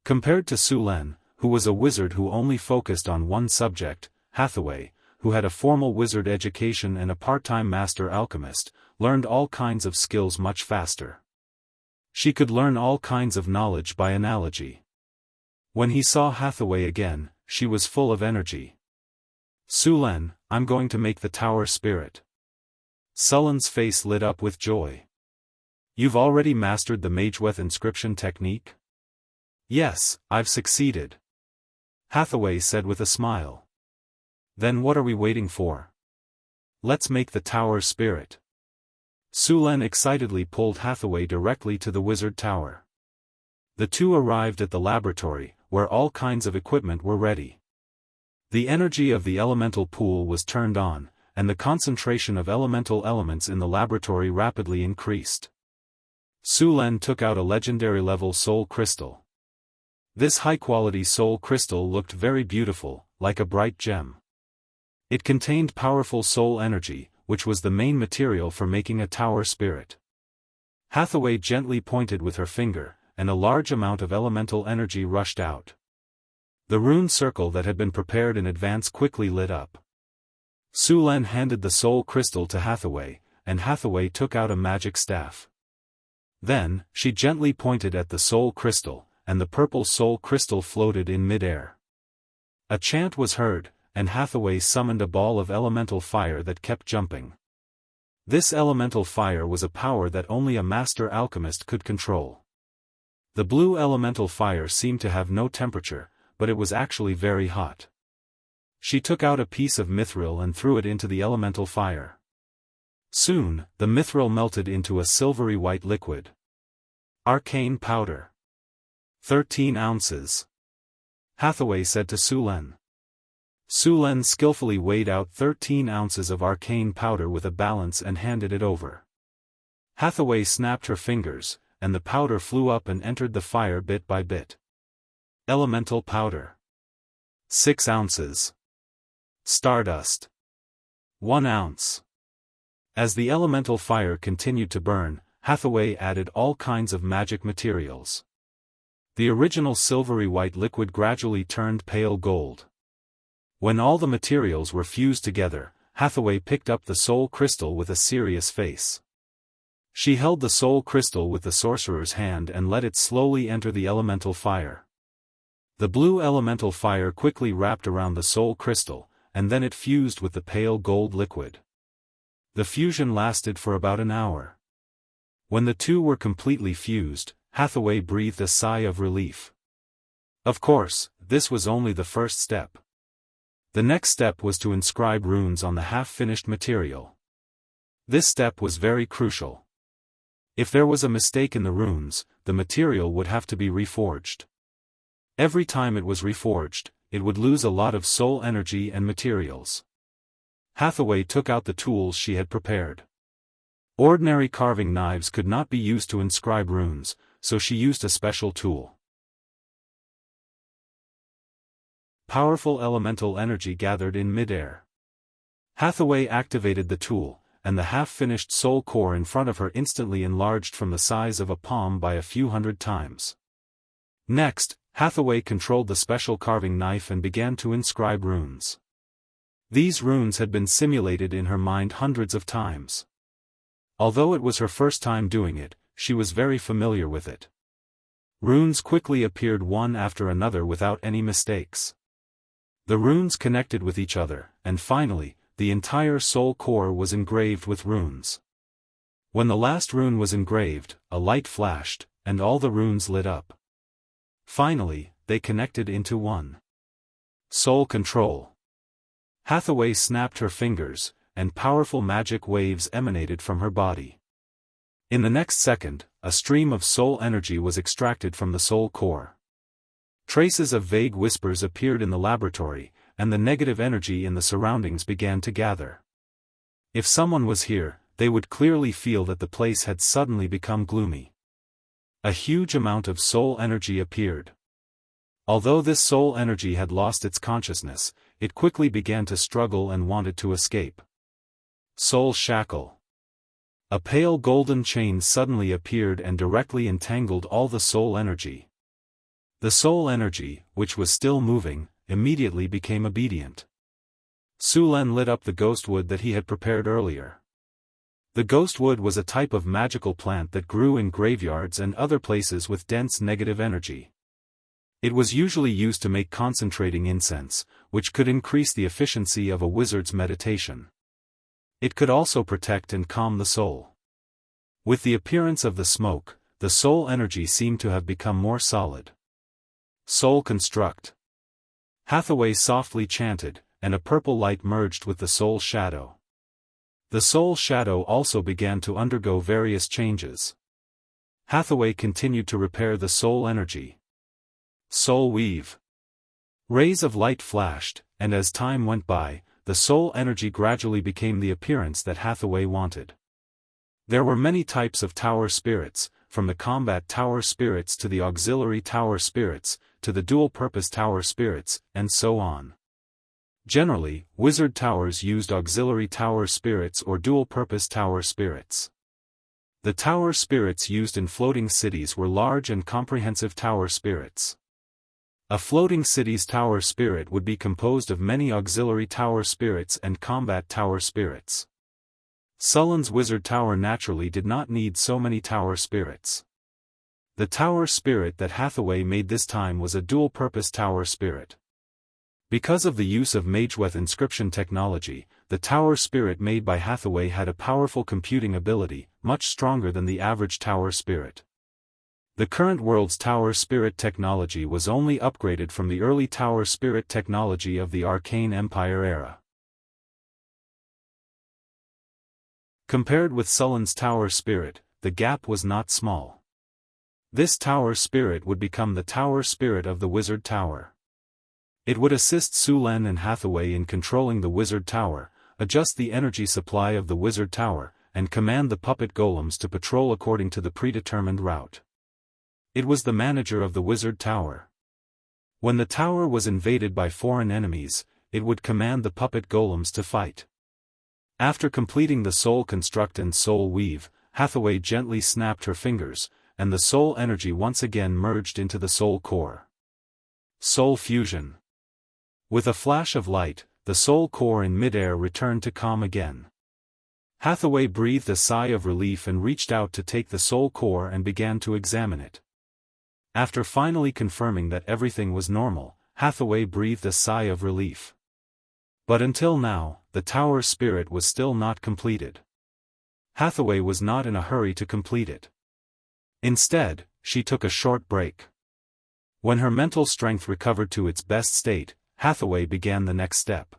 Speaker 1: Compared to Su Luan, who was a wizard who only focused on one subject, Hathaway, who had a formal wizard education and a part-time master alchemist, learned all kinds of skills much faster. She could learn all kinds of knowledge by analogy. When he saw Hathaway again, she was full of energy. "Su Luan, I'm going to make the tower spirit." Su Luan's face lit up with joy. "You've already mastered the Mageweth inscription technique?" "Yes, I've succeeded," Hathaway said with a smile. "Then what are we waiting for? Let's make the tower spirit." Su Luan excitedly pulled Hathaway directly to the wizard tower. The two arrived at the laboratory, where all kinds of equipment were ready. The energy of the elemental pool was turned on, and the concentration of elemental elements in the laboratory rapidly increased. Su Luan took out a legendary-level soul crystal. This high-quality soul crystal looked very beautiful, like a bright gem. It contained powerful soul energy, which was the main material for making a tower spirit. Hathaway gently pointed with her finger, and a large amount of elemental energy rushed out. The rune circle that had been prepared in advance quickly lit up. Su Luan handed the soul crystal to Hathaway, and Hathaway took out a magic staff. Then, she gently pointed at the soul crystal, and the purple soul crystal floated in mid-air. A chant was heard, and Hathaway summoned a ball of elemental fire that kept jumping. This elemental fire was a power that only a master alchemist could control. The blue elemental fire seemed to have no temperature, but it was actually very hot. She took out a piece of mithril and threw it into the elemental fire. Soon, the mithril melted into a silvery white liquid. Arcane powder. 13 ounces. Hathaway said to Sulen. Sulen skillfully weighed out 13 ounces of arcane powder with a balance and handed it over. Hathaway snapped her fingers, and the powder flew up and entered the fire bit by bit. Elemental powder. 6 ounces. Stardust. 1 ounce. As the elemental fire continued to burn, Hathaway added all kinds of magic materials. The original silvery white liquid gradually turned pale gold. When all the materials were fused together, Hathaway picked up the soul crystal with a serious face. She held the soul crystal with the sorcerer's hand and let it slowly enter the elemental fire. The blue elemental fire quickly wrapped around the soul crystal, and then it fused with the pale gold liquid. The fusion lasted for about an hour. When the two were completely fused, Hathaway breathed a sigh of relief. Of course, this was only the first step. The next step was to inscribe runes on the half-finished material. This step was very crucial. If there was a mistake in the runes, the material would have to be reforged. Every time it was reforged, it would lose a lot of soul energy and materials. Hathaway took out the tools she had prepared. Ordinary carving knives could not be used to inscribe runes, so she used a special tool. Powerful elemental energy gathered in midair. Hathaway activated the tool, and the half-finished soul core in front of her instantly enlarged from the size of a palm by a few hundred times. Next, Hathaway controlled the special carving knife and began to inscribe runes. These runes had been simulated in her mind hundreds of times. Although it was her first time doing it, she was very familiar with it. Runes quickly appeared one after another without any mistakes. The runes connected with each other, and finally, the entire soul core was engraved with runes. When the last rune was engraved, a light flashed, and all the runes lit up. Finally, they connected into one. Soul control. Hathaway snapped her fingers, and powerful magic waves emanated from her body. In the next second, a stream of soul energy was extracted from the soul core. Traces of vague whispers appeared in the laboratory, and the negative energy in the surroundings began to gather. If someone was here, they would clearly feel that the place had suddenly become gloomy. A huge amount of soul energy appeared. Although this soul energy had lost its consciousness, it quickly began to struggle and wanted to escape. Soul shackle. A pale golden chain suddenly appeared and directly entangled all the soul energy. The soul energy, which was still moving, immediately became obedient. Sulen lit up the ghost wood that he had prepared earlier. The ghost wood was a type of magical plant that grew in graveyards and other places with dense negative energy. It was usually used to make concentrating incense, which could increase the efficiency of a wizard's meditation. It could also protect and calm the soul. With the appearance of the smoke, the soul energy seemed to have become more solid. Soul construct. Hathaway softly chanted, and a purple light merged with the soul shadow. The soul shadow also began to undergo various changes. Hathaway continued to repair the soul energy. Soul weave. Rays of light flashed, and as time went by, the soul energy gradually became the appearance that Hathaway wanted. There were many types of tower spirits, from the combat tower spirits to the auxiliary tower spirits, to the dual-purpose tower spirits, and so on. Generally, wizard towers used auxiliary tower spirits or dual-purpose tower spirits. The tower spirits used in floating cities were large and comprehensive tower spirits. A floating city's tower spirit would be composed of many auxiliary tower spirits and combat tower spirits. Sullen's wizard tower naturally did not need so many tower spirits. The tower spirit that Hathaway made this time was a dual-purpose tower spirit. Because of the use of Mageweth inscription technology, the tower spirit made by Hathaway had a powerful computing ability, much stronger than the average tower spirit. The current world's tower spirit technology was only upgraded from the early tower spirit technology of the Arcane Empire era. Compared with Sullen's tower spirit, the gap was not small. This tower spirit would become the tower spirit of the Wizard Tower. It would assist Sulen and Hathaway in controlling the Wizard Tower, adjust the energy supply of the Wizard Tower, and command the puppet golems to patrol according to the predetermined route. It was the manager of the Wizard Tower. When the tower was invaded by foreign enemies, it would command the puppet golems to fight. After completing the soul construct and soul weave, Hathaway gently snapped her fingers, and the soul energy once again merged into the soul core. Soul fusion. With a flash of light, the soul core in midair returned to calm again. Hathaway breathed a sigh of relief and reached out to take the soul core and began to examine it. After finally confirming that everything was normal, Hathaway breathed a sigh of relief. But until now, the tower spirit was still not completed. Hathaway was not in a hurry to complete it. Instead, she took a short break. When her mental strength recovered to its best state, Hathaway began the next step.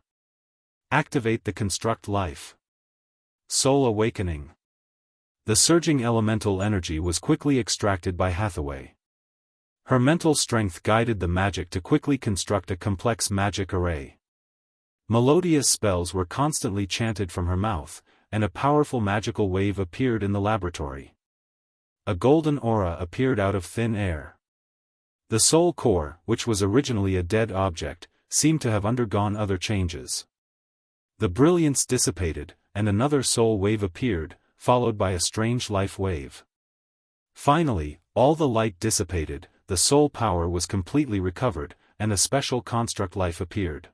Speaker 1: Activate the construct life. Soul awakening. The surging elemental energy was quickly extracted by Hathaway. Her mental strength guided the magic to quickly construct a complex magic array. Melodious spells were constantly chanted from her mouth, and a powerful magical wave appeared in the laboratory. A golden aura appeared out of thin air. The soul core, which was originally a dead object, seemed to have undergone other changes. The brilliance dissipated, and another soul wave appeared, followed by a strange life wave. Finally, all the light dissipated, the soul power was completely recovered, and a special construct life appeared.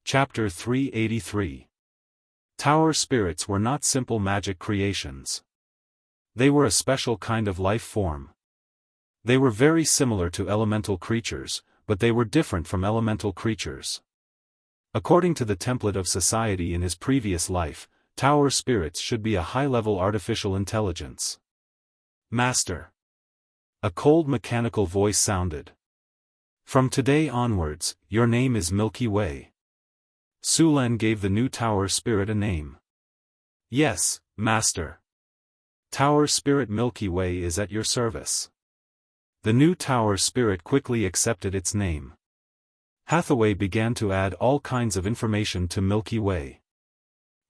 Speaker 1: Chapter 383. Tower spirits were not simple magic creations. They were a special kind of life form. They were very similar to elemental creatures, but they were different from elemental creatures. According to the template of society in his previous life, tower spirits should be a high-level artificial intelligence. Master. A cold mechanical voice sounded. From today onwards, your name is Milky Way. Sulen gave the new tower spirit a name. Yes, Master. Tower spirit Milky Way is at your service. The new tower spirit quickly accepted its name. Hathaway began to add all kinds of information to Milky Way.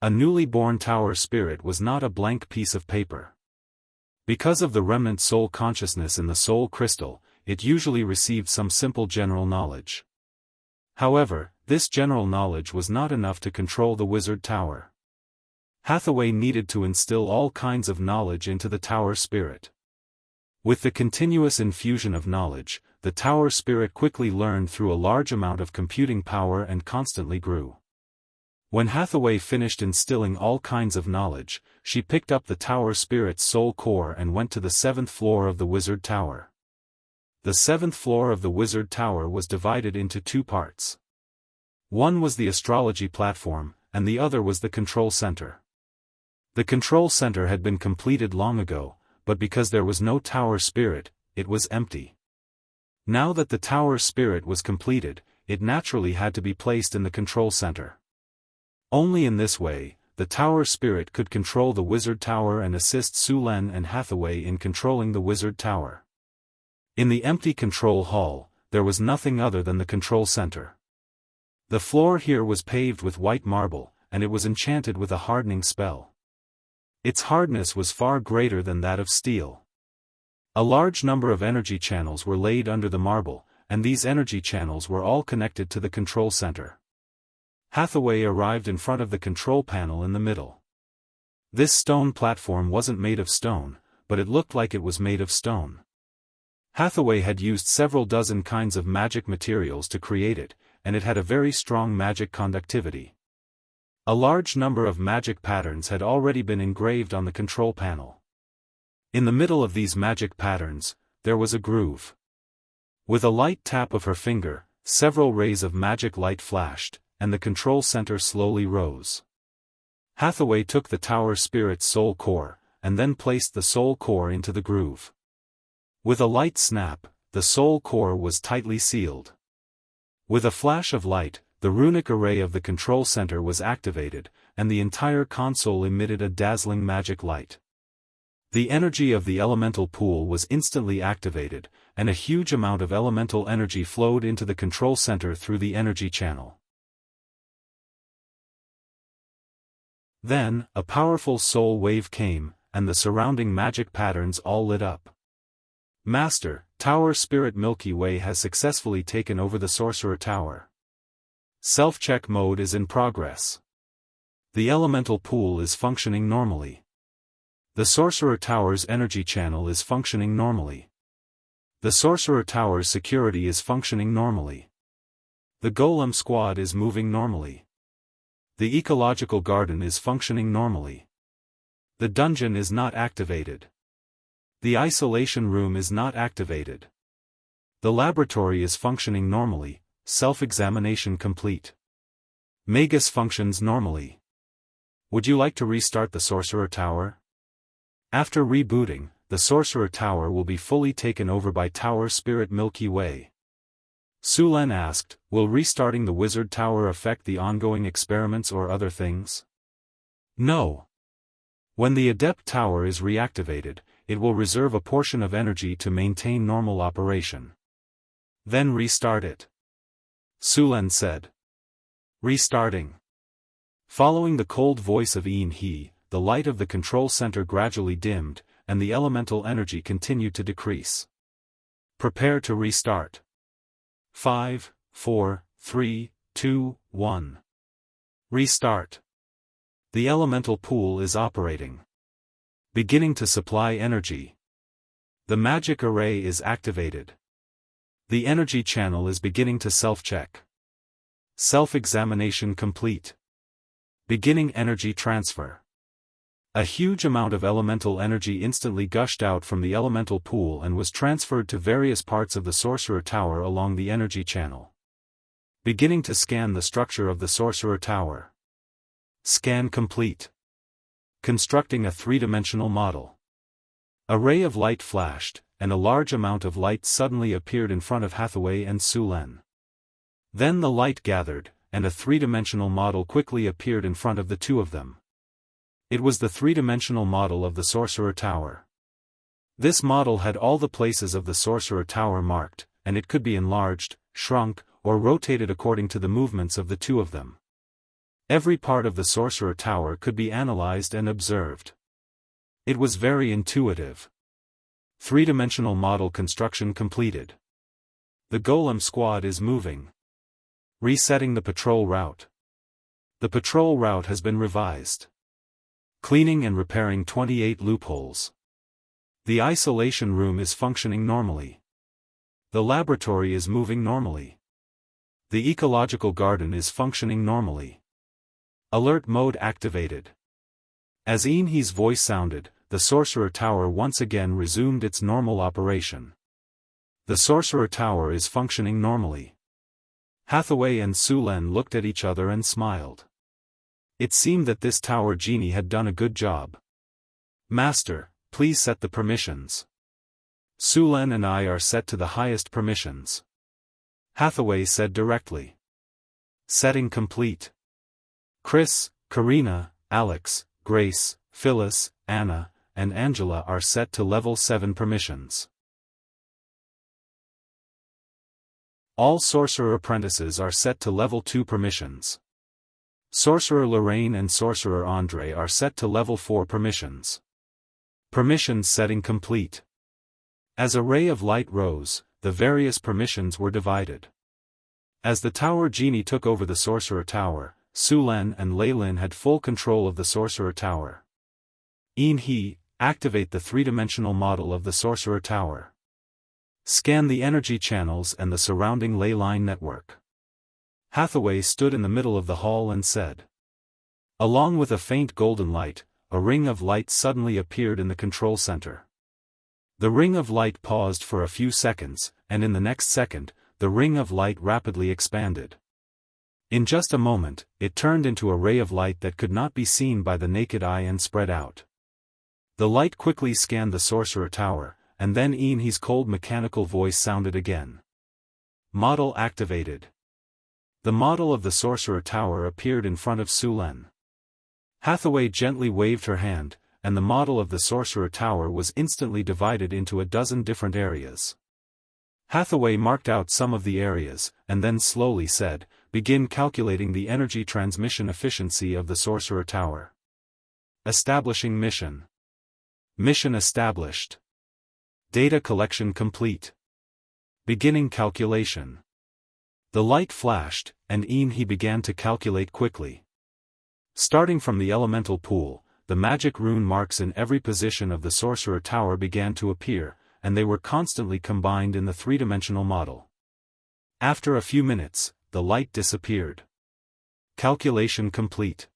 Speaker 1: A newly born tower spirit was not a blank piece of paper. Because of the remnant soul consciousness in the soul crystal, it usually received some simple general knowledge. However, this general knowledge was not enough to control the Wizard Tower. Hathaway needed to instill all kinds of knowledge into the tower spirit. With the continuous infusion of knowledge, the tower spirit quickly learned through a large amount of computing power and constantly grew. When Hathaway finished instilling all kinds of knowledge, she picked up the tower spirit's soul core and went to the 7th floor of the Wizard Tower. The 7th floor of the Wizard Tower was divided into two parts. One was the astrology platform, and the other was the control center. The control center had been completed long ago, but because there was no tower spirit, it was empty. Now that the tower spirit was completed, it naturally had to be placed in the control center. Only in this way, the tower spirit could control the Wizard Tower and assist Sulen and Hathaway in controlling the Wizard Tower. In the empty control hall, there was nothing other than the control center. The floor here was paved with white marble, and it was enchanted with a hardening spell. Its hardness was far greater than that of steel. A large number of energy channels were laid under the marble, and these energy channels were all connected to the control center. Hathaway arrived in front of the control panel in the middle. This stone platform wasn't made of stone, but it looked like it was made of stone. Hathaway had used several dozen kinds of magic materials to create it, and it had a very strong magic conductivity. A large number of magic patterns had already been engraved on the control panel. In the middle of these magic patterns, there was a groove. With a light tap of her finger, several rays of magic light flashed, and the control center slowly rose. Hathaway took the tower spirit's soul core, and then placed the soul core into the groove. With a light snap, the soul core was tightly sealed. With a flash of light, the runic array of the control center was activated, and the entire console emitted a dazzling magic light. The energy of the elemental pool was instantly activated, and a huge amount of elemental energy flowed into the control center through the energy channel. Then, a powerful soul wave came, and the surrounding magic patterns all lit up. Master, Tower Spirit Milky Way has successfully taken over the Sorcerer Tower. Self-check mode is in progress. The elemental pool is functioning normally. The Sorcerer Tower's energy channel is functioning normally. The Sorcerer Tower's security is functioning normally. The Golem Squad is moving normally. The Ecological Garden is functioning normally. The dungeon is not activated. The isolation room is not activated. The laboratory is functioning normally, self-examination complete. Magus functions normally. Would you like to restart the Sorcerer Tower? After rebooting, the Sorcerer Tower will be fully taken over by Tower Spirit Milky Way. Sulen asked, will restarting the Wizard Tower affect the ongoing experiments or other things? No. When the Adept Tower is reactivated, it will reserve a portion of energy to maintain normal operation. Then restart it. Sulen said. Restarting. Following the cold voice of Ian He, the light of the control center gradually dimmed, and the elemental energy continued to decrease. Prepare to restart. 5, 4, 3, 2, 1. Restart. The elemental pool is operating. Beginning to supply energy. The magic array is activated. The energy channel is beginning to self-check. Self-examination complete. Beginning energy transfer. A huge amount of elemental energy instantly gushed out from the elemental pool and was transferred to various parts of the Sorcerer Tower along the energy channel. Beginning to scan the structure of the Sorcerer Tower. Scan complete. Constructing a three-dimensional model. A ray of light flashed, and a large amount of light suddenly appeared in front of Hathaway and Sulen. Then the light gathered, and a three-dimensional model quickly appeared in front of the two of them. It was the three-dimensional model of the Sorcerer Tower. This model had all the places of the Sorcerer Tower marked, and it could be enlarged, shrunk, or rotated according to the movements of the two of them. Every part of the Sorcerer Tower could be analyzed and observed. It was very intuitive. Three-dimensional model construction completed. The Golem Squad is moving. Resetting the patrol route. The patrol route has been revised. Cleaning and repairing 28 loopholes. The isolation room is functioning normally. The laboratory is moving normally. The ecological garden is functioning normally. Alert mode activated. As Ian-He's voice sounded, the Sorcerer Tower once again resumed its normal operation. The Sorcerer Tower is functioning normally. Hathaway and Sulen looked at each other and smiled. It seemed that this tower genie had done a good job. Master, please set the permissions. Sulen and I are set to the highest permissions. Hathaway said directly. Setting complete. Chris, Karina, Alex, Grace, Phyllis, Anna, and Angela are set to level 7 permissions. All Sorcerer Apprentices are set to level 2 permissions. Sorcerer Lorraine and Sorcerer Andre are set to level 4 permissions. Permissions setting complete. As a ray of light rose, the various permissions were divided. As the Tower Genie took over the Sorcerer Tower, Sulen and Leylin had full control of the Sorcerer Tower. Ian-He, activate the three-dimensional model of the Sorcerer Tower. Scan the energy channels and the surrounding ley line network. Hathaway stood in the middle of the hall and said. Along with a faint golden light, a ring of light suddenly appeared in the control center. The ring of light paused for a few seconds, and in the next second, the ring of light rapidly expanded. In just a moment, it turned into a ray of light that could not be seen by the naked eye and spread out. The light quickly scanned the sorcerer tower, and then Enhe's cold mechanical voice sounded again. Model activated. The model of the sorcerer tower appeared in front of Sulen. Hathaway gently waved her hand, and the model of the sorcerer tower was instantly divided into a dozen different areas. Hathaway marked out some of the areas, and then slowly said, "Begin calculating the energy transmission efficiency of the sorcerer tower. Establishing mission. Mission established. Data collection complete. Beginning calculation." The light flashed, and Enhe began to calculate quickly. Starting from the elemental pool, the magic rune marks in every position of the sorcerer tower began to appear, and they were constantly combined in the three-dimensional model. After a few minutes, the light disappeared. Calculation complete.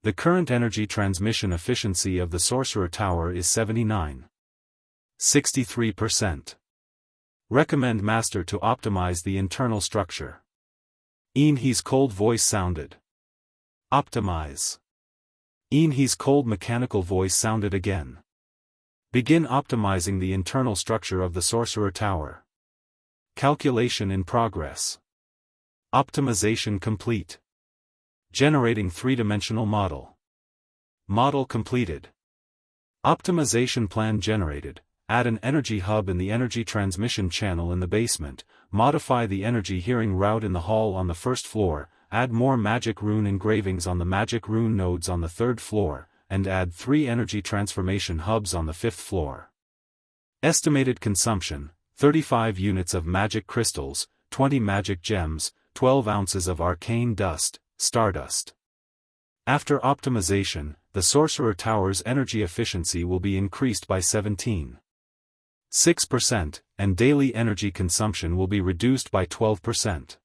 Speaker 1: The current energy transmission efficiency of the sorcerer tower is 79.63%. Recommend master to optimize the internal structure. Enhe's cold voice sounded. Optimize. Enhe's cold mechanical voice sounded again. Begin optimizing the internal structure of the sorcerer tower. Calculation in progress. Optimization complete. Generating three-dimensional model. Model completed. Optimization plan generated. Add an energy hub in the energy transmission channel in the basement, modify the energy hearing route in the hall on the first floor, add more magic rune engravings on the magic rune nodes on the third floor, and add 3 energy transformation hubs on the 5th floor. Estimated consumption, 35 units of magic crystals, 20 magic gems, 12 ounces of arcane dust, stardust. After optimization, the sorcerer tower's energy efficiency will be increased by 17.6%, and daily energy consumption will be reduced by 12%.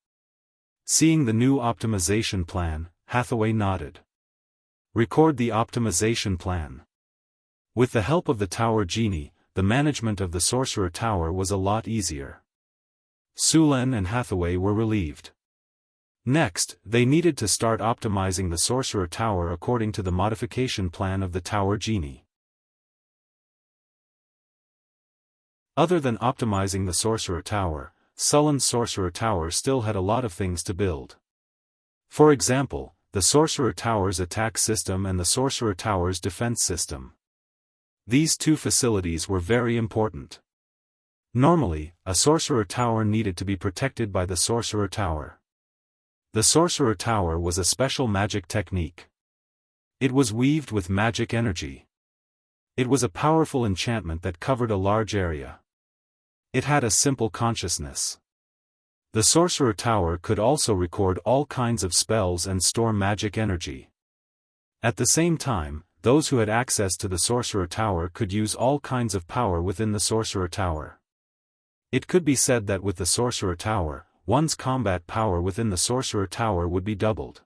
Speaker 1: Seeing the new optimization plan, Hathaway nodded. Record the optimization plan. With the help of the tower genie, the management of the sorcerer tower was a lot easier. Sulen and Hathaway were relieved. Next, they needed to start optimizing the sorcerer tower according to the modification plan of the tower genie. Other than optimizing the sorcerer tower, Sulen's sorcerer tower still had a lot of things to build. For example, the sorcerer tower's attack system and the sorcerer tower's defense system. These two facilities were very important. Normally, a sorcerer tower needed to be protected by the sorcerer tower. The sorcerer tower was a special magic technique. It was weaved with magic energy. It was a powerful enchantment that covered a large area. It had a simple consciousness. The sorcerer tower could also record all kinds of spells and store magic energy. At the same time, those who had access to the sorcerer tower could use all kinds of power within the sorcerer tower. It could be said that with the sorcerer tower, one's combat power within the sorcerer tower would be doubled.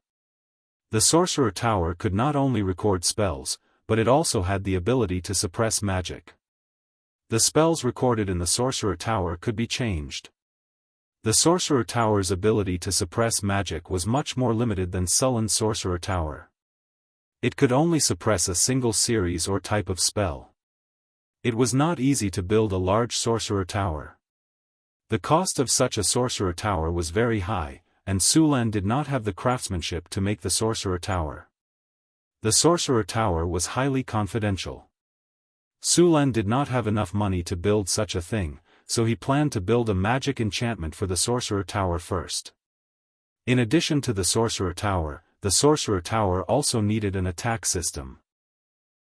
Speaker 1: The sorcerer tower could not only record spells, but it also had the ability to suppress magic. The spells recorded in the sorcerer tower could be changed. The sorcerer tower's ability to suppress magic was much more limited than Sulen's sorcerer tower. It could only suppress a single series or type of spell. It was not easy to build a large sorcerer tower. The cost of such a sorcerer tower was very high, and Sulen did not have the craftsmanship to make the sorcerer tower. The sorcerer tower was highly confidential. Sulen did not have enough money to build such a thing, so he planned to build a magic enchantment for the sorcerer tower first. In addition to the sorcerer tower also needed an attack system.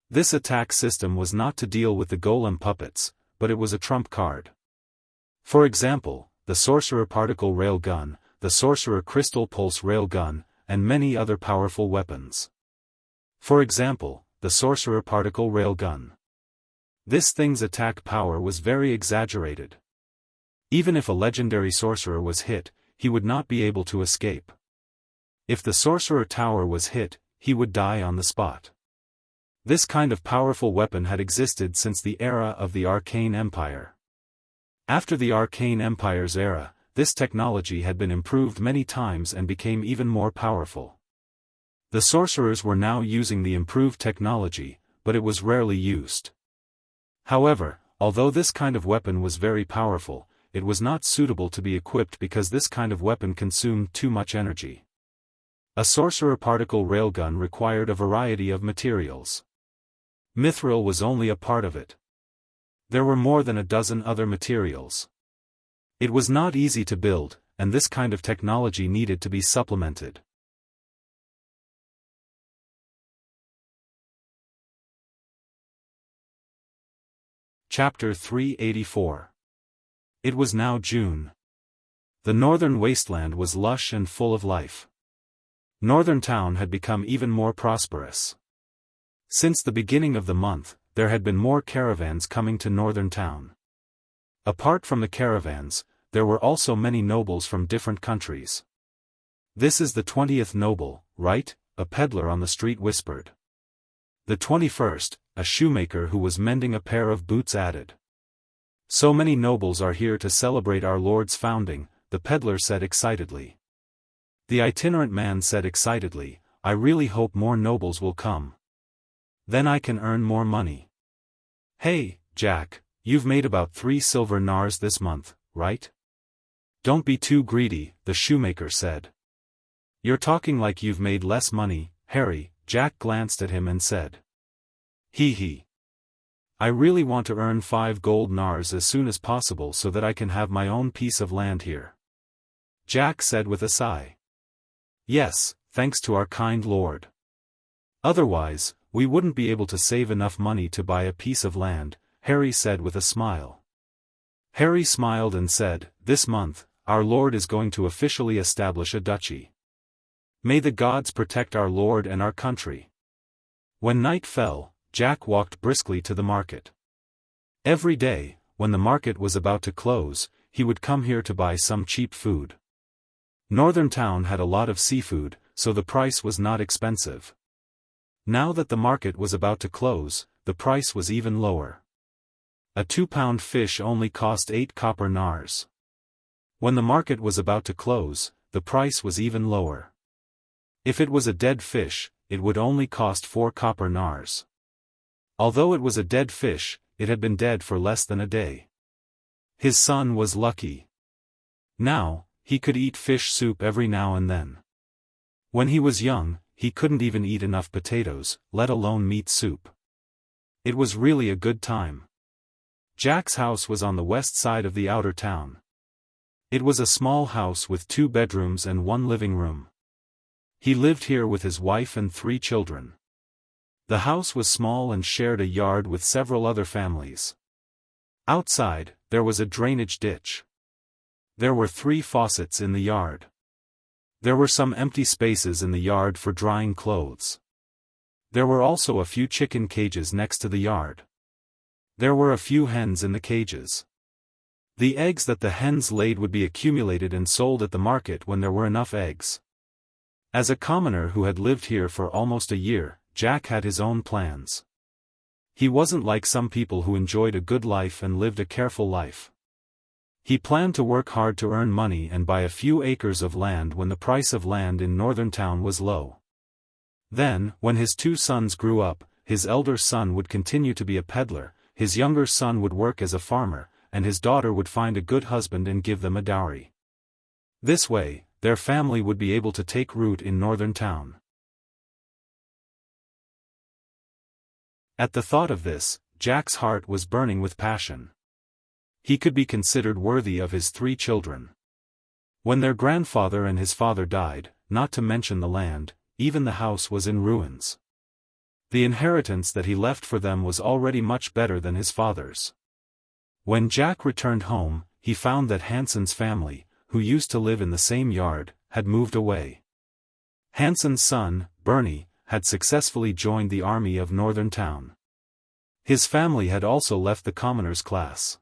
Speaker 1: This attack system was not to deal with the golem puppets, but it was a trump card. For example, the sorcerer particle railgun, the sorcerer crystal pulse railgun, and many other powerful weapons. For example, the sorcerer particle railgun. This thing's attack power was very exaggerated. Even if a legendary sorcerer was hit, he would not be able to escape. If the sorcerer tower was hit, he would die on the spot. This kind of powerful weapon had existed since the era of the Arcane Empire. After the Arcane Empire's era, this technology had been improved many times and became even more powerful. The sorcerers were now using the improved technology, but it was rarely used. However, although this kind of weapon was very powerful, it was not suitable to be equipped because this kind of weapon consumed too much energy. A sorcerer particle railgun required a variety of materials. Mithril was only a part of it. There were more than a dozen other materials. It was not easy to build, and this kind of technology needed to be supplemented. Chapter 384. It was now June. The northern wasteland was lush and full of life. Northern Town had become even more prosperous. Since the beginning of the month, there had been more caravans coming to Northern Town. Apart from the caravans, there were also many nobles from different countries. "This is the 20th noble, right?" a peddler on the street whispered. "The 21st, a shoemaker who was mending a pair of boots added. "So many nobles are here to celebrate our Lord's founding," the peddler said excitedly. The itinerant man said excitedly, "I really hope more nobles will come. Then I can earn more money." "Hey, Jack, you've made about 3 silver nars this month, right?" "Don't be too greedy," the shoemaker said. "You're talking like you've made less money, Harry." Jack glanced at him and said. Hee. "I really want to earn 5 gold nars as soon as possible so that I can have my own piece of land here," Jack said with a sigh. "Yes, thanks to our kind Lord. Otherwise, we wouldn't be able to save enough money to buy a piece of land," Harry said with a smile. Harry smiled and said, "This month, our Lord is going to officially establish a duchy. May the gods protect our Lord and our country." When night fell, Jack walked briskly to the market. Every day, when the market was about to close, he would come here to buy some cheap food. Northern Town had a lot of seafood, so the price was not expensive. Now that the market was about to close, the price was even lower. A 2-pound fish only cost 8 copper nars. When the market was about to close, the price was even lower. If it was a dead fish, it would only cost 4 copper nars. Although it was a dead fish, it had been dead for less than a day. His son was lucky. Now, he could eat fish soup every now and then. When he was young, he couldn't even eat enough potatoes, let alone meat soup. It was really a good time. Jack's house was on the west side of the outer town. It was a small house with 2 bedrooms and 1 living room. He lived here with his wife and 3 children. The house was small and shared a yard with several other families. Outside, there was a drainage ditch. There were 3 faucets in the yard. There were some empty spaces in the yard for drying clothes. There were also a few chicken cages next to the yard. There were a few hens in the cages. The eggs that the hens laid would be accumulated and sold at the market when there were enough eggs. As a commoner who had lived here for almost a year, Jack had his own plans. He wasn't like some people who enjoyed a good life and lived a careful life. He planned to work hard to earn money and buy a few acres of land when the price of land in Northern Town was low. Then, when his 2 sons grew up, his elder son would continue to be a peddler, his younger son would work as a farmer, and his daughter would find a good husband and give them a dowry. This way, their family would be able to take root in Northern Town. At the thought of this, Jack's heart was burning with passion. He could be considered worthy of his 3 children. When their grandfather and his father died, not to mention the land, even the house was in ruins. The inheritance that he left for them was already much better than his father's. When Jack returned home, he found that Hanson's family, who used to live in the same yard, had moved away. Hanson's son, Bernie, had successfully joined the army of Northern Town. His family had also left the commoners' class.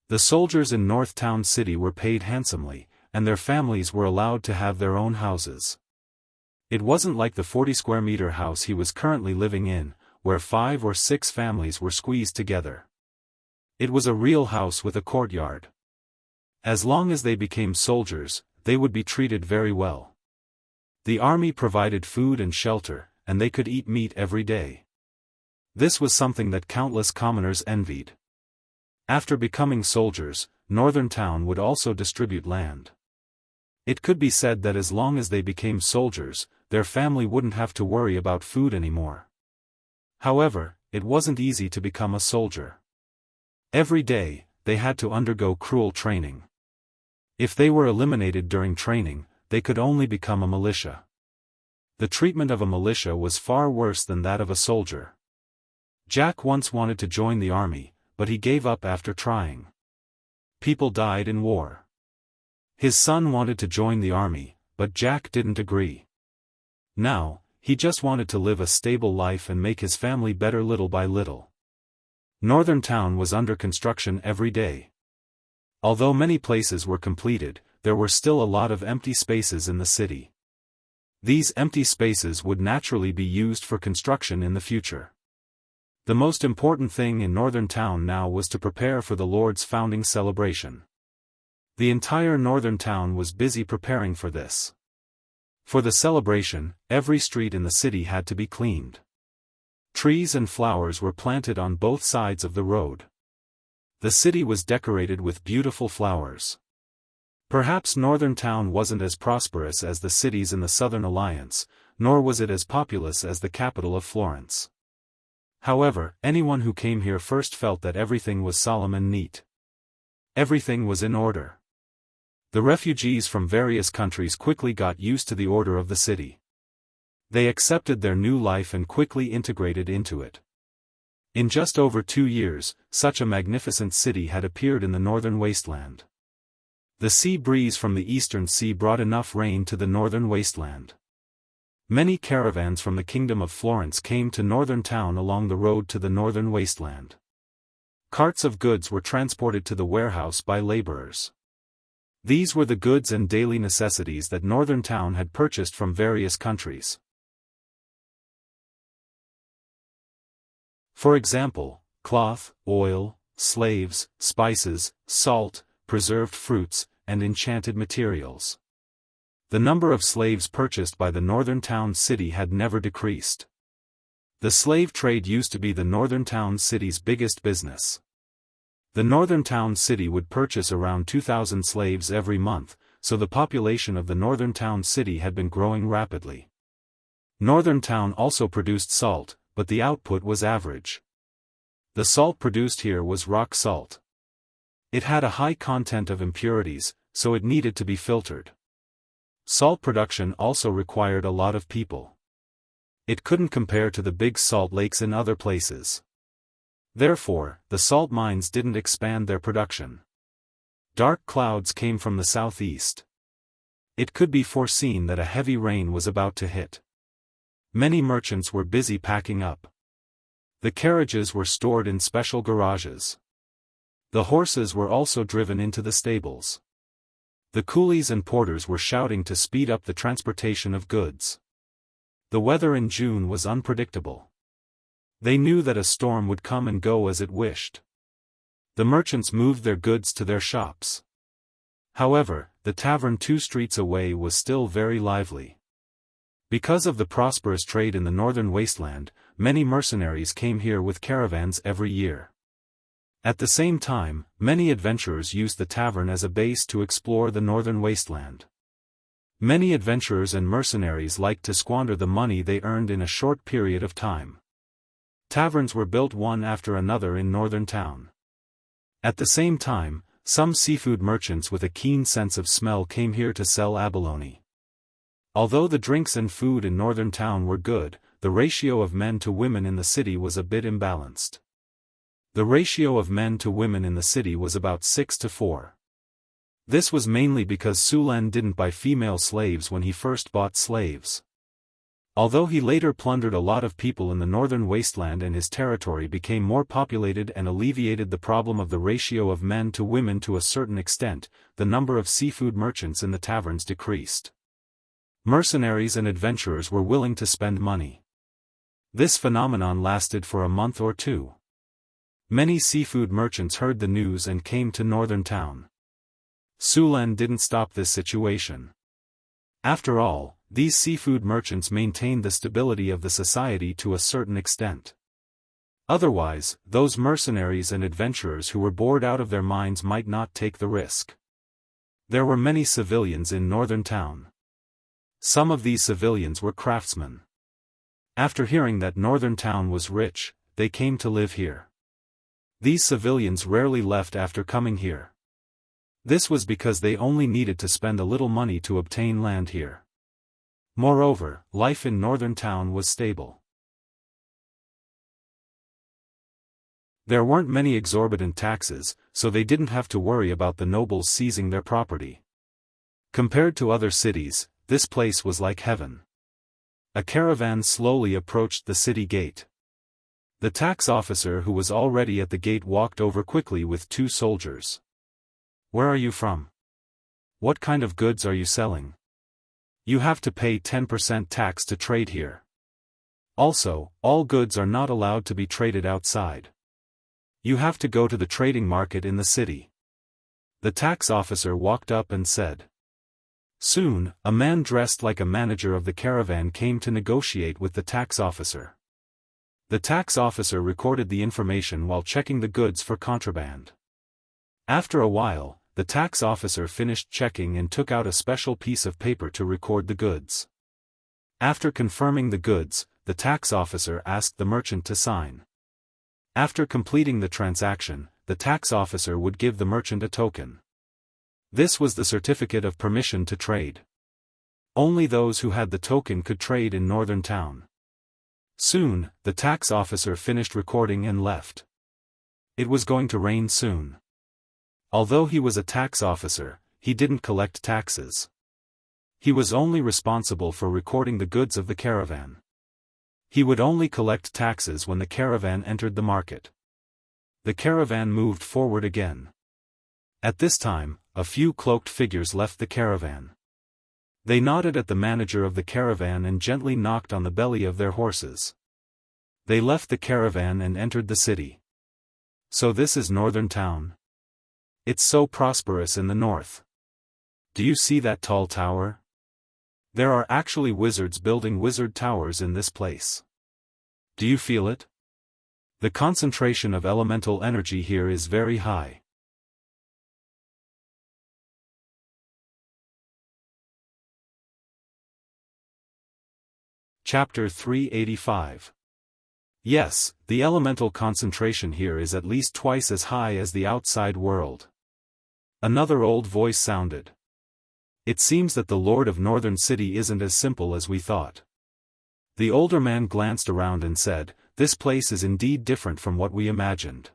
Speaker 1: The soldiers in North Town City were paid handsomely, and their families were allowed to have their own houses. It wasn't like the 40-square-meter house he was currently living in, where 5 or 6 families were squeezed together. It was a real house with a courtyard. As long as they became soldiers, they would be treated very well. The army provided food and shelter, and they could eat meat every day. This was something that countless commoners envied. After becoming soldiers, Northern Town would also distribute land. It could be said that as long as they became soldiers, their family wouldn't have to worry about food anymore. However, it wasn't easy to become a soldier. Every day, they had to undergo cruel training. If they were eliminated during training, they could only become a militia. The treatment of a militia was far worse than that of a soldier. Jack once wanted to join the army, but he gave up after trying. People died in war. His son wanted to join the army, but Jack didn't agree. Now, he just wanted to live a stable life and make his family better little by little. Northern Town was under construction every day. Although many places were completed, there were still a lot of empty spaces in the city. These empty spaces would naturally be used for construction in the future. The most important thing in Northern Town now was to prepare for the Lord's founding celebration. The entire Northern Town was busy preparing for this. For the celebration, every street in the city had to be cleaned. Trees and flowers were planted on both sides of the road. The city was decorated with beautiful flowers. Perhaps Northern Town wasn't as prosperous as the cities in the Southern Alliance, nor was it as populous as the capital of Florence. However, anyone who came here first felt that everything was solemn and neat. Everything was in order. The refugees from various countries quickly got used to the order of the city. They accepted their new life and quickly integrated into it. In just over 2 years, such a magnificent city had appeared in the northern wasteland. The sea breeze from the eastern sea brought enough rain to the northern wasteland. Many caravans from the Kingdom of Florence came to Northern Town along the road to the northern wasteland. Carts of goods were transported to the warehouse by laborers. These were the goods and daily necessities that Northern Town had purchased from various countries. For example, cloth, oil, slaves, spices, salt, preserved fruits, and enchanted materials. The number of slaves purchased by the Northern Town city had never decreased. The slave trade used to be the Northern Town city's biggest business. The Northern Town city would purchase around 2,000 slaves every month, so the population of the Northern Town city had been growing rapidly. Northern Town also produced salt, but the output was average. The salt produced here was rock salt. It had a high content of impurities, so it needed to be filtered. Salt production also required a lot of people. It couldn't compare to the big salt lakes in other places. Therefore, the salt mines didn't expand their production. Dark clouds came from the southeast. It could be foreseen that a heavy rain was about to hit. Many merchants were busy packing up. The carriages were stored in special garages. The horses were also driven into the stables. The coolies and porters were shouting to speed up the transportation of goods. The weather in June was unpredictable. They knew that a storm would come and go as it wished. The merchants moved their goods to their shops. However, the tavern 2 streets away was still very lively. Because of the prosperous trade in the northern wasteland, many mercenaries came here with caravans every year. At the same time, many adventurers used the tavern as a base to explore the northern wasteland. Many adventurers and mercenaries liked to squander the money they earned in a short period of time. Taverns were built one after another in Northern Town. At the same time, some seafood merchants with a keen sense of smell came here to sell abalone. Although the drinks and food in Northern Town were good, the ratio of men to women in the city was a bit imbalanced. The ratio of men to women in the city was about 6 to 4. This was mainly because Sulen didn't buy female slaves when he first bought slaves. Although he later plundered a lot of people in the northern wasteland and his territory became more populated and alleviated the problem of the ratio of men to women to a certain extent, the number of seafood merchants in the taverns decreased. Mercenaries and adventurers were willing to spend money. This phenomenon lasted for a month or 2. Many seafood merchants heard the news and came to Northern Town. Sulan didn't stop this situation. After all, these seafood merchants maintained the stability of the society to a certain extent. Otherwise, those mercenaries and adventurers who were bored out of their minds might not take the risk. There were many civilians in northern town. Some of these civilians were craftsmen. After hearing that northern town was rich, they came to live here. These civilians rarely left after coming here. This was because they only needed to spend a little money to obtain land here. Moreover, life in northern town was stable. There weren't many exorbitant taxes, so they didn't have to worry about the nobles seizing their property. Compared to other cities, this place was like heaven. A caravan slowly approached the city gate. The tax officer who was already at the gate walked over quickly with 2 soldiers. "Where are you from? What kind of goods are you selling? You have to pay 10% tax to trade here. Also, all goods are not allowed to be traded outside. You have to go to the trading market in the city." The tax officer walked up and said. Soon, a man dressed like a manager of the caravan came to negotiate with the tax officer. The tax officer recorded the information while checking the goods for contraband. After a while, the tax officer finished checking and took out a special piece of paper to record the goods. After confirming the goods, the tax officer asked the merchant to sign. After completing the transaction, the tax officer would give the merchant a token. This was the certificate of permission to trade. Only those who had the token could trade in northern town. Soon, the tax officer finished recording and left. It was going to rain soon. Although he was a tax officer, he didn't collect taxes. He was only responsible for recording the goods of the caravan. He would only collect taxes when the caravan entered the market. The caravan moved forward again. At this time, a few cloaked figures left the caravan. They nodded at the manager of the caravan and gently knocked on the belly of their horses. They left the caravan and entered the city. So this is northern town. It's so prosperous in the north. Do you see that tall tower? There are actually wizards building wizard towers in this place. Do you feel it? The concentration of elemental energy here is very high. Chapter 385. Yes, the elemental concentration here is at least twice as high as the outside world. Another old voice sounded. It seems that the Lord of Northern City isn't as simple as we thought. The older man glanced around and said, "This place is indeed different from what we imagined.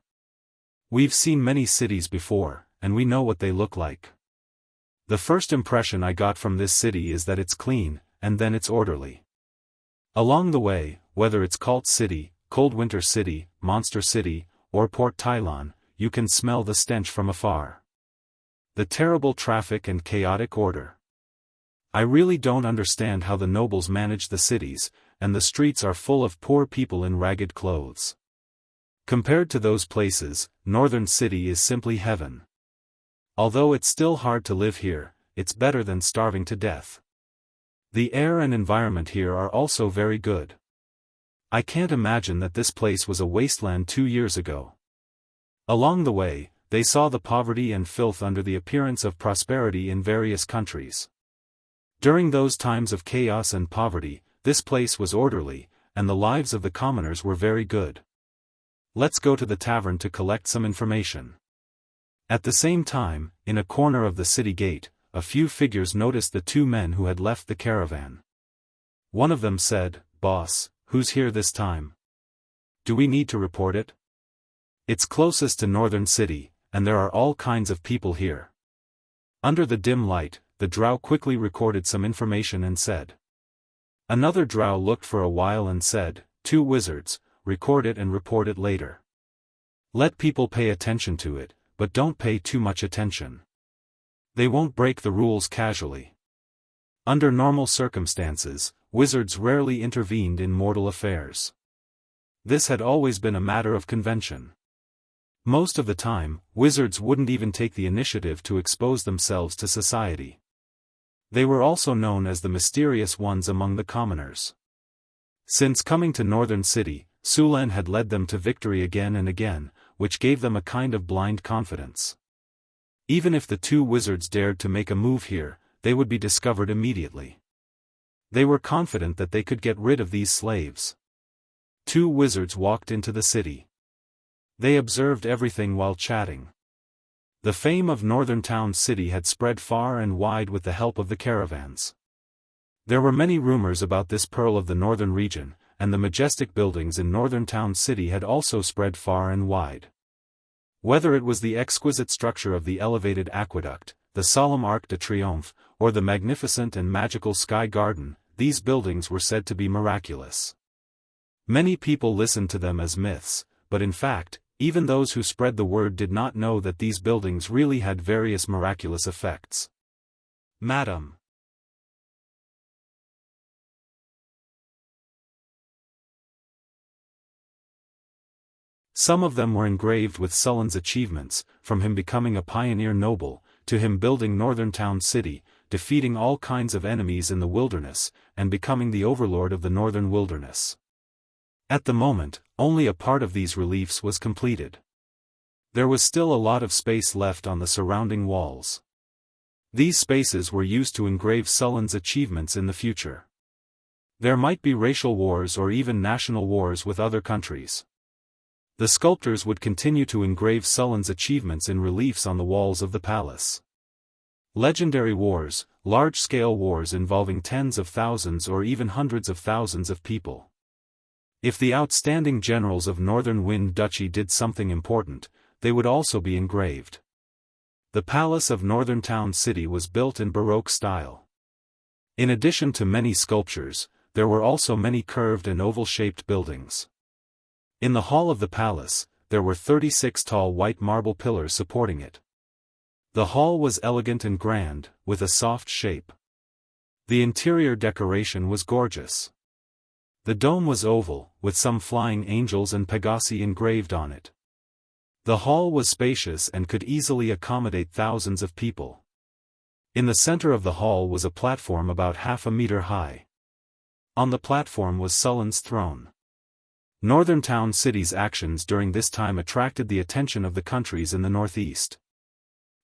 Speaker 1: We've seen many cities before, and we know what they look like. The first impression I got from this city is that it's clean, and then it's orderly. Along the way, whether it's Cult City, Cold Winter City, Monster City, or Port Tylon, you can smell the stench from afar. The terrible traffic and chaotic order. I really don't understand how the nobles manage the cities, and the streets are full of poor people in ragged clothes. Compared to those places, Northern City is simply heaven. Although it's still hard to live here, it's better than starving to death. The air and environment here are also very good. I can't imagine that this place was a wasteland 2 years ago." Along the way, they saw the poverty and filth under the appearance of prosperity in various countries. During those times of chaos and poverty, this place was orderly, and the lives of the commoners were very good. Let's go to the tavern to collect some information. At the same time, in a corner of the city gate, a few figures noticed the 2 men who had left the caravan. One of them said, "Boss, who's here this time? Do we need to report it? It's closest to Northern City, and there are all kinds of people here." Under the dim light, the drow quickly recorded some information and said. Another drow looked for a while and said, "2 wizards, record it and report it later. Let people pay attention to it, but don't pay too much attention. They won't break the rules casually." Under normal circumstances, wizards rarely intervened in mortal affairs. This had always been a matter of convention. Most of the time, wizards wouldn't even take the initiative to expose themselves to society. They were also known as the mysterious ones among the commoners. Since coming to Northern City, Sulan had led them to victory again and again, which gave them a kind of blind confidence. Even if the two wizards dared to make a move here, they would be discovered immediately. They were confident that they could get rid of these slaves. Two wizards walked into the city. They observed everything while chatting. The fame of Northern Town City had spread far and wide with the help of the caravans. There were many rumors about this pearl of the northern region, and the majestic buildings in Northern Town City had also spread far and wide. Whether it was the exquisite structure of the elevated aqueduct, the solemn Arc de Triomphe, or the magnificent and magical Sky Garden, these buildings were said to be miraculous. Many people listened to them as myths, but in fact, even those who spread the word did not know that these buildings really had various miraculous effects. Madam. Some of them were engraved with Sulan's achievements, from him becoming a pioneer noble, to him building Northern Town City, defeating all kinds of enemies in the wilderness, and becoming the overlord of the northern wilderness. At the moment, only a part of these reliefs was completed. There was still a lot of space left on the surrounding walls. These spaces were used to engrave Sulan's achievements in the future. There might be racial wars or even national wars with other countries. The sculptors would continue to engrave Sulan's achievements in reliefs on the walls of the palace. Legendary wars, large-scale wars involving tens of thousands or even hundreds of thousands of people. If the outstanding generals of Northern Wind Duchy did something important, they would also be engraved. The Palace of Northern Town City was built in Baroque style. In addition to many sculptures, there were also many curved and oval-shaped buildings. In the hall of the palace, there were 36 tall white marble pillars supporting it. The hall was elegant and grand, with a soft shape. The interior decoration was gorgeous. The dome was oval, with some flying angels and Pegasi engraved on it. The hall was spacious and could easily accommodate thousands of people. In the center of the hall was a platform about half a meter high. On the platform was Sulan's throne. Northern Town City's actions during this time attracted the attention of the countries in the northeast.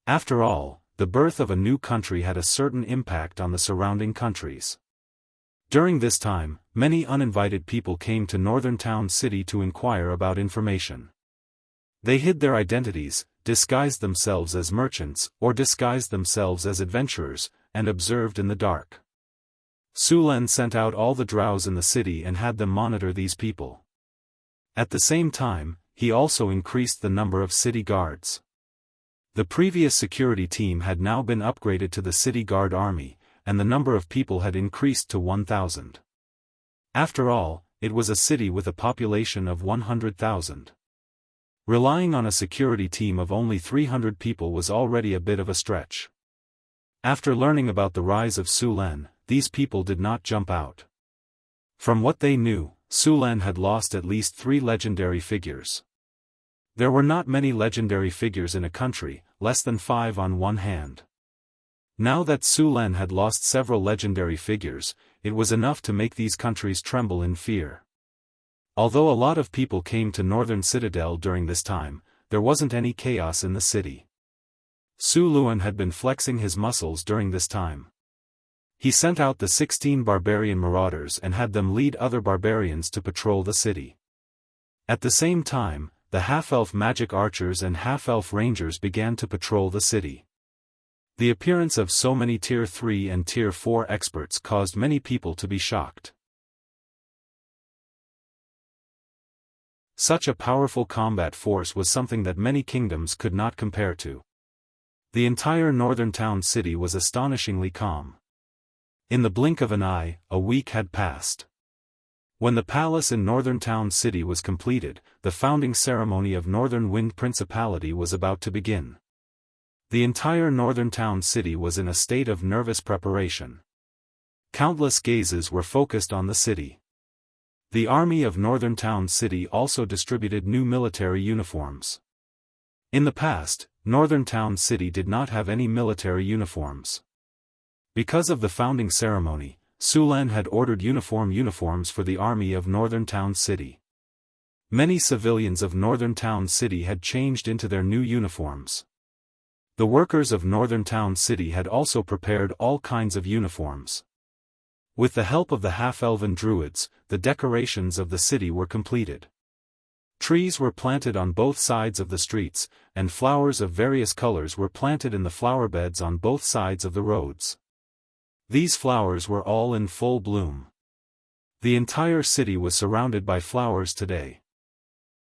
Speaker 1: After all, the birth of a new country had a certain impact on the surrounding countries. During this time, many uninvited people came to Northern Town City to inquire about information. They hid their identities, disguised themselves as merchants, or disguised themselves as adventurers, and observed in the dark. Sulan sent out all the drows in the city and had them monitor these people. At the same time, he also increased the number of city guards. The previous security team had now been upgraded to the city guard army, and the number of people had increased to 1,000. After all, it was a city with a population of 100,000. Relying on a security team of only 300 people was already a bit of a stretch. After learning about the rise of Sulan, these people did not jump out. From what they knew, Sulan had lost at least 3 legendary figures. There were not many legendary figures in a country, less than 5 on one hand. Now that Sulan had lost several legendary figures, it was enough to make these countries tremble in fear. Although a lot of people came to Northern Citadel during this time, there wasn't any chaos in the city. Sulan had been flexing his muscles during this time. He sent out the 16 barbarian marauders and had them lead other barbarians to patrol the city. At the same time, the half-elf magic archers and half-elf rangers began to patrol the city. The appearance of so many Tier 3 and Tier 4 experts caused many people to be shocked. Such a powerful combat force was something that many kingdoms could not compare to. The entire Northern Town City was astonishingly calm. In the blink of an eye, a week had passed. When the palace in Northern Town City was completed, the founding ceremony of Northern Wind Principality was about to begin. The entire Northern Town City was in a state of nervous preparation. Countless gazes were focused on the city. The army of Northern Town City also distributed new military uniforms. In the past, Northern Town City did not have any military uniforms. Because of the founding ceremony, Sulan had ordered uniforms for the army of Northern Town City. Many civilians of Northern Town City had changed into their new uniforms. The workers of Northern Town City had also prepared all kinds of uniforms. With the help of the half-elven druids, the decorations of the city were completed. Trees were planted on both sides of the streets, and flowers of various colors were planted in the flower beds on both sides of the roads. These flowers were all in full bloom. The entire city was surrounded by flowers today.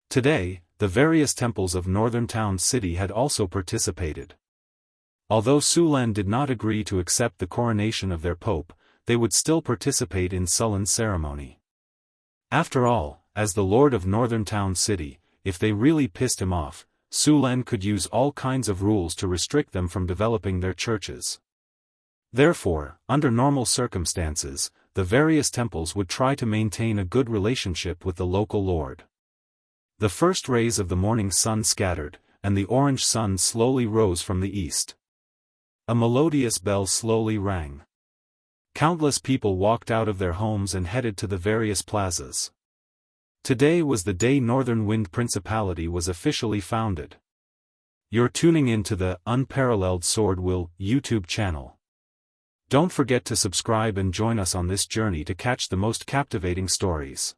Speaker 1: Today, the various temples of Northern Town City had also participated. Although Sulan did not agree to accept the coronation of their pope, they would still participate in Sulan's ceremony. After all, as the lord of Northern Town City, if they really pissed him off, Sulan could use all kinds of rules to restrict them from developing their churches. Therefore, under normal circumstances, the various temples would try to maintain a good relationship with the local lord. The first rays of the morning sun scattered, and the orange sun slowly rose from the east. A melodious bell slowly rang. Countless people walked out of their homes and headed to the various plazas. Today was the day Northern Wind Principality was officially founded. You're tuning in to the Unparalleled SwordWill YouTube channel. Don't forget to subscribe and join us on this journey to catch the most captivating stories.